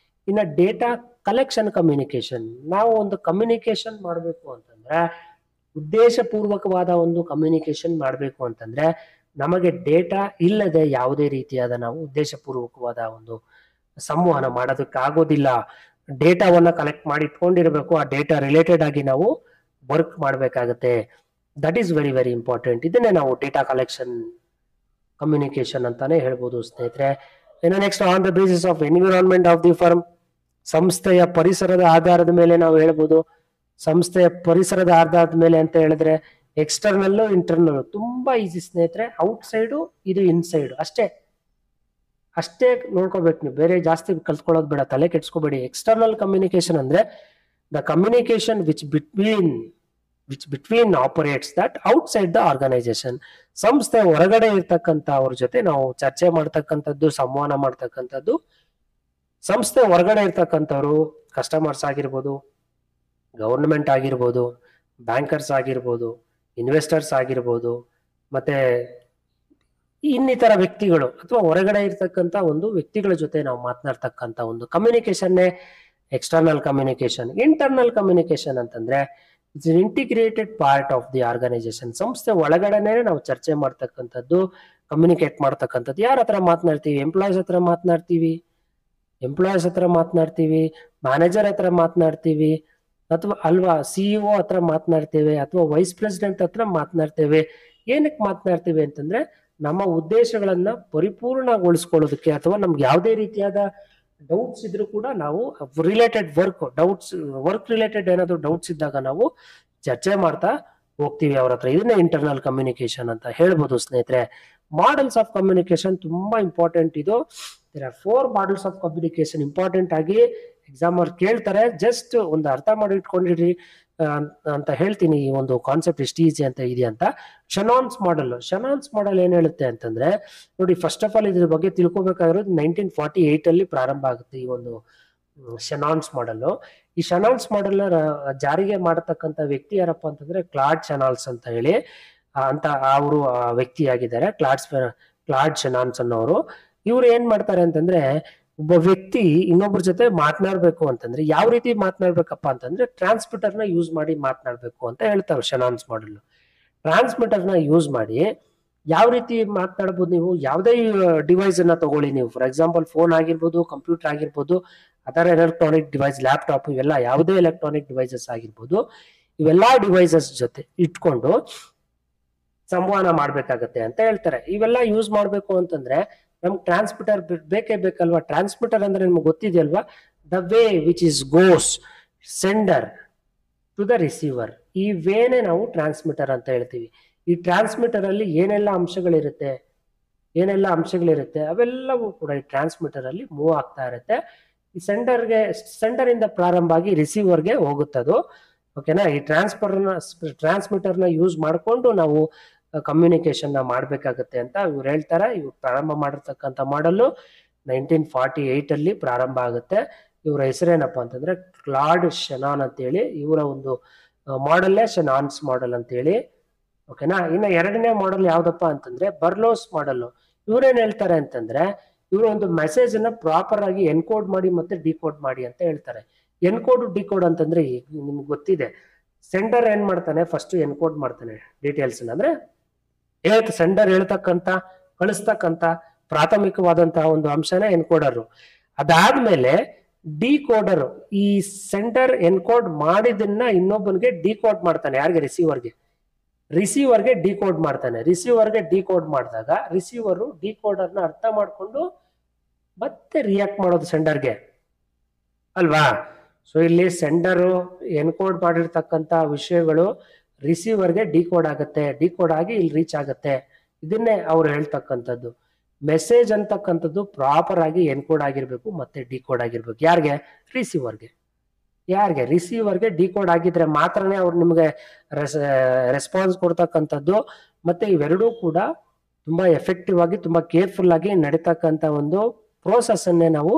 ಇನ್ನು ಡೇಟಾ ಕಲೆಕ್ಷನ್ ಕಮ್ಯುನಿಕೇಶನ್. ನಾವು ಒಂದು ಕಮ್ಯುನಿಕೇಶನ್ ಮಾಡಬೇಕು ಅಂತಂದ್ರೆ, ಉದ್ದೇಶಪೂರ್ವಕವಾದ ಒಂದು ಕಮ್ಯುನಿಕೇಶನ್ ಮಾಡಬೇಕು ಅಂತಂದ್ರೆ, ನಮಗೆ ಡೇಟಾ ಇಲ್ಲದೆ ಯಾವುದೇ ರೀತಿಯಾದ ನಾವು ಉದ್ದೇಶಪೂರ್ವಕವಾದ ಒಂದು ಸಂವಹನ ಮಾಡೋದಕ್ಕಾಗೋದಿಲ್ಲ. ಡೇಟಾವನ್ನ ಕಲೆಕ್ಟ್ ಮಾಡಿ ಇಟ್ಕೊಂಡಿರ್ಬೇಕು. ಆ ಡೇಟಾ ರಿಲೇಟೆಡ್ ಆಗಿ ನಾವು ವರ್ಕ್ ಮಾಡಬೇಕಾಗತ್ತೆ. That is very very important. ಇದನ್ನೇ ನಾವು ಡೇಟಾ ಕಲೆಕ್ಷನ್ ಕಮ್ಯುನಿಕೇಶನ್ ಅಂತಾನೆ ಹೇಳ್ಬೋದು ಸ್ನೇಹಿತರೆ. ಇನ್ನು next, on the basis of environment of the firm. ಸಂಸ್ಥೆಯ ಪರಿಸರದ ಆಧಾರದ ಮೇಲೆ ನಾವು ಹೇಳ್ಬೋದು. ಸಂಸ್ಥೆಯ ಪರಿಸರದ ಆಧಾರದ ಮೇಲೆ ಅಂತ ಹೇಳಿದ್ರೆ ಎಕ್ಸ್ಟರ್ನಲ್, ಇಂಟರ್ನಲ್ ತುಂಬಾ ಈಸಿ ಸ್ನೇಹಿತರೆ. ಔಟ್ಸೈಡು, ಇದು ಇನ್ಸೈಡ್, ಅಷ್ಟೇ ನೋಡ್ಕೋಬೇಕು ನೀವು. ಬೇರೆ ಜಾಸ್ತಿ ಕಲ್ತ್ಕೊಳ್ಳೋದು ಬೇಡ, ತಲೆ ಕೆಡ್ಸ್ಕೋಬೇಡಿ. ಎಕ್ಸ್ಟರ್ನಲ್ ಕಮ್ಯುನಿಕೇಶನ್ ಅಂದ್ರೆ the communication which between which between operates that outside the organisation. ಸಂಸ್ಥೆ ಹೊರಗಡೆ ಇರ್ತಕ್ಕಂಥ ಅವ್ರ ಜೊತೆ ನಾವು ಚರ್ಚೆ ಮಾಡ್ತಕ್ಕಂಥದ್ದು, ಸಂವಹನ ಮಾಡ್ತಕ್ಕಂಥದ್ದು. ಸಂಸ್ಥೆ ಹೊರಗಡೆ ಇರ್ತಕ್ಕಂಥವ್ರು ಕಸ್ಟಮರ್ಸ್ ಆಗಿರ್ಬೋದು, ಗವರ್ನಮೆಂಟ್ ಆಗಿರ್ಬೋದು, ಬ್ಯಾಂಕರ್ಸ್ ಆಗಿರ್ಬೋದು, ಇನ್ವೆಸ್ಟರ್ಸ್ ಆಗಿರ್ಬೋದು, ಮತ್ತೆ ಇನ್ನಿತರ ವ್ಯಕ್ತಿಗಳು ಅಥವಾ ಹೊರಗಡೆ ಇರ್ತಕ್ಕಂಥ ಒಂದು ವ್ಯಕ್ತಿಗಳ ಜೊತೆ ನಾವು ಮಾತನಾಡ್ತಕ್ಕಂಥ ಒಂದು ಕಮ್ಯುನಿಕೇಶನ್ನೇ ಎಕ್ಸ್ಟರ್ನಲ್ ಕಮ್ಯುನಿಕೇಶನ್. ಇಂಟರ್ನಲ್ ಕಮ್ಯುನಿಕೇಶನ್ ಅಂತಂದ್ರೆ it's integrated part of the organisation. ಸಂಸ್ಥೆ ಒಳಗಡೆನೆ ನಾವು ಚರ್ಚೆ ಮಾಡ್ತಕ್ಕಂಥದ್ದು, ಕಮ್ಯುನಿಕೇಟ್ ಮಾಡ್ತಕ್ಕಂಥದ್ದು. ಯಾರ ಹತ್ರ ಮಾತನಾಡ್ತೀವಿ? ಎಂಪ್ಲಾಯೀಸ್ ಹತ್ರ ಮಾತನಾಡ್ತೀವಿ, ಮ್ಯಾನೇಜರ್ ಹತ್ರ ಮಾತನಾಡ್ತೀವಿ, ಅಥವಾ ಅಲ್ವಾ ಸಿಇಒ ಹತ್ರ ಮಾತನಾಡ್ತೇವೆ, ಅಥವಾ ವೈಸ್ ಪ್ರೆಸಿಡೆಂಟ್ ಹತ್ರ ಮಾತನಾಡ್ತೇವೆ. ಏನಕ್ಕೆ ಮಾತನಾಡ್ತೇವೆ ಅಂತಂದ್ರೆ ನಮ್ಮ ಉದ್ದೇಶಗಳನ್ನ ಪರಿಪೂರ್ಣಗೊಳಿಸ್ಕೊಳ್ಳೋದಕ್ಕೆ, ಅಥವಾ ನಮ್ಗೆ ಯಾವುದೇ ರೀತಿಯಾದ ಡೌಟ್ಸ್ ಇದ್ರೂ ಕೂಡ ನಾವು ರಿಲೇಟೆಡ್ ವರ್ಕ್ ರಿಲೇಟೆಡ್ ಏನಾದ್ರು ಡೌಟ್ಸ್ ಇದ್ದಾಗ ನಾವು ಚರ್ಚೆ ಮಾಡ್ತಾ ಹೋಗ್ತೀವಿ ಅವ್ರ ಹತ್ರ. ಇದನ್ನೇ ಇಂಟರ್ನಲ್ ಕಮ್ಯುನಿಕೇಶನ್ ಅಂತ ಹೇಳ್ಬೋದು ಸ್ನೇಹಿತರೆ. ಮಾಡಲ್ಸ್ ಆಫ್ ಕಮ್ಯುನಿಕೇಶನ್ ತುಂಬಾ ಇಂಪಾರ್ಟೆಂಟ್. ಇದು there are 4 models of communication. Important ಆಗಿ ಎಕ್ಸಾಮರ್ ಕೇಳ್ತಾರೆ, ಜಸ್ಟ್ ಒಂದು ಅರ್ಥ ಮಾಡಿ ಇಟ್ಕೊಂಡಿರಿ ಅಂತ ಹೇಳ್ತೀನಿ. ಈ ಒಂದು ಕಾನ್ಸೆಪ್ಟ್ ಎಷ್ಟು ಈಸಿ ಅಂತ ಇದೆಯಾ ಅಂತ. ಶನಾನ್ಸ್ ಮಾಡೆಲ್ ಏನ್ ಹೇಳುತ್ತೆ ಅಂತಂದ್ರೆ, ನೋಡಿ, ಫಸ್ಟ್ ಆಫ್ ಆಲ್ ಇದ್ರ ಬಗ್ಗೆ ತಿಳ್ಕೊಬೇಕಾಗಿರೋದು 1948 ಅಲ್ಲಿ ಪ್ರಾರಂಭ ಆಗುತ್ತೆ ಈ ಒಂದು ಶನಾನ್ಸ್ ಮಾಡೆಲ್. ಈ ಶನಾನ್ಸ್ ಮಾಡೆಲ್ ಜಾರಿಗೆ ಮಾಡತಕ್ಕಂತ ವ್ಯಕ್ತಿ ಯಾರಪ್ಪ ಅಂತಂದ್ರೆ ಕ್ಲಾಡ್ ಶನಾಲ್ಸ್ ಅಂತ ಹೇಳಿ ಅಂತ ಅವರು ವ್ಯಕ್ತಿಯಾಗಿದ್ದಾರೆ. ಕ್ಲಾಡ್ ಶನಾನ್ಸ್ ಅನ್ನೋರು. ಇವ್ರು ಏನ್ ಮಾಡ್ತಾರೆ ಅಂತಂದ್ರೆ, ಒಬ್ಬ ವ್ಯಕ್ತಿ ಇನ್ನೊಬ್ಬರ ಜೊತೆ ಮಾತನಾಡ್ಬೇಕು ಅಂತಂದ್ರೆ ಯಾವ ರೀತಿ ಮಾತನಾಡ್ಬೇಕಪ್ಪ ಅಂತಂದ್ರೆ ಟ್ರಾನ್ಸ್ಮಿಟರ್ ನ ಯೂಸ್ ಮಾಡಿ ಮಾತನಾಡ್ಬೇಕು ಅಂತ ಹೇಳ್ತಾರೆ ಶನಾನ್ಸ್ ಮಾಡೆಲ್. ಟ್ರಾನ್ಸ್ಮಿಟರ್ ನ ಯೂಸ್ ಮಾಡಿ ಯಾವ ರೀತಿ ಮಾತನಾಡಬಹುದು? ನೀವು ಯಾವುದೇ ಡಿವೈಸ್ ಅನ್ನ ತಗೊಳ್ಳಿ, ನೀವು ಫಾರ್ ಎಕ್ಸಾಂಪಲ್ ಫೋನ್ ಆಗಿರ್ಬೋದು, ಕಂಪ್ಯೂಟರ್ ಆಗಿರ್ಬೋದು, ಅದರ್ ಎಲೆಕ್ಟ್ರಾನಿಕ್ ಡಿವೈಸ್, ಲ್ಯಾಪ್ಟಾಪ್, ಇವೆಲ್ಲ ಯಾವುದೇ ಎಲೆಕ್ಟ್ರಾನಿಕ್ ಡಿವೈಸಸ್ ಆಗಿರ್ಬೋದು, ಇವೆಲ್ಲಾ ಡಿವೈಸಸ್ ಜೊತೆ ಇಟ್ಕೊಂಡು ಸಂವಹನ ಮಾಡ್ಬೇಕಾಗತ್ತೆ ಅಂತ ಹೇಳ್ತಾರೆ. ಇವೆಲ್ಲ ಯೂಸ್ ಮಾಡ್ಬೇಕು ಅಂತಂದ್ರೆ ನಮ್ಗೆ ಟ್ರಾನ್ಸ್ಮಿಟರ್ ಬೇಕಲ್ವಾ? ಟ್ರಾನ್ಸ್ಮಿಟರ್ ಅಂದ್ರೆ ನಿಮ್ಗೆ ಗೊತ್ತಿದೆಯಲ್ವಾ? The way which is goes sender to the receiver. ಈ ವೇನೆ ನಾವು ಟ್ರಾನ್ಸ್ಮಿಟರ್ ಅಂತ ಹೇಳ್ತೀವಿ. ಈ ಟ್ರಾನ್ಸ್ಮಿಟರ್ ಅಲ್ಲಿ ಏನೆಲ್ಲ ಅಂಶಗಳಿರುತ್ತೆ ಅವೆಲ್ಲವೂ ಕೂಡ ಈ ಟ್ರಾನ್ಸ್ಮಿಟರ್ ಅಲ್ಲಿ ಮೂವ್ ಆಗ್ತಾ ಇರುತ್ತೆ. ಈ ಸೆಂಡರ್ ಇಂದ ಪ್ರಾರಂಭ ಆಗಿ ರಿಸೀವರ್ಗೆ ಹೋಗುತ್ತದು. ಓಕೆನಾ? ಈ ಟ್ರಾನ್ಸ್ಮಿಟರ್ ನ ಯೂಸ್ ಮಾಡಿಕೊಂಡು ನಾವು ಕಮ್ಯುನಿಕೇಶನ್ ನ ಮಾಡ್ಬೇಕಾಗತ್ತೆ ಅಂತ ಇವ್ರು ಹೇಳ್ತಾರೆ. ಇವ್ರು ಪ್ರಾರಂಭ ಮಾಡಿರ್ತಕ್ಕಂಥ ಮಾಡಲು 1948 ಅಲ್ಲಿ ಪ್ರಾರಂಭ ಆಗುತ್ತೆ. ಇವರ ಹೆಸರೇನಪ್ಪ ಅಂತಂದ್ರೆ ಕ್ಲಾಡ್ ಶನಾನ್ ಅಂತೇಳಿ. ಇವರ ಒಂದು ಮಾಡೆಲ್ಲೇ ಶನಾನ್ಸ್ ಮಾಡೆಲ್ ಅಂತೇಳಿ. ಓಕೆನಾ? ಇನ್ನು ಎರಡನೇ ಮಾಡೆಲ್ ಯಾವ್ದಪ್ಪ ಅಂತಂದ್ರೆ ಬರ್ಲೋಸ್ ಮಾಡೆಲ್. ಇವ್ರೇನ್ ಹೇಳ್ತಾರೆ ಅಂತಂದ್ರೆ, ಇವರು ಒಂದು ಮೆಸೇಜ್ ಅನ್ನ ಪ್ರಾಪರ್ ಆಗಿ ಎನ್ಕೋಡ್ ಮಾಡಿ ಮತ್ತೆ ಡಿಕೋಡ್ ಮಾಡಿ ಅಂತ ಹೇಳ್ತಾರೆ. ಎನ್ಕೋಡ್ ಡಿಕೋಡ್ ಅಂತಂದ್ರೆ ನಿಮ್ಗೆ ಗೊತ್ತಿದೆ, ಸೆಂಡರ್ ಏನ್ ಮಾಡ್ತಾನೆ, ಫಸ್ಟ್ ಎನ್ಕೋಡ್ ಮಾಡ್ತಾನೆ ಡೀಟೇಲ್ಸ್ ಅಂದ್ರೆ ಸೆಂಡರ್ ಹೇಳ್ತಕ್ಕಂತ ಕಳಿಸ್ತಕ್ಕಂತ ಪ್ರಾಥಮಿಕವಾದಂತಹ ಒಂದು ಅಂಶನ ಎನ್ಕೋಡರ್. ಅದಾದ್ಮೇಲೆ ಡಿಕೋಡರ್ ಈ ಸೆಂಡರ್ ಎನ್ಕೋಡ್ ಮಾಡಿದನ್ನ ಇನ್ನೊಬ್ಬನಿಗೆ ಡಿಕೋಡ್ ಮಾಡ್ತಾನೆ. ಯಾರಿಗೆ? ರಿಸೀವರ್ಗೆ ಡಿಕೋಡ್ ಮಾಡ್ತಾನೆ. ರಿಸೀವರ್ಗೆ ಡಿಕೋಡ್ ಮಾಡಿದಾಗ ರಿಸೀವರು ಡಿಕೋಡರ್ನ ಅರ್ಥ ಮಾಡ್ಕೊಂಡು ಮತ್ತೆ ರಿಯಾಕ್ಟ್ ಮಾಡೋದು ಸೆಂಡರ್ಗೆ ಅಲ್ವಾ? ಸೊ ಇಲ್ಲಿ ಸೆಂಡರು ಎನ್ಕೋಡ್ ಮಾಡಿರ್ತಕ್ಕಂತ ವಿಷಯಗಳು ರಿಸೀವರ್ಗೆ ಡಿಕೋಡ್ ಆಗುತ್ತೆ, ಡಿಕೋಡ್ ಆಗಿ ಇಲ್ಲಿ ರೀಚ್ ಆಗುತ್ತೆ. ಇದನ್ನೇ ಅವ್ರು ಹೇಳ್ತಕ್ಕಂಥದ್ದು. ಮೆಸೇಜ್ ಅಂತಕ್ಕಂಥದ್ದು ಪ್ರಾಪರ್ ಆಗಿ ಎನ್ಕೋಡ್ ಆಗಿರ್ಬೇಕು ಮತ್ತೆ ಡಿಕೋಡ್ ಆಗಿರ್ಬೇಕು. ಯಾರಿಗೆ? ರಿಸೀವರ್ಗೆ ಡಿಕೋಡ್ ಆಗಿದ್ರೆ ಮಾತ್ರನೇ ಅವ್ರು ನಿಮ್ಗೆ ರೆಸ್ಪಾನ್ಸ್ ಕೊಡ್ತಕ್ಕಂಥದ್ದು. ಮತ್ತೆ ಇವೆರಡೂ ಕೂಡ ತುಂಬಾ ಎಫೆಕ್ಟಿವ್ ಆಗಿ ತುಂಬಾ ಕೇರ್ಫುಲ್ ಆಗಿ ನಡೀತಕ್ಕಂಥ ಒಂದು ಪ್ರೋಸೆಸ್ ಅನ್ನೇ ನಾವು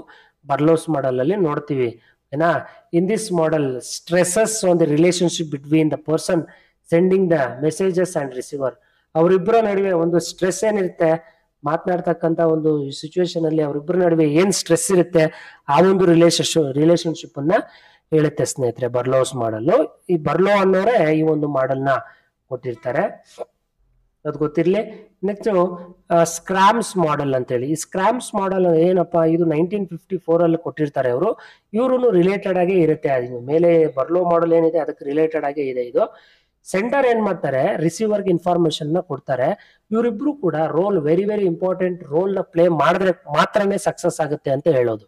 ಬರ್ಲೋಸ್ ಮಾಡೆಲ್ ಅಲ್ಲಿ ನೋಡ್ತೀವಿ. ಏನಾ? In this model stresses on the relationship between the person sending the messages and receiver. ಅವರಿಬ್ಬರ ನಡುವೆ ಒಂದು ಸ್ಟ್ರೆಸ್ ಏನಿರುತ್ತೆ, ಮಾತನಾಡ್ತಕ್ಕಂಥ ಒಂದು ಸಿಚುವೇಶನ್ ಅಲ್ಲಿ ಅವರಿಬ್ಬರ ನಡುವೆ ಏನ್ ಸ್ಟ್ರೆಸ್ ಇರುತ್ತೆ, ಆ ಒಂದು ರಿಲೇಶನ್ಶಿಪ್ ಅನ್ನ ಹೇಳುತ್ತೆ ಸ್ನೇಹಿತರೆ ಬರ್ಲೋಸ್ ಮಾಡಲ್. ಈ ಬರ್ಲೋ ಅನ್ನೋರೆ ಈ ಒಂದು ಮಾಡೆಲ್ ನ ಕೊಟ್ಟಿರ್ತಾರೆ, ಅದು ಗೊತ್ತಿರ್ಲಿ. ನೆಕ್ಸ್ಟ್ ಸ್ಕ್ರಾಮ್ಸ್ ಮಾಡೆಲ್ ಅಂತೇಳಿ. ಈ ಸ್ಕ್ರಾಮ್ಸ್ ಮಾಡೆಲ್ ಏನಪ್ಪಾ, ಇದು 1954 ಅಲ್ಲಿ ಕೊಟ್ಟಿರ್ತಾರೆ ಅವರು. ಇವ್ರು ರಿಲೇಟೆಡ್ ಆಗೇ ಇರುತ್ತೆ. ಅದು ಮೇಲೆ ಬರ್ಲೋ ಮಾಡೆಲ್ ಏನಿದೆ ಅದಕ್ಕೆ ರಿಲೇಟೆಡ್ ಆಗೇ ಇದೆ ಇದು. ಸೆಂಡರ್ ಏನ್ ಮಾಡ್ತಾರೆ, ರಿಸೀವರ್ಗೆ ಇನ್ಫಾರ್ಮೇಶನ್ ನ ಕೊಡ್ತಾರೆ. ಇವರಿಬ್ರು ಕೂಡ ರೋಲ್ ವೆರಿ ಇಂಪಾರ್ಟೆಂಟ್ ರೋಲ್ ನ ಪ್ಲೇ ಮಾಡಿದ್ರೆ ಮಾತ್ರನೇ ಸಕ್ಸಸ್ ಆಗುತ್ತೆ ಅಂತ ಹೇಳೋದು.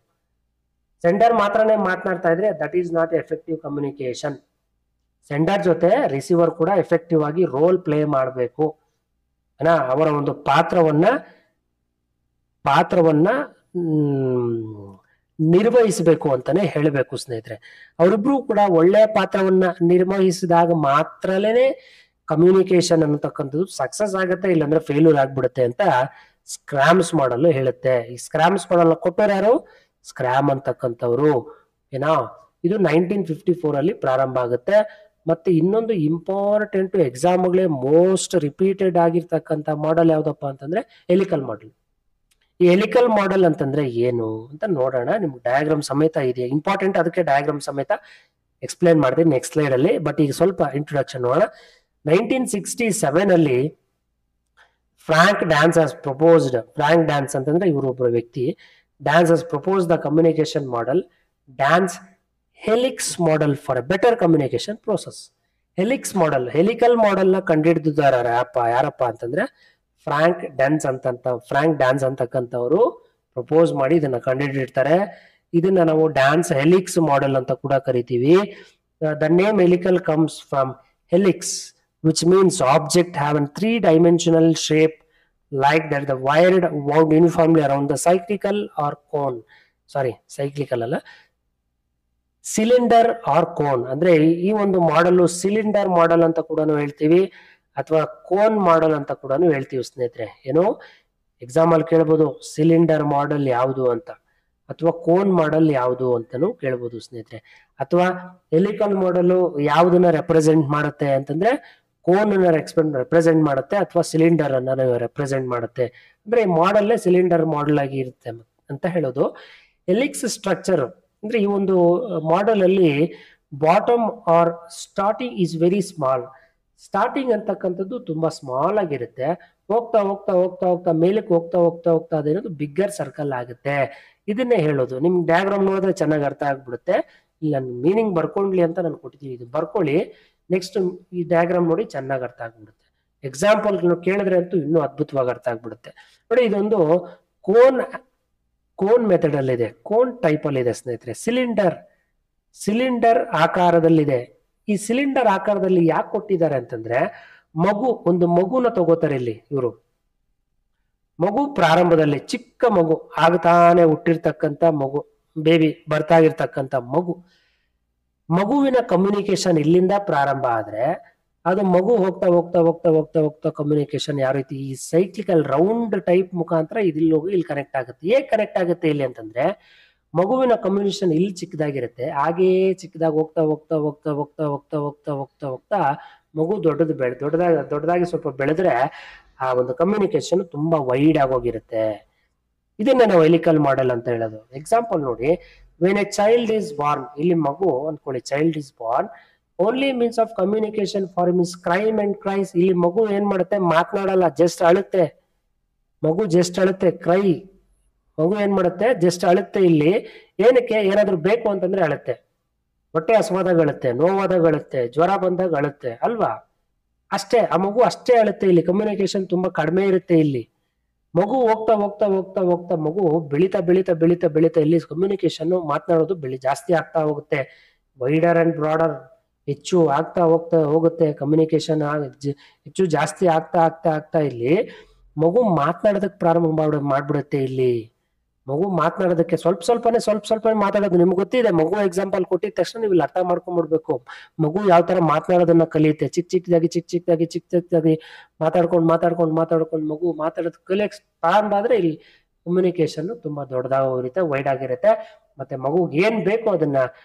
ಸೆಂಡರ್ ಮಾತ್ರನೇ ಮಾತನಾಡ್ತಾ ಇದ್ರೆ that is not effective communication. Sender ಜೊತೆ ರಿಸೀವರ್ ಕೂಡ ಎಫೆಕ್ಟಿವ್ ಆಗಿ ರೋಲ್ ಪ್ಲೇ ಮಾಡಬೇಕು. ಅವರ ಒಂದು ಪಾತ್ರವನ್ನ ನಿರ್ವಹಿಸಬೇಕು ಅಂತಾನೆ ಹೇಳಬೇಕು ಸ್ನೇಹಿತರೆ. ಅವರಿಬ್ರು ಕೂಡ ಒಳ್ಳೆಯ ಪಾತ್ರವನ್ನ ನಿರ್ವಹಿಸಿದಾಗ ಮಾತ್ರನೇ ಕಮ್ಯುನಿಕೇಶನ್ ಅನ್ನತಕ್ಕಂಥದ್ದು ಸಕ್ಸಸ್ ಆಗುತ್ತೆ, ಇಲ್ಲಾಂದ್ರೆ ಫೇಲ್ಯೂರ್ ಆಗ್ಬಿಡುತ್ತೆ ಅಂತ ಸ್ಕ್ರಾಮ್ಸ್ ಮಾಡಲ್ ಹೇಳುತ್ತೆ. ಈ ಸ್ಕ್ರಾಮ್ಸ್ ಮಾಡಲ್ ಕೊಟ್ಟವ್ರು ಯಾರು? ಸ್ಕ್ರಾಮ್ ಅಂತಕ್ಕಂಥವ್ರು. ಏನಾ, ಇದು 1954 ಅಲ್ಲಿ ಪ್ರಾರಂಭ ಆಗುತ್ತೆ. ಮತ್ತೆ ಇನ್ನೊಂದು ಇಂಪಾರ್ಟೆಂಟ್ ಎಕ್ಸಾಮ್ಗಳೇ ಮೋಸ್ಟ್ ರಿಪೀಟೆಡ್ ಆಗಿರ್ತಕ್ಕಂಥ ಮಾಡೆಲ್ ಯಾವ್ದಪ್ಪ ಅಂತಂದ್ರೆ ಹೆಲಿಕಲ್ ಮಾಡೆಲ್. ಈ ಹೆಲಿಕಲ್ ಮಾಡೆಲ್ ಅಂತಂದ್ರೆ ಏನು ಅಂತ ನೋಡೋಣ. ನಿಮ್ಗೆ ಡಯಾಗ್ರಾಮ್ ಸಮೇತ ಇದೆ, ಇಂಪಾರ್ಟೆಂಟ್, ಅದಕ್ಕೆ ಡಯಾಗ್ರಾಮ್ ಸಮೇತ ಎಕ್ಸ್ಪ್ಲೈನ್ ಮಾಡ್ತೀನಿ ನೆಕ್ಸ್ಟ್ ಸ್ಲೈಡ್ ಅಲ್ಲಿ. ಬಟ್ ಈಗ ಸ್ವಲ್ಪ ಇಂಟ್ರೊಡಕ್ಷನ್ ನೋಡೋಣ. 1967 ಅಲ್ಲಿ Frank dance has proposed, Frank dance ಅಂತಂದ್ರೆ ಇವರು ಒಬ್ಬ ವ್ಯಕ್ತಿ, dance has propose the communication model, dance helix model for A better communication process. Helix model, helical model ನ ಕಂಡುಹಿಡಿದಿದ್ದಾರೆ ಯಾರಪ್ಪ ಅಂತಂದ್ರೆ ಫ್ರಾಂಕ್ ಡ್ಯಾನ್ಸ್ ಅಂತಕ್ಕಂಥವ್ರು ಪ್ರಪೋಸ್ ಮಾಡಿ ಇದನ್ನ ಕಂಡುಹಿಡಿದಿರ್ತಾರೆ. ಇದನ್ನ ನಾವು ಡ್ಯಾನ್ಸ್ ಹೆಲಿಕ್ಸ್ ಮಾಡೆಲ್ ಅಂತ ಕೂಡ ಕರಿತೀವಿ. The name helical comes from helix, which means object have a three-dimensional shape like that the wired wound uniformly around the cyclical or cone. cyclical ಅಲ್ಲ, cylinder R cone. ಅಂದ್ರೆ ಈ ಒಂದು ಮಾಡಲ್ cylinder model ಅಂತ ಕೂಡ ಹೇಳ್ತೀವಿ, ಅಥವಾ ಕೋನ್ ಮಾಡೆಲ್ ಅಂತ ಕೂಡ ಹೇಳ್ತೀವಿ ಸ್ನೇಹಿತರೆ. ಏನು ಎಕ್ಸಾಮ್ ಅಲ್ಲಿ ಕೇಳ್ಬೋದು, ಸಿಲಿಂಡರ್ ಮಾಡೆಲ್ ಯಾವುದು ಅಂತ, ಅಥವಾ ಕೋನ್ ಮಾಡೆಲ್ ಯಾವುದು ಅಂತಾನು ಕೇಳ್ಬೋದು ಸ್ನೇಹಿತರೆ. ಅಥವಾ ಹೆಲಿಕಲ್ ಮಾಡೆಲ್ ಯಾವುದನ್ನ ರೆಪ್ರೆಸೆಂಟ್ ಮಾಡುತ್ತೆ ಅಂತಂದ್ರೆ ಕೋನ್ ರೆಪ್ರೆಸೆಂಟ್ ಮಾಡುತ್ತೆ, ಅಥವಾ ಸಿಲಿಂಡರ್ ಅನ್ನ ರೆಪ್ರೆಸೆಂಟ್ ಮಾಡುತ್ತೆ. ಅಂದ್ರೆ ಈ ಮಾಡೆಲ್ ಸಿಲಿಂಡರ್ ಮಾಡೆಲ್ ಆಗಿ ಇರುತ್ತೆ ಅಂತ ಹೇಳೋದು. ಹೆಲಿಕ್ಸ್ ಸ್ಟ್ರಕ್ಚರ್ ಅಂದ್ರೆ ಈ ಒಂದು ಮಾಡೆಲ್ ಅಲ್ಲಿ bottom or starting is very small. Starting ಅಂತಕ್ಕಂಥದ್ದು ತುಂಬಾ ಸ್ಮಾಲ್ ಆಗಿರುತ್ತೆ. ಹೋಗ್ತಾ ಹೋಗ್ತಾ ಹೋಗ್ತಾ ಹೋಗ್ತಾ ಮೇಲಕ್ಕೆ ಹೋಗ್ತಾ ಹೋಗ್ತಾ ಹೋಗ್ತಾ ಅದೇನದು ಬಿಗ್ಗರ್ ಸರ್ಕಲ್ ಆಗುತ್ತೆ. ಇದನ್ನೇ ಹೇಳೋದು. ನಿಮ್ಗೆ ಡಯಾಗ್ರಾಮ್ ನೋಡಿದ್ರೆ ಚೆನ್ನಾಗಿ ಅರ್ಥ ಆಗ್ಬಿಡುತ್ತೆ. ಇಲ್ಲ ಮೀನಿಂಗ್ ಬರ್ಕೊಂಡ್ಲಿ ಅಂತ ನಾನು ಕೊಟ್ಟಿದ್ದೀನಿ, ಇದು ಬರ್ಕೊಳ್ಳಿ. ನೆಕ್ಸ್ಟ್ ಈ ಡಯಾಗ್ರಾಮ್ ನೋಡಿ ಚೆನ್ನಾಗಿ ಅರ್ಥ ಆಗ್ಬಿಡುತ್ತೆ. ಎಕ್ಸಾಂಪಲ್ ಕೇಳಿದ್ರೆ ಅಂತೂ ಇನ್ನೂ ಅದ್ಭುತವಾಗಿ ಅರ್ಥ ಆಗ್ಬಿಡುತ್ತೆ. ನೋಡಿ, ಇದೊಂದು ಕೋನ್ ಮೆಥಡ್ ಅಲ್ಲಿ ಇದೆ, ಕೋನ್ ಟೈಪ್ ಅಲ್ಲಿ ಇದೆ ಸ್ನೇಹಿತರೆ. ಸಿಲಿಂಡರ್ ಆಕಾರದಲ್ಲಿದೆ. ಈ ಸಿಲಿಂಡರ್ ಆಕಾರದಲ್ಲಿ ಯಾಕೆ ಕೊಟ್ಟಿದ್ದಾರೆ ಅಂತಂದ್ರೆ, ಒಂದು ಮಗುನ ತಗೋತಾರೆ ಇಲ್ಲಿ ಇವರು. ಮಗು ಪ್ರಾರಂಭದಲ್ಲಿ ಚಿಕ್ಕ ಮಗು, ಆಗ್ತಾನೆ ಹುಟ್ಟಿರ್ತಕ್ಕಂಥ ಮಗು, ಬೇಬಿ ಬರ್ತಾ ಇರ್ತಕ್ಕಂಥ ಮಗುವಿನ ಕಮ್ಯುನಿಕೇಶನ್ ಇಲ್ಲಿಂದ ಪ್ರಾರಂಭ ಆದ್ರೆ ಅದು ಮಗು ಹೋಗ್ತಾ ಹೋಗ್ತಾ ಹೋಗ್ತಾ ಹೋಗ್ತಾ ಹೋಗ್ತಾ ಕಮ್ಯುನಿಕೇಶನ್ ಯಾವ ರೀತಿ ಈ ಸೈಕ್ಲಿಕಲ್ ರೌಂಡ್ ಟೈಪ್ ಮುಖಾಂತರ ಇಲ್ಲಿ ಹೋಗಿ ಇಲ್ಲಿ ಕನೆಕ್ಟ್ ಆಗುತ್ತೆ. ಹೇಗೆ ಕನೆಕ್ಟ್ ಆಗುತ್ತೆ ಇಲ್ಲಿ ಅಂತಂದ್ರೆ, ಮಗುವಿನ ಕಮ್ಯುನಿಕೇಶನ್ ಇಲ್ಲಿ ಚಿಕ್ಕದಾಗಿರುತ್ತೆ, ಹಾಗೆಯೇ ಚಿಕ್ಕದಾಗಿ ಹೋಗ್ತಾ ಹೋಗ್ತಾ ಹೋಗ್ತಾ ಹೋಗ್ತಾ ಹೋಗ್ತಾ ಹೋಗ್ತಾ ಹೋಗ್ತಾ ಹೋಗ್ತಾ ಮಗು ದೊಡ್ಡದಾಗಿ ಸ್ವಲ್ಪ ಬೆಳೆದ್ರೆ ಆ ಒಂದು ಕಮ್ಯುನಿಕೇಶನ್ ತುಂಬಾ ವೈಡ್ ಆಗೋಗಿರುತ್ತೆ. ಇದನ್ನ ನಾವು ಹೆಲಿಕಲ್ ಮಾಡೆಲ್ ಅಂತ ಹೇಳೋದು. ಎಕ್ಸಾಂಪಲ್ ನೋಡಿ, when a child is born, ಇಲ್ಲಿ ಮಗು ಅನ್ಕೊಳ್ಳಿ, child is born, only means of communication for his crime and cries. ಇಲ್ಲಿ ಮಗು ಏನ್ ಮಾಡುತ್ತೆ, ಮಾತನಾಡಲ್ಲ, ಜಸ್ಟ್ ಅಳುತ್ತೆ. ಮಗು ಜಸ್ಟ್ ಅಳುತ್ತೆ, ಮಗು ಏನ್ ಮಾಡುತ್ತೆ, ಜಸ್ಟ್ ಅಳುತ್ತೆ. ಇಲ್ಲಿ ಏನಕ್ಕೆ, ಏನಾದ್ರು ಬೇಕು ಅಂತಂದ್ರೆ ಅಳುತ್ತೆ, ಹೊಟ್ಟೆ ಹಸುವಾದಾಗ ಅಳುತ್ತೆ, ನೋವಾದಾಗ ಅಳುತ್ತೆ, ಜ್ವರ ಬಂದಾಗ ಅಳುತ್ತೆ ಅಲ್ವಾ, ಅಷ್ಟೇ. ಆ ಮಗು ಅಷ್ಟೇ ಅಳುತ್ತೆ. ಇಲ್ಲಿ ಕಮ್ಯುನಿಕೇಶನ್ ತುಂಬಾ ಕಡಿಮೆ ಇರುತ್ತೆ. ಇಲ್ಲಿ ಮಗು ಹೋಗ್ತಾ ಹೋಗ್ತಾ ಹೋಗ್ತಾ ಹೋಗ್ತಾ ಮಗು ಬೆಳೀತಾ ಬೆಳೀತಾ ಬೆಳೀತಾ ಬೆಳೀತಾ ಇಲ್ಲಿ ಕಮ್ಯುನಿಕೇಶನ್ ಮಾತನಾಡೋದು ಜಾಸ್ತಿ ಆಗ್ತಾ ಹೋಗುತ್ತೆ. ವೈಡರ್ ಅಂಡ್ ಬ್ರಾಡರ್, ಹೆಚ್ಚು ಆಗ್ತಾ ಹೋಗುತ್ತೆ ಕಮ್ಯುನಿಕೇಶನ್, ಹೆಚ್ಚು ಜಾಸ್ತಿ ಆಗ್ತಾ ಆಗ್ತಾ ಆಗ್ತಾ ಇಲ್ಲಿ ಮಗು ಮಾತನಾಡೋದಕ್ಕೆ ಪ್ರಾರಂಭ ಮಾಡ್ಬಿಡುತ್ತೆ. ಇಲ್ಲಿ ಮಗು ಮಾತನಾಡೋದಕ್ಕೆ ಸ್ವಲ್ಪ ಸ್ವಲ್ಪನೇ ಮಾತಾಡೋದು. ನಿಮ್ಗೆ ಗೊತ್ತಿದೆ, ಮಗು ಎಕ್ಸಾಂಪಲ್ ಕೊಟ್ಟಿದ ತಕ್ಷಣ ನೀವು ಇಲ್ಲಿ ಅರ್ಥ ಮಾಡ್ಕೊಂಡ್ಬಿಡ್ಬೇಕು. ಮಗು ಯಾವ ತರ ಮಾತನಾಡೋದನ್ನ ಕಲಿಯುತ್ತೆ. ಚಿಕ್ಕದಾಗಿ ಮಾತಾಡ್ಕೊಂಡು ಮಗು ಮಾತಾಡೋದು ಕಲಿಯಕ್ ಪ್ರಾರಂಭ ಆದ್ರೆ ಇಲ್ಲಿ ಕಮ್ಯುನಿಕೇಶನ್ ತುಂಬಾ ದೊಡ್ಡದಾಗಿರುತ್ತೆ, ವೈಡ್ ಆಗಿರುತ್ತೆ. ಮತ್ತೆ ಮಗುಗೆ ಏನ್ ಬೇಕು ಅದನ್ನ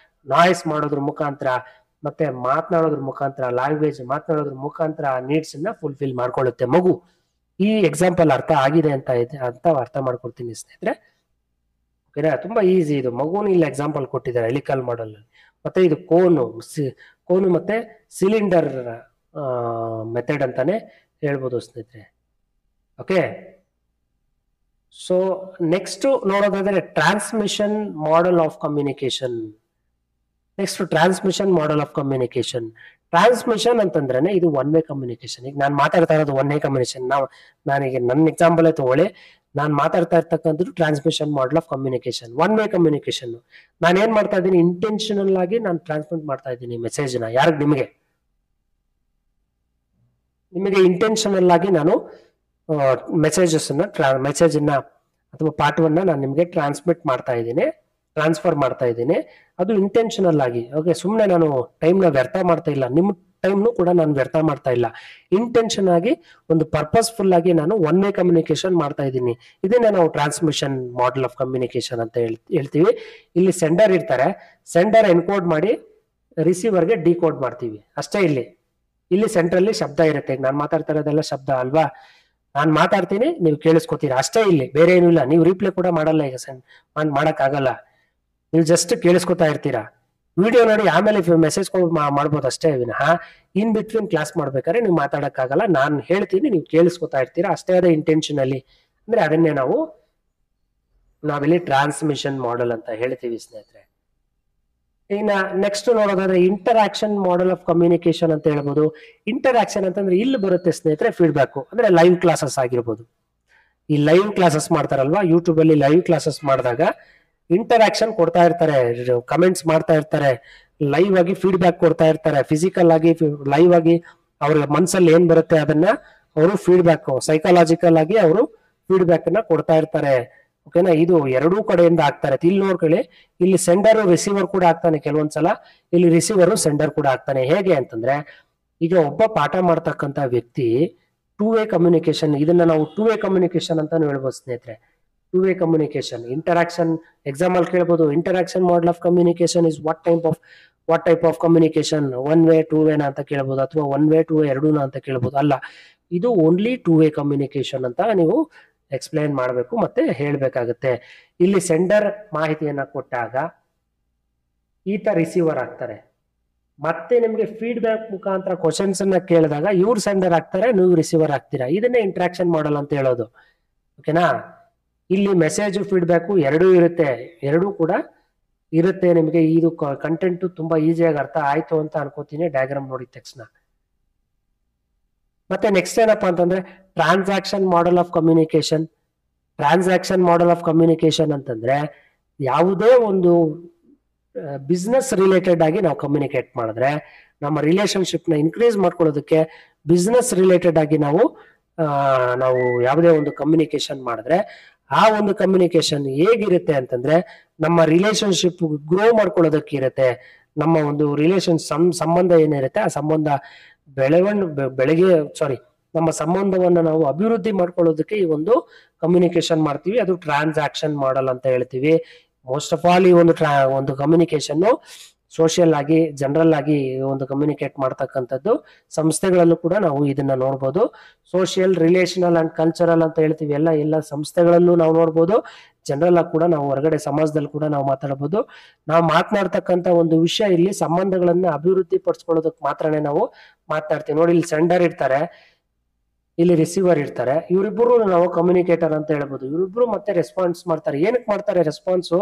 ನಾಯ್ಸ್ ಮಾಡೋದ್ರ ಮುಖಾಂತರ, ಮತ್ತೆ ಮಾತನಾಡೋದ್ರ ಮುಖಾಂತರ, ಲ್ಯಾಂಗ್ವೇಜ್ ಮಾತನಾಡೋದ್ರ ಮುಖಾಂತರ ನೀಡ್ಸ್ ಅನ್ನ ಫುಲ್ಫಿಲ್ ಮಾಡ್ಕೊಳ್ಳುತ್ತೆ ಮಗು. ಈ ಎಕ್ಸಾಂಪಲ್ ಅರ್ಥ ಆಗಿದೆ ಅಂತ ಅರ್ಥ ಮಾಡ್ಕೊಳ್ತೀನಿ ಸ್ನೇಹಿತರೆ. ಓಕೆನಾ, ತುಂಬಾ ಈಸಿ ಇದು. ಮಗುನ ಇಲ್ಲಿ ಎಕ್ಸಾಂಪಲ್ ಕೊಟ್ಟಿದ್ದಾರೆ ಹೆಲಿಕಲ್ ಮಾಡೆಲ್. ಮತ್ತೆ ಇದು ಕೋನು ಮತ್ತೆ ಸಿಲಿಂಡರ್ ಮೆಥಡ್ ಅಂತಾನೆ ಹೇಳ್ಬೋದು ಸ್ನೇಹಿತರೆ. ಓಕೆ, ಸೊ ನೆಕ್ಸ್ಟ್ ನೋಡೋದಾದ್ರೆ transmission model of communication. Transmission ಅಂತಂದ್ರೆ ಇದು ಒನ್ ವೇ ಕಮ್ಯುನಿಕೇಶನ್. ಈಗ ನಾನು ಮಾತಾಡ್ತಾ ಇರೋದು ಒನ್ ವೇ ಕಮ್ಯುನಿಕೇಶನ್. ನಾನೀಗ ನನ್ನ ಎಕ್ಸಾಂಪಲ್ ತಗೊಳ್ಳಿ, ನಾನು ಮಾತಾಡ್ತಾ ಇರ್ತಕ್ಕಂಥದ್ದು transmission model of communication, one way communication. ನಾನು ಏನ್ ಮಾಡ್ತಾ ಇದ್ದೀನಿ, ಇಂಟೆನ್ಷನಲ್ ಆಗಿ ನಾನು ಟ್ರಾನ್ಸ್ಮಿಟ್ ಮಾಡ್ತಾ ಇದ್ದೀನಿ ಮೆಸೇಜ್ನ. ಯಾರಿಗೆ? ನಿಮಗೆ ಇಂಟೆನ್ಷನಲ್ ಆಗಿ ನಾನು ಮೆಸೇಜನ್ನ ಅಥವಾ ಪಾಠವನ್ನ ನಾನು ನಿಮಗೆ ಟ್ರಾನ್ಸ್ಮಿಟ್ ಮಾಡ್ತಾ ಇದ್ದೀನಿ. ಟ್ರಾನ್ಸ್ಫರ್ ಮಾಡ್ತಾ ಇದ್ದೀನಿ, ಅದು ಇಂಟೆನ್ಷನಲ್ ಆಗಿ. ಓಕೆ, ಸುಮ್ಮನೆ ನಾನು ಟೈಮ್ನ ವ್ಯರ್ಥ ಮಾಡ್ತಾ ಇಲ್ಲ, ನಿಮ್ಮ ಟೈಮ್ನು ಕೂಡ ನಾನು ವ್ಯರ್ಥ ಮಾಡ್ತಾ ಇಲ್ಲ. ಇಂಟೆನ್ಷನ್ ಆಗಿ ಒಂದು ಪರ್ಪಸ್ಫುಲ್ ಆಗಿ ನಾನು ಒನ್ ವೇ ಕಮ್ಯುನಿಕೇಶನ್ ಮಾಡ್ತಾ ಇದ್ದೀನಿ. ಇದನ್ನೇ ನಾವು ಟ್ರಾನ್ಸ್ಮಿಷನ್ ಮಾಡೆಲ್ ಆಫ್ ಕಮ್ಯುನಿಕೇಶನ್ ಅಂತ ಹೇಳ್ತೀವಿ. ಇಲ್ಲಿ ಸೆಂಡರ್ ಇರ್ತಾರೆ, ಸೆಂಡರ್ ಎನ್ಕೋಡ್ ಮಾಡಿ ರಿಸೀವರ್ಗೆ ಡಿಕೋಡ್ ಮಾಡ್ತೀವಿ ಅಷ್ಟೇ. ಇಲ್ಲಿ ಸೆಂಟ್ರಲ್ಲಿ ಶಬ್ದ ಇರುತ್ತೆ, ನಾನು ಮಾತಾಡ್ತಾ ಇರೋದೆಲ್ಲ ಶಬ್ದ ಅಲ್ವಾ, ನಾನು ಮಾತಾಡ್ತೀನಿ ನೀವು ಕೇಳಿಸ್ಕೊತೀರಾ ಅಷ್ಟೇ. ಇಲ್ಲಿ ಬೇರೆ ಏನೂ ಇಲ್ಲ. ನೀವು ರಿಪ್ಲೈ ಕೂಡ ಮಾಡಲ್ಲ, ಈಗ ಮಾಡಕ್ ಆಗಲ್ಲ, ನೀವು ಜಸ್ಟ್ ಕೇಳಿಸ್ಕೊತಾ ಇರ್ತೀರಾ. ವಿಡಿಯೋ ನೋಡಿ ಆಮೇಲೆ ಮೆಸೇಜ್ ಮಾಡ್ಬೋದು ಅಷ್ಟೇ ವಿನಃ ಇನ್ ಬಿಟ್ವೀನ್ ಕ್ಲಾಸ್ ಮಾಡ್ಬೇಕಾದ್ರೆ ನೀವು ಮಾತಾಡಕ್ಕಾಗಲ್ಲ. ನಾನು ಹೇಳ್ತೀನಿ, ನೀವು ಕೇಳಿಸ್ಕೊತಾ ಇರ್ತೀರಾ ಅಷ್ಟೇ. ಅದೇ ಇಂಟೆನ್ಷನಲ್ಲಿ ಅಂದ್ರೆ ಅದನ್ನೇ ನಾವಿಲ್ಲಿ ಟ್ರಾನ್ಸ್ಮಿಷನ್ ಮಾಡೆಲ್ ಅಂತ ಹೇಳ್ತೀವಿ ಸ್ನೇಹಿತರೆ. ಇನ್ನ ನೆಕ್ಸ್ಟ್ ನೋಡೋದಾದ್ರೆ ಇಂಟರಾಕ್ಷನ್ ಮಾಡೆಲ್ ಆಫ್ ಕಮ್ಯುನಿಕೇಶನ್ ಅಂತ ಹೇಳ್ಬೋದು. ಇಂಟರಾಕ್ಷನ್ ಅಂತಂದ್ರೆ ಇಲ್ಲಿ ಬರುತ್ತೆ ಸ್ನೇಹಿತರೆ ಫೀಡ್ಬ್ಯಾಕ್, ಅಂದ್ರೆ ಲೈವ್ ಕ್ಲಾಸಸ್ ಆಗಿರ್ಬೋದು. ಈ ಲೈವ್ ಕ್ಲಾಸಸ್ ಮಾಡ್ತಾರಲ್ವಾ, ಯೂಟ್ಯೂಬ್ ಅಲ್ಲಿ ಲೈವ್ ಕ್ಲಾಸಸ್ ಮಾಡಿದಾಗ ಇಂಟರಾಕ್ಷನ್ ಕೊಡ್ತಾ ಇರ್ತಾರೆ, ಕಮೆಂಟ್ಸ್ ಮಾಡ್ತಾ ಇರ್ತಾರೆ, ಲೈವ್ ಆಗಿ ಫೀಡ್ಬ್ಯಾಕ್ ಕೊಡ್ತಾ ಇರ್ತಾರೆ. ಫಿಸಿಕಲ್ ಆಗಿ ಲೈವ್ ಆಗಿ ಅವ್ರ ಮನ್ಸಲ್ಲಿ ಏನ್ ಬರುತ್ತೆ ಅದನ್ನ ಅವರು ಫೀಡ್ಬ್ಯಾಕ್, ಸೈಕಾಲಜಿಕಲ್ ಆಗಿ ಅವರು ಫೀಡ್ಬ್ಯಾಕ್ ಅನ್ನ ಕೊಡ್ತಾ ಇರ್ತಾರೆ. ಓಕೆನಾ, ಇದು ಎರಡೂ ಕಡೆಯಿಂದ ಆಗ್ತಾರೆ. ಇಲ್ಲಿ ನೋಡ್ಕೊಳ್ಳಿ, ಇಲ್ಲಿ ಸೆಂಡರ್ ರಿಸೀವರ್ ಕೂಡ ಆಗ್ತಾನೆ ಕೆಲವೊಂದ್ಸಲ, ಇಲ್ಲಿ ರಿಸೀವರ್ ಸೆಂಡರ್ ಕೂಡ ಆಗ್ತಾನೆ. ಹೇಗೆ ಅಂತಂದ್ರೆ, ಈಗ ಒಬ್ಬ ಪಾಠ ಮಾಡ್ತಕ್ಕಂತ ವ್ಯಕ್ತಿ ಟೂ ವೇ ಕಮ್ಯುನಿಕೇಶನ್, ಇದನ್ನ ನಾವು ಟೂ ವೇ ಕಮ್ಯುನಿಕೇಶನ್ ಅಂತಾನು ಹೇಳ್ಬೋದು ಸ್ನೇಹಿತರೆ. Two way communication, interaction exam ಅಲ್ಲಿ ಕೇಳ್ಬೋದು. Interaction model of communication is what type of communication, one way two Vena ಅಂತ ಕೇಳ್ಬೋದು, ಅಥವಾ ಒನ್ ವೇ ಟೂ ವೇ ಎರಡೂನ ಅಂತ ಕೇಳ್ಬೋದು. ಅಲ್ಲ, ಇದು ಓನ್ಲಿ ಟೂ ವೇ ಕಮ್ಯುನಿಕೇಶನ್ ಅಂತ ನೀವು ಎಕ್ಸ್ಪ್ಲೈನ್ ಮಾಡಬೇಕು ಮತ್ತೆ ಹೇಳ್ಬೇಕಾಗತ್ತೆ. ಇಲ್ಲಿ ಸೆಂಡರ್ ಮಾಹಿತಿಯನ್ನ ಕೊಟ್ಟಾಗ ಈತ ರಿಸೀವರ್ ಆಗ್ತಾರೆ, ಮತ್ತೆ ನಿಮ್ಗೆ ಫೀಡ್ಬ್ಯಾಕ್ ಮುಖಾಂತರ ಕ್ವಶನ್ಸ್ ಅನ್ನ ಕೇಳಿದಾಗ ಇವ್ರು ಸೆಂಡರ್ ಆಗ್ತಾರೆ, ನೀವು ರಿಸೀವರ್ ಆಗ್ತೀರಾ. ಇದನ್ನೇ ಇಂಟ್ರಾಕ್ಷನ್ ಮಾಡೆಲ್ ಅಂತ ಹೇಳೋದು. ಓಕೆನಾ, ಇಲ್ಲಿ ಮೆಸೇಜ್ ಫೀಡ್ಬ್ಯಾಕ್ ಎರಡೂ ಇರುತ್ತೆ, ಎರಡೂ ಕೂಡ ಇರುತ್ತೆ. ನಿಮಗೆ ಇದು ಕಂಟೆಂಟ್ ತುಂಬಾ ಈಸಿಯಾಗಿ ಅರ್ಥ ಆಯ್ತು ಅಂತ ಅನ್ಕೋತೀನಿ ಡಯಾಗ್ರಾಮ್ ನೋಡಿದ ತಕ್ಷಣ. ಮತ್ತೆ ನೆಕ್ಸ್ಟ್ ಏನಪ್ಪಾ ಅಂತಂದ್ರೆ transaction model of communication. Transaction model of communication ಅಂತಂದ್ರೆ ಯಾವುದೇ ಒಂದು ಬಿಸ್ನೆಸ್ ರಿಲೇಟೆಡ್ ಆಗಿ ನಾವು ಕಮ್ಯುನಿಕೇಟ್ ಮಾಡಿದ್ರೆ, ನಮ್ಮ ರಿಲೇಶನ್ಶಿಪ್ ನ ಇನ್ಕ್ರೀಸ್ ಮಾಡ್ಕೊಳ್ಳೋದಕ್ಕೆ ಬಿಸ್ನೆಸ್ ರಿಲೇಟೆಡ್ ಆಗಿ ನಾವು ಯಾವುದೇ ಒಂದು ಕಮ್ಯುನಿಕೇಶನ್ ಮಾಡಿದ್ರೆ, ಆ ಒಂದು ಕಮ್ಯುನಿಕೇಶನ್ ಹೇಗಿರುತ್ತೆ ಅಂತಂದ್ರೆ ನಮ್ಮ ರಿಲೇಶನ್ಶಿಪ್ ಗ್ರೋ ಮಾಡ್ಕೊಳ್ಳೋದಕ್ಕೆ ಇರುತ್ತೆ. ನಮ್ಮ ಒಂದು ಸಂಬಂಧ ಏನಿರುತ್ತೆ ಆ ಸಂಬಂಧ ನಮ್ಮ ಸಂಬಂಧವನ್ನ ನಾವು ಅಭಿವೃದ್ಧಿ ಮಾಡ್ಕೊಳ್ಳೋದಕ್ಕೆ ಈ ಒಂದು ಕಮ್ಯುನಿಕೇಶನ್ ಮಾಡ್ತೀವಿ. ಅದು ಟ್ರಾನ್ಸಾಕ್ಷನ್ ಮಾಡೆಲ್ ಅಂತ ಹೇಳ್ತೀವಿ. ಮೋಸ್ಟ್ ಆಫ್ ಆಲ್ ಈ ಒಂದು ಕಮ್ಯುನಿಕೇಶನ್ ಸೋಷಿಯಲ್ ಆಗಿ ಜನರಲ್ ಆಗಿ ಒಂದು ಕಮ್ಯುನಿಕೇಟ್ ಮಾಡ್ತಕ್ಕಂಥದ್ದು ಸಂಸ್ಥೆಗಳಲ್ಲೂ ಕೂಡ ನಾವು ಇದನ್ನ ನೋಡ್ಬೋದು. ಸೋಷಿಯಲ್, ರಿಲೇಷನಲ್ ಅಂಡ್ ಕಲ್ಚರಲ್ ಅಂತ ಹೇಳ್ತೀವಿ. ಎಲ್ಲ ಸಂಸ್ಥೆಗಳಲ್ಲೂ ನಾವು ನೋಡ್ಬೋದು. ಜನರಲ್ ಆಗಿ ಕೂಡ ನಾವು ಹೊರಗಡೆ ಸಮಾಜದಲ್ಲಿ ಕೂಡ ನಾವು ಮಾತಾಡಬಹುದು. ನಾವು ಮಾತನಾಡ್ತಕ್ಕಂಥ ಒಂದು ವಿಷಯ ಇಲ್ಲಿ ಸಂಬಂಧಗಳನ್ನ ಅಭಿವೃದ್ಧಿ ಪಡಿಸ್ಕೊಳ್ಳೋದಕ್ಕೆ ಮಾತ್ರನೇ ನಾವು ಮಾತನಾಡ್ತೀವಿ. ನೋಡಿ, ಇಲ್ಲಿ ಸೆಂಡರ್ ಇರ್ತಾರೆ, ಇಲ್ಲಿ ರಿಸೀವರ್ ಇರ್ತಾರೆ, ಇವರಿಬ್ಬರು ನಾವು ಕಮ್ಯುನಿಕೇಟರ್ ಅಂತ ಹೇಳ್ಬೋದು. ಇವರಿಬ್ರು ಮತ್ತೆ ರೆಸ್ಪಾನ್ಸ್ ಮಾಡ್ತಾರೆ. ಏನಕ್ಕೆ ಮಾಡ್ತಾರೆ ರೆಸ್ಪಾನ್ಸು,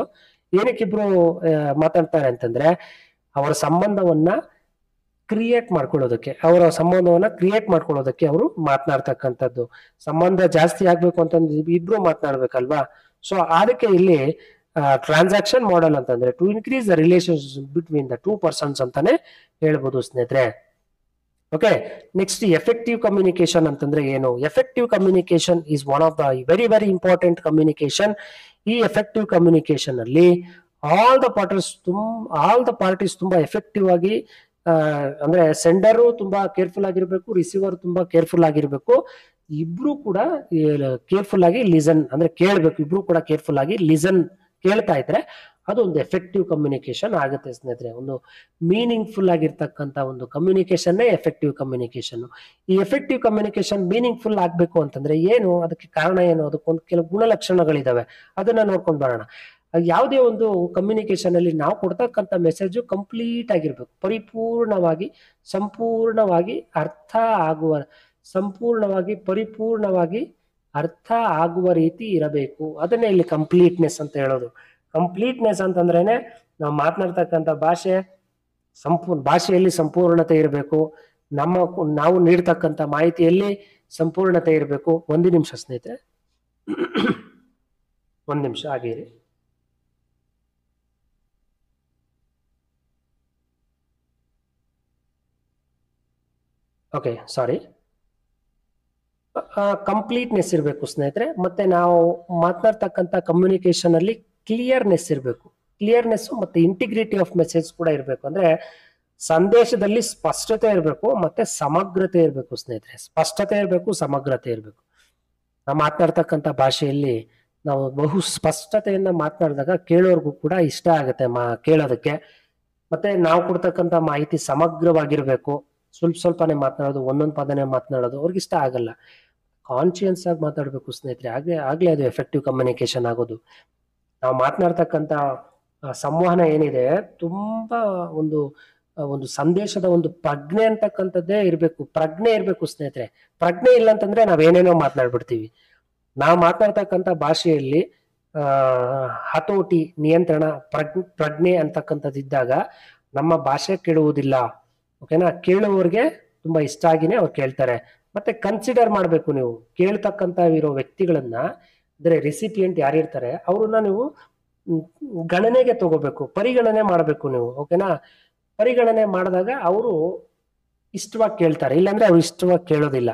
ಏನಕ್ಕಿಬ್ರು ಮಾತಾಡ್ತಾರೆ ಅಂತಂದ್ರೆ ಅವರ ಸಂಬಂಧವನ್ನ ಕ್ರಿಯೇಟ್ ಮಾಡ್ಕೊಳ್ಳೋದಕ್ಕೆ, ಅವರು ಮಾತನಾಡ್ತಕ್ಕಂಥದ್ದು. ಸಂಬಂಧ ಜಾಸ್ತಿ ಆಗ್ಬೇಕು ಅಂತಂದ್ರೆ ಇಬ್ರು ಮಾತನಾಡ್ಬೇಕಲ್ವಾ. ಸೊ ಅದಕ್ಕೆ ಇಲ್ಲಿ ಟ್ರಾನ್ಸಾಕ್ಷನ್ ಮಾಡೆಲ್ ಅಂತಂದ್ರೆ to increase the relationship between the two persons ಅಂತಾನೆ ಹೇಳ್ಬೋದು ಸ್ನೇಹಿತರೆ. ಓಕೆ, ನೆಕ್ಸ್ಟ್ ಎಫೆಕ್ಟಿವ್ ಕಮ್ಯುನಿಕೇಶನ್ ಅಂತಂದ್ರೆ ಏನು? Effective communication is one of the very very important communication. ಈ ಎಫೆಕ್ಟಿವ್ ಕಮ್ಯುನಿಕೇಶನ್ ಅಲ್ಲಿ ಆಲ್ ದ ಪಾರ್ಟೀಸ್ ತುಂಬಾ ಎಫೆಕ್ಟಿವ್ ಆಗಿ, ಅಂದ್ರೆ ಸೆಂಡರು ತುಂಬಾ ಕೇರ್ಫುಲ್ ಆಗಿರ್ಬೇಕು, ರಿಸೀವರ್ ತುಂಬಾ ಕೇರ್ಫುಲ್ ಆಗಿರ್ಬೇಕು. ಇಬ್ರು ಕೂಡ ಕೇರ್ಫುಲ್ ಆಗಿ ಲಿಸನ್ ಅಂದ್ರೆ ಕೇಳ್ಬೇಕು. ಇಬ್ರು ಕೂಡ ಕೇರ್ಫುಲ್ ಆಗಿ ಕೇಳ್ತಾ ಇದ್ರೆ ಅದು ಒಂದು ಎಫೆಕ್ಟಿವ್ ಕಮ್ಯುನಿಕೇಶನ್ ಆಗುತ್ತೆ ಸ್ನೇಹಿತರೆ. ಒಂದು ಮೀನಿಂಗ್ಫುಲ್ ಆಗಿರ್ತಕ್ಕಂಥ ಒಂದು ಕಮ್ಯುನಿಕೇಶನ್ ಎಫೆಕ್ಟಿವ್ ಕಮ್ಯುನಿಕೇಶನ್. ಈ ಎಫೆಕ್ಟಿವ್ ಕಮ್ಯುನಿಕೇಶನ್ ಮೀನಿಂಗ್ಫುಲ್ ಆಗ್ಬೇಕು ಅಂತಂದ್ರೆ ಏನು, ಅದಕ್ಕೆ ಕಾರಣ ಏನು, ಅದಕ್ಕೊಂದು ಕೆಲವು ಗುಣಲಕ್ಷಣಗಳಿದಾವೆ, ಅದನ್ನ ನೋಡ್ಕೊಂಡು ಬರೋಣ. ಯಾವುದೇ ಒಂದು ಕಮ್ಯುನಿಕೇಶನ್ ಅಲ್ಲಿ ನಾವು ಕೊಡ್ತಕ್ಕಂಥ ಮೆಸೇಜ್ ಕಂಪ್ಲೀಟ್ ಆಗಿರ್ಬೇಕು, ಪರಿಪೂರ್ಣವಾಗಿ ಪರಿಪೂರ್ಣವಾಗಿ ಅರ್ಥ ಆಗುವ ರೀತಿ ಇರಬೇಕು. ಅದನ್ನೇ ಇಲ್ಲಿ ಕಂಪ್ಲೀಟ್ನೆಸ್ ಅಂತ ಹೇಳೋದು. ಕಂಪ್ಲೀಟ್ನೆಸ್ ಅಂತಂದ್ರೇನೆ ನಾವು ಮಾತನಾಡ್ತಕ್ಕಂಥ ಭಾಷೆಯಲ್ಲಿ ಸಂಪೂರ್ಣತೆ ಇರಬೇಕು, ನಾವು ನೀಡ್ತಕ್ಕಂಥ ಮಾಹಿತಿಯಲ್ಲಿ ಸಂಪೂರ್ಣತೆ ಇರಬೇಕು. ಒಂದು ನಿಮಿಷ ಸ್ನೇಹಿತರೆ, ಒಂದು ನಿಮಿಷ ಆಗಿರಿ. ಓಕೆ, ಸಾರಿ. ಕಂಪ್ಲೀಟ್ನೆಸ್ ಇರಬೇಕು ಸ್ನೇಹಿತರೆ. ಮತ್ತೆ ನಾವು ಮಾತನಾಡ್ತಕ್ಕಂಥ ಕಮ್ಯುನಿಕೇಶನ್ ಅಲ್ಲಿ ಕ್ಲಿಯರ್ನೆಸ್ ಇರಬೇಕು. ಕ್ಲಿಯರ್ನೆಸ್ ಮತ್ತೆ ಇಂಟಿಗ್ರಿಟಿ ಆಫ್ ಮೆಸೇಜ್ ಕೂಡ ಇರಬೇಕು. ಅಂದ್ರೆ ಸಂದೇಶದಲ್ಲಿ ಸ್ಪಷ್ಟತೆ ಇರಬೇಕು ಮತ್ತೆ ಸಮಗ್ರತೆ ಇರಬೇಕು ಸ್ನೇಹಿತರೆ. ಸ್ಪಷ್ಟತೆ ಇರಬೇಕು, ಸಮಗ್ರತೆ ಇರಬೇಕು. ನಾವು ಮಾತನಾಡ್ತಕ್ಕಂಥ ಭಾಷೆಯಲ್ಲಿ ನಾವು ಬಹು ಸ್ಪಷ್ಟತೆಯಿಂದ ಮಾತನಾಡಿದಾಗ ಕೇಳೋರ್ಗೂ ಕೂಡ ಇಷ್ಟ ಆಗುತ್ತೆ ಕೇಳೋದಕ್ಕೆ. ಮತ್ತೆ ನಾವು ಕೊಡ್ತಕ್ಕಂಥ ಮಾಹಿತಿ ಸಮಗ್ರವಾಗಿರ್ಬೇಕು. ಸ್ವಲ್ಪನೇ ಮಾತನಾಡೋದು, ಒಂದೊಂದು ಪದನೇ ಮಾತನಾಡೋದು ಅವ್ರಿಗೆ ಇಷ್ಟ ಆಗಲ್ಲ. ಕಾನ್ಶಿಯನ್ಸ್ ಆಗಿ ಮಾತಾಡ್ಬೇಕು ಸ್ನೇಹಿತರೆ, ಆಗ್ಲೇ ಅದು ಎಫೆಕ್ಟಿವ್ ಕಮ್ಯುನಿಕೇಶನ್ ಆಗೋದು. ನಾವು ಮಾತನಾಡ್ತಕ್ಕಂಥ ಸಂವಹನ ಏನಿದೆ ತುಂಬಾ ಒಂದು ಸಂದೇಶದ ಒಂದು ಪ್ರಜ್ಞೆ ಅಂತಕ್ಕಂಥದ್ದೇ ಇರಬೇಕು. ಪ್ರಜ್ಞೆ ಇರಬೇಕು ಸ್ನೇಹಿತರೆ. ಪ್ರಜ್ಞೆ ಇಲ್ಲ ಅಂತಂದ್ರೆ ನಾವೇನೇನೋ ಮಾತನಾಡ್ಬಿಡ್ತೀವಿ. ನಾವು ಮಾತನಾಡ್ತಕ್ಕಂಥ ಭಾಷೆಯಲ್ಲಿ ಹತೋಟಿ, ನಿಯಂತ್ರಣ, ಪ್ರಜ್ಞೆ ಅಂತಕ್ಕಂಥದ್ದು ಇದ್ದಾಗ ನಮ್ಮ ಭಾಷೆ ಕೇಳುವುದಿಲ್ಲ. ಓಕೆನಾ? ಕೇಳುವವ್ರಿಗೆ ತುಂಬಾ ಇಷ್ಟ ಆಗಿನೇ ಅವ್ರು ಕೇಳ್ತಾರೆ. ಮತ್ತೆ ಕನ್ಸಿಡರ್ ಮಾಡ್ಬೇಕು. ನೀವು ಕೇಳ್ತಕ್ಕಂಥ ಇರೋ ವ್ಯಕ್ತಿಗಳನ್ನ, ಅಂದ್ರೆ ರೆಸಿಪಿಯೆಂಟ್ ಯಾರಿರ್ತಾರೆ ಅವ್ರನ್ನ ನೀವು ಗಣನೆಗೆ ತಗೋಬೇಕು, ಪರಿಗಣನೆ ಮಾಡ್ಬೇಕು ನೀವು. ಓಕೆನಾ? ಪರಿಗಣನೆ ಮಾಡಿದಾಗ ಅವರು ಇಷ್ಟವಾಗಿ ಕೇಳ್ತಾರೆ, ಇಲ್ಲಾಂದ್ರೆ ಅವ್ರು ಇಷ್ಟವಾಗಿ ಕೇಳೋದಿಲ್ಲ.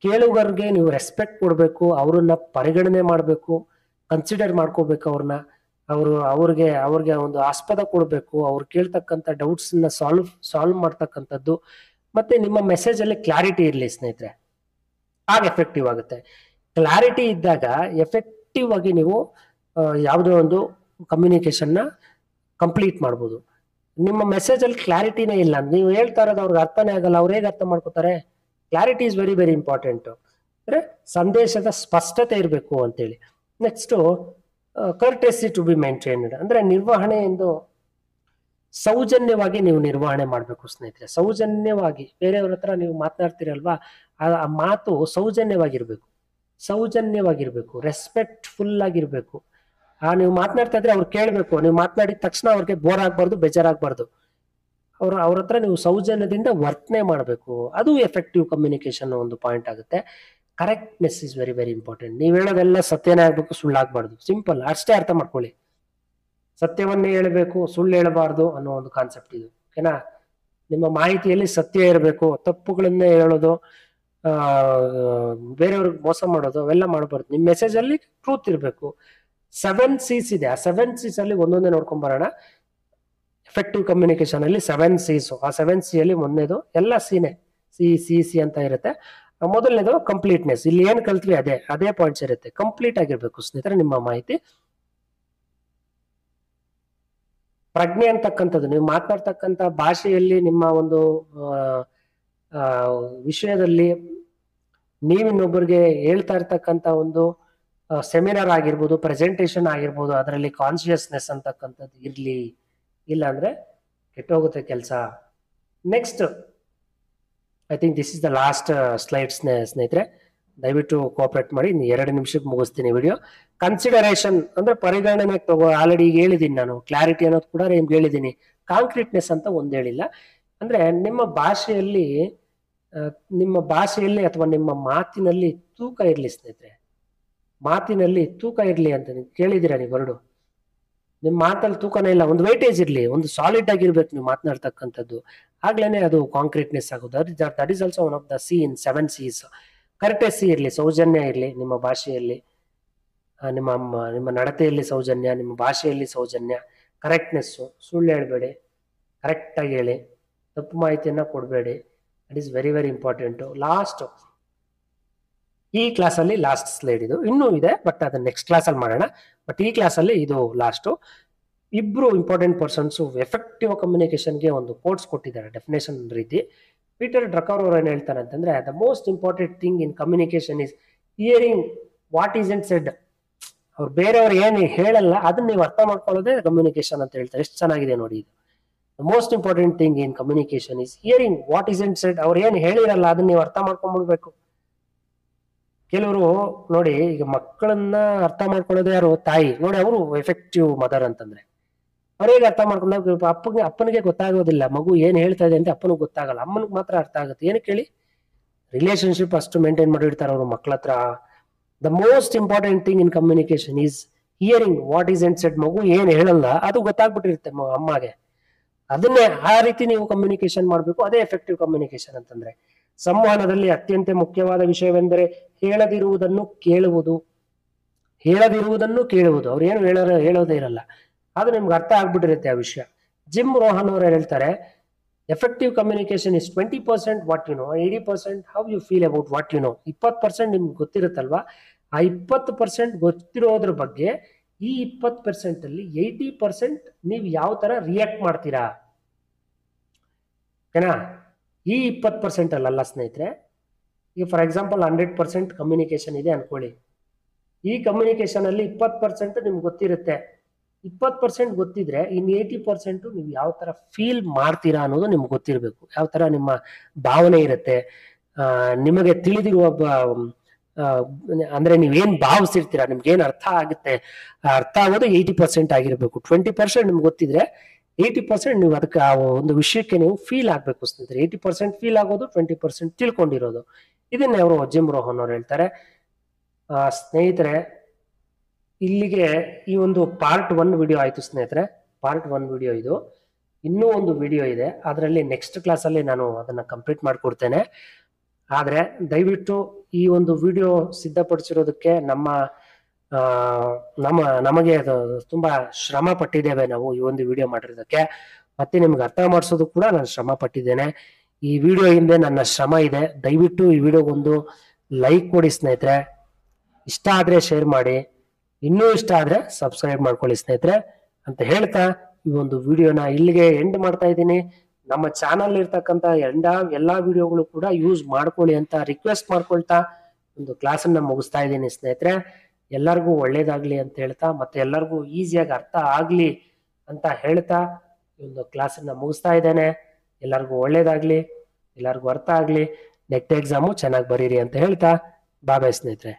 ಕೇಳುಗರಿಗೆ ನೀವು ರೆಸ್ಪೆಕ್ಟ್ ಕೊಡ್ಬೇಕು, ಅವ್ರನ್ನ ಪರಿಗಣನೆ ಮಾಡ್ಬೇಕು, ಕನ್ಸಿಡರ್ ಮಾಡ್ಕೋಬೇಕು ಅವ್ರನ್ನ. ಅವ್ರಿಗೆ ಒಂದು ಆಸ್ಪದ ಕೊಡ್ಬೇಕು, ಅವ್ರು ಕೇಳ್ತಕ್ಕಂಥ ಡೌಟ್ಸ್ ನ ಸಾಲ್ವ್ ಮಾಡ್ತಕ್ಕಂಥದ್ದು. ಮತ್ತೆ ನಿಮ್ಮ ಮೆಸೇಜ್ ಅಲ್ಲಿ ಕ್ಲಾರಿಟಿ ಇರ್ಲಿ ಸ್ನೇಹಿತರೆ, ಆಗ ಎಫೆಕ್ಟಿವ್ ಆಗುತ್ತೆ. ಕ್ಲಾರಿಟಿ ಇದ್ದಾಗ ಎಫೆಕ್ಟಿವ್ ಆಗಿ ನೀವು ಯಾವುದೋ ಒಂದು ಕಮ್ಯುನಿಕೇಶನ್ ನ ಕಂಪ್ಲೀಟ್ ಮಾಡ್ಬೋದು. ನಿಮ್ಮ ಮೆಸೇಜ್ ಅಲ್ಲಿ ಕ್ಲಾರಿಟಿನೇ ಇಲ್ಲ, ನೀವು ಹೇಳ್ತಾ ಇರೋದು ಅವ್ರಿಗೆ ಅರ್ಥನೇ ಆಗಲ್ಲ, ಅವ್ರು ಹೇಗೆ ಅರ್ಥ ಮಾಡ್ಕೋತಾರೆ? Clarity is very very important. ಅಂದ್ರೆ ಸಂದೇಶದ ಸ್ಪಷ್ಟತೆ ಇರಬೇಕು ಅಂತೇಳಿ. ನೆಕ್ಸ್ಟ್ ಕರ್ಟೆಸಿ ಟು ಬಿ ಮೇಂಟೈನ್ಡ್, ಅಂದ್ರೆ ನಿರ್ವಹಣೆ ಎಂದು ಸೌಜನ್ಯವಾಗಿ ನೀವು ನಿರ್ವಹಣೆ ಮಾಡಬೇಕು ಸ್ನೇಹಿತರೆ. ಸೌಜನ್ಯವಾಗಿ ಬೇರೆಯವ್ರ ಹತ್ರ ನೀವು ಮಾತನಾಡ್ತೀರಲ್ವಾ, ಆ ಮಾತು ಸೌಜನ್ಯವಾಗಿರ್ಬೇಕು, ರೆಸ್ಪೆಕ್ಟ್ಫುಲ್ ಆಗಿರ್ಬೇಕು. ನೀವು ಮಾತನಾಡ್ತಾ ಇದ್ರೆ ಅವ್ರು ಕೇಳ್ಬೇಕು. ನೀವು ಮಾತನಾಡಿದ ತಕ್ಷಣ ಅವ್ರಿಗೆ ಬೋರ್ ಆಗ್ಬಾರ್ದು, ಬೇಜಾರಾಗ್ಬಾರ್ದು. ಅವ್ರ ಹತ್ರ ನೀವು ಸೌಜನ್ಯದಿಂದ ವರ್ತನೆ ಮಾಡಬೇಕು. ಅದು ಎಫೆಕ್ಟಿವ್ ಕಮ್ಯುನಿಕೇಶನ್ ಒಂದು ಪಾಯಿಂಟ್ ಆಗುತ್ತೆ. Correctness is very very important. ನೀವು ಹೇಳೋದೆಲ್ಲ ಸತ್ಯನೇ ಆಗ್ಬೇಕು, ಸುಳ್ಳಾಗ್ಬಾರ್ದು. ಸಿಂಪಲ್, ಅಷ್ಟೇ ಅರ್ಥ ಮಾಡ್ಕೊಳ್ಳಿ. ಸತ್ಯವನ್ನೇ ಹೇಳಬೇಕು, ಸುಳ್ಳು ಹೇಳಬಾರ್ದು ಅನ್ನೋ ಒಂದು ಕಾನ್ಸೆಪ್ಟ್ ಇದು. ಓಕೆನಾ? ನಿಮ್ಮ ಮಾಹಿತಿಯಲ್ಲಿ ಸತ್ಯ ಇರಬೇಕು, ತಪ್ಪುಗಳನ್ನೇ ಹೇಳೋದು, ಬೇರೆಯವ್ರಿಗೆ ಮೋಸ ಮಾಡೋದು ಅವೆಲ್ಲ ಮಾಡಬಾರ್ದು. ನಿಮ್ಮ ಮೆಸೇಜ್ ಅಲ್ಲಿ ಟ್ರೂತ್ ಇರಬೇಕು. 7 C's ಇದೆ. ಆ 7 C's ಅಲ್ಲಿ ಒಂದೊಂದೇ ನೋಡ್ಕೊಂಡ್ ಬರೋಣ. ಎಫೆಕ್ಟಿವ್ ಕಮ್ಯುನಿಕೇಶನ್ ಅಲ್ಲಿ 7 C's. ಆ 7 C ಅಲ್ಲಿ ಮೊದಲನೇದು ಎಲ್ಲ ಸಿನೇ, ಸಿ ಅಂತ ಇರುತ್ತೆ. ಮೊದಲನೇದು ಕಂಪ್ಲೀಟ್ನೆಸ್. ಇಲ್ಲಿ ಏನ್ ಕಲ್ತ್ವಿ ಅದೇ ಪಾಯಿಂಟ್ಸ್ ಇರುತ್ತೆ. ಕಂಪ್ಲೀಟ್ ಆಗಿರ್ಬೇಕು ಸ್ನೇಹಿತರೆ ನಿಮ್ಮ ಮಾಹಿತಿ. ಪ್ರಜ್ಞೆ ಅಂತಕ್ಕಂಥದ್ದು, ನೀವು ಮಾತನಾಡ್ತಕ್ಕಂಥ ಭಾಷೆಯಲ್ಲಿ ನಿಮ್ಮ ಒಂದು ವಿಷಯದಲ್ಲಿ ನೀವಿನ್ನೊಬ್ಬರಿಗೆ ಹೇಳ್ತಾ ಇರ್ತಕ್ಕಂಥ ಒಂದು ಸೆಮಿನಾರ್ ಆಗಿರ್ಬೋದು, ಪ್ರೆಸೆಂಟೇಶನ್ ಆಗಿರ್ಬೋದು, ಅದರಲ್ಲಿ ಕಾನ್ಶಿಯಸ್ನೆಸ್ ಅಂತಕ್ಕಂಥದ್ದು ಇರ್ಲಿ. ಇಲ್ಲ ಅಂದ್ರೆ ಕೆಟ್ಟೋಗುತ್ತೆ ಕೆಲಸ. Next I think this is the last slide ಸ್ನೇಹಿತರೆ. ದಯವಿಟ್ಟು ಕೋಆಪರೇಟ್ ಮಾಡಿ. 2 ನಿಮಿಷಕ್ಕೆ ಮುಗಿಸ್ತೀನಿ ವಿಡಿಯೋ. ಕನ್ಸಿಡರೇಷನ್ ಅಂದ್ರೆ ಪರಿಗಣನೆಗೆ ತಗೋ. ಆಲ್ರೆಡಿ ಈಗ ಹೇಳಿದ್ದೀನಿ ನಾನು. ಕ್ಲಾರಿಟಿ ಅನ್ನೋದು ಕೂಡ ನಿಮ್ಗೆ ಹೇಳಿದ್ದೀನಿ. ಕಾಂಕ್ರೀಟ್ನೆಸ್ ಅಂತ ಒಂದ್ ಹೇಳಿಲ್ಲ. ಅಂದ್ರೆ ನಿಮ್ಮ ಭಾಷೆಯಲ್ಲಿ ಅಥವಾ ನಿಮ್ಮ ಮಾತಿನಲ್ಲಿ ತೂಕ ಇರ್ಲಿ ಸ್ನೇಹಿತರೆ. ಮಾತಿನಲ್ಲಿ ತೂಕ ಇರ್ಲಿ ಅಂತ ಕೇಳಿದ್ದೀರಾ ನೀವು ವರ್ಡು? ನಿಮ್ ಮಾತಲ್ಲಿ ತೂಕನೇ ಇಲ್ಲ, ಒಂದು ವೇಟೇಜ್ ಇರ್ಲಿ, ಒಂದು ಸಾಲಿಡ್ ಆಗಿರ್ಬೇಕು ನೀವು ಮಾತನಾಡ್ತಕ್ಕಂಥದ್ದು. ಆಗ್ಲೇನೆ ಅದು ಕಾಂಕ್ರೀಟ್ನೆಸ್ ಆಗೋದು. That is also one of the C in 7 C's. ಕರೆಕ್ಟೆಸಿ ಇರ್ಲಿ, ಸೌಜನ್ಯ ಇರ್ಲಿ ನಿಮ್ಮ ಭಾಷೆಯಲ್ಲಿ, ನಿಮ್ಮ ನಡತೆಯಲ್ಲಿ ಸೌಜನ್ಯ, ನಿಮ್ಮ ಭಾಷೆಯಲ್ಲಿ ಸೌಜನ್ಯ. ಕರೆಕ್ಟ್ನೆಸ್ಸು, ಸುಳ್ಳು ಹೇಳ್ಬೇಡಿ, ಕರೆಕ್ಟ್ ಆಗಿ ಹೇಳಿ, ತಪ್ಪು ಮಾಹಿತಿಯನ್ನ ಕೊಡಬೇಡಿ. That is very very important. Last, ಈ ಕ್ಲಾಸಲ್ಲಿ ಲಾಸ್ಟ್ ಸ್ಲೈಡ್ ಇದು. ಇನ್ನೂ ಇದೆ, ಬಟ್ ಅದನ್ನ ನೆಕ್ಸ್ಟ್ ಕ್ಲಾಸಲ್ಲಿ ಮಾಡೋಣ. ಬಟ್ ಈ ಕ್ಲಾಸಲ್ಲಿ ಇದು ಲಾಸ್ಟು. ಇಬ್ರು ಇಂಪಾರ್ಟೆಂಟ್ ಪರ್ಸನ್ಸ್ ಎಫೆಕ್ಟಿವ್ ಕಮ್ಯುನಿಕೇಶನ್ಗೆ ಒಂದು ಕೋಟ್ಸ್ ಕೊಟ್ಟಿದ್ದಾರೆ, ಡೆಫಿನೇಷನ್ ರೀತಿ. ಪೀಟರ್ ಡ್ರಕರ್ ಅವ್ರು ಏನ್ ಹೇಳ್ತಾರೆ ಅಂತಂದ್ರೆ, the most important thing in communication is hearing what is and shed. ಅವ್ರು ಬೇರೆಯವ್ರು ಏನು ಹೇಳಲ್ಲ ಅದನ್ನ ನೀವು ಅರ್ಥ ಮಾಡ್ಕೊಳ್ಳೋದೇ ಕಮ್ಯುನಿಕೇಶನ್ ಅಂತ ಹೇಳ್ತಾರೆ. ಎಷ್ಟು ಚೆನ್ನಾಗಿದೆ ನೋಡಿ ಇದು. The most important thing in communication is hearing what is and shed. ಅವ್ರು ಏನು ಹೇಳಿರಲ್ಲ ಅದನ್ನ ನೀವು ಅರ್ಥ ಮಾಡ್ಕೊಂಡ್ಬಿಡ್ಬೇಕು. ಕೆಲವರು ನೋಡಿ, ಈಗ ಮಕ್ಕಳನ್ನ ಅರ್ಥ ಮಾಡ್ಕೊಳ್ಳೋದು ಯಾರು? ತಾಯಿ. ನೋಡಿ, ಅವರು ಎಫೆಕ್ಟಿವ್ ಮದರ್ ಅಂತಂದ್ರೆ ಅವ್ರಿಗೆ ಅರ್ಥ ಮಾಡ್ಕೊಂಡಾಗ ಅಪ್ಪನಿಗೆ ಗೊತ್ತಾಗೋದಿಲ್ಲ ಮಗು ಏನ್ ಹೇಳ್ತಾ ಇದೆ ಅಂತ. ಅಪ್ಪನಿಗೆ ಗೊತ್ತಾಗಲ್ಲ, ಅಮ್ಮನಿಗೆ ಮಾತ್ರ ಅರ್ಥ ಆಗುತ್ತೆ. ಏನಕ್ಕೆ ಹೇಳಿ? ರಿಲೇಶನ್ಶಿಪ್ ಅಷ್ಟು ಮೇಂಟೈನ್ ಮಾಡಿರ್ತಾರೆ ಅವರು ಮಕ್ಕಳ ಹತ್ರ. The most important thing in communication is hearing what is and shed. ಮಗು ಏನ್ ಹೇಳಲ್ಲ ಅದು ಗೊತ್ತಾಗ್ಬಿಟ್ಟಿರುತ್ತೆ ಅಮ್ಮಗೆ. ಅದನ್ನೇ ಆ ರೀತಿ ನೀವು ಕಮ್ಯುನಿಕೇಶನ್ ಮಾಡ್ಬೇಕು. ಅದೇ ಎಫೆಕ್ಟಿವ್ ಕಮ್ಯುನಿಕೇಶನ್ ಅಂತಂದ್ರೆ. ಸಂವಹನದಲ್ಲಿ ಅತ್ಯಂತ ಮುಖ್ಯವಾದ ವಿಷಯವೆಂದರೆ ಹೇಳದಿರುವುದನ್ನು ಕೇಳುವುದು. ಅವ್ರು ಏನು ಹೇಳೋದೇ ಇರಲ್ಲ, ಅದು ನಿಮ್ಗೆ ಅರ್ಥ ಆಗ್ಬಿಟ್ಟಿರುತ್ತೆ ಆ ವಿಷಯ. ಜಿಮ್ ರೋಹನ್ ಅವರು ಹೇಳ್ತಾರೆ, effective communication is 20% what you know, 80% how you feel about what you know. 20% ನಿಮ್ಗೆ ಗೊತ್ತಿರುತ್ತಲ್ವಾ, ಆ 20% ಗೊತ್ತಿರೋದ್ರ ಬಗ್ಗೆ ಈ 20% ಅಲ್ಲಿ 80% ನೀವು ಯಾವ ತರ ರಿಯಾಕ್ಟ್ ಮಾಡ್ತೀರಾ ಏನ. ಈ 20% ಅಲ್ಲ ಸ್ನೇಹಿತರೆ, ಈಗ ಫಾರ್ ಎಕ್ಸಾಂಪಲ್ 100% ಕಮ್ಯುನಿಕೇಶನ್ ಇದೆ ಅನ್ಕೊಳ್ಳಿ. ಈ ಕಮ್ಯುನಿಕೇಶನ್ ಅಲ್ಲಿ 20% ನಿಮ್ಗೆ ಗೊತ್ತಿರುತ್ತೆ. 20% ಗೊತ್ತಿದ್ರೆ ಇನ್ 80% ನೀವು ಯಾವ ತರ ಫೀಲ್ ಮಾಡ್ತೀರಾ ಅನ್ನೋದು ನಿಮ್ಗೆ ಗೊತ್ತಿರಬೇಕು. ಯಾವ ತರ ನಿಮ್ಮ ಭಾವನೆ ಇರುತ್ತೆ, ನಿಮಗೆ ತಿಳಿದಿರುವ ಅಂದ್ರೆ ನೀವೇನ್ ಭಾವಿಸಿರ್ತೀರಾ, ನಿಮ್ಗೆ ಏನ್ ಅರ್ಥ ಆಗುತ್ತೆ, ಅರ್ಥ ಆಗೋದು 80% ಆಗಿರ್ಬೇಕು. 20% ನಿಮ್ಗೆ ಗೊತ್ತಿದ್ರೆ 80% ನೀವು ಅದಕ್ಕೆ ಆ ಒಂದು ವಿಷಯಕ್ಕೆ ನೀವು ಫೀಲ್ ಆಗ್ಬೇಕು ಸ್ನೇಹಿತರೆ. 80% ಫೀಲ್ ಆಗೋದು, 20% ತಿಳ್ಕೊಂಡಿರೋದು. ಇದನ್ನೇ ಅವರು ಜಿಮ್ ರೋಹನ್ ಅವ್ರು ಹೇಳ್ತಾರೆ. ಸ್ನೇಹಿತರೆ, ಇಲ್ಲಿಗೆ ಈ ಒಂದು ಪಾರ್ಟ್ 1 ವಿಡಿಯೋ ಆಯ್ತು ಸ್ನೇಹಿತರೆ. ಪಾರ್ಟ್ 1 ವಿಡಿಯೋ ಇದು. ಇನ್ನೂ ಒಂದು ವಿಡಿಯೋ ಇದೆ, ಅದರಲ್ಲಿ ನೆಕ್ಸ್ಟ್ ಕ್ಲಾಸಲ್ಲಿ ನಾನು ಅದನ್ನ ಕಂಪ್ಲೀಟ್ ಮಾಡಿಕೊಡ್ತೇನೆ. ಆದ್ರೆ ದಯವಿಟ್ಟು ಈ ಒಂದು ವಿಡಿಯೋ ಸಿದ್ಧಪಡಿಸಿರೋದಕ್ಕೆ ನಮಗೆ ತುಂಬಾ ಶ್ರಮ ಪಟ್ಟಿದ್ದೇವೆ ನಾವು ಈ ಒಂದು ವಿಡಿಯೋ ಮಾಡಿರೋದಕ್ಕೆ. ಮತ್ತೆ ನಿಮ್ಗೆ ಅರ್ಥ ಮಾಡಿಸೋದು ಕೂಡ ನಾನು ಶ್ರಮ ಪಟ್ಟಿದ್ದೇನೆ. ಈ ವಿಡಿಯೋ ಹಿಂದೆ ನನ್ನ ಶ್ರಮ ಇದೆ. ದಯವಿಟ್ಟು ಈ ವಿಡಿಯೋಗೊಂದು ಲೈಕ್ ಕೊಡಿ ಸ್ನೇಹಿತರೆ. ಇಷ್ಟ ಆದ್ರೆ ಶೇರ್ ಮಾಡಿ, ಇನ್ನೂ ಇಷ್ಟ ಆದ್ರೆ ಸಬ್ಸ್ಕ್ರೈಬ್ ಮಾಡ್ಕೊಳ್ಳಿ ಸ್ನೇಹಿತರೆ ಅಂತ ಹೇಳ್ತಾ ಈ ಒಂದು ವಿಡಿಯೋನ ಇಲ್ಲಿಗೆ ಎಂಡ್ ಮಾಡ್ತಾ ಇದ್ದೀನಿ. ನಮ್ಮ ಚಾನಲ್ ಇರ್ತಕ್ಕಂಥ ಎಲ್ಲಾ ವಿಡಿಯೋಗಳು ಕೂಡ ಯೂಸ್ ಮಾಡ್ಕೊಳ್ಳಿ ಅಂತ ರಿಕ್ವೆಸ್ಟ್ ಮಾಡ್ಕೊಳ್ತಾ ಒಂದು ಕ್ಲಾಸನ್ನ ಮುಗಿಸ್ತಾ ಇದ್ದೀನಿ ಸ್ನೇಹಿತರೆ. ಎಲ್ಲರಿಗೂ ಒಳ್ಳೇದಾಗ್ಲಿ ಅಂತ ಹೇಳ್ತಾ, ಮತ್ತೆ ಎಲ್ಲರಿಗೂ ಈಸಿಯಾಗಿ ಅರ್ಥ ಆಗ್ಲಿ ಅಂತ ಹೇಳ್ತಾ ಒಂದು ಕ್ಲಾಸನ್ನ ಮುಗಿಸ್ತಾ ಇದ್ದೇನೆ. ಎಲ್ಲರಿಗೂ ಒಳ್ಳೇದಾಗ್ಲಿ, ಎಲ್ಲರಿಗೂ ಅರ್ಥ ಆಗ್ಲಿ, ನೆಕ್ಸ್ಟ್ ಎಕ್ಸಾಮು ಚೆನ್ನಾಗಿ ಬರೀರಿ ಅಂತ ಹೇಳ್ತಾ ಬಾಯ್ ಸ್ನೇಹಿತರೆ.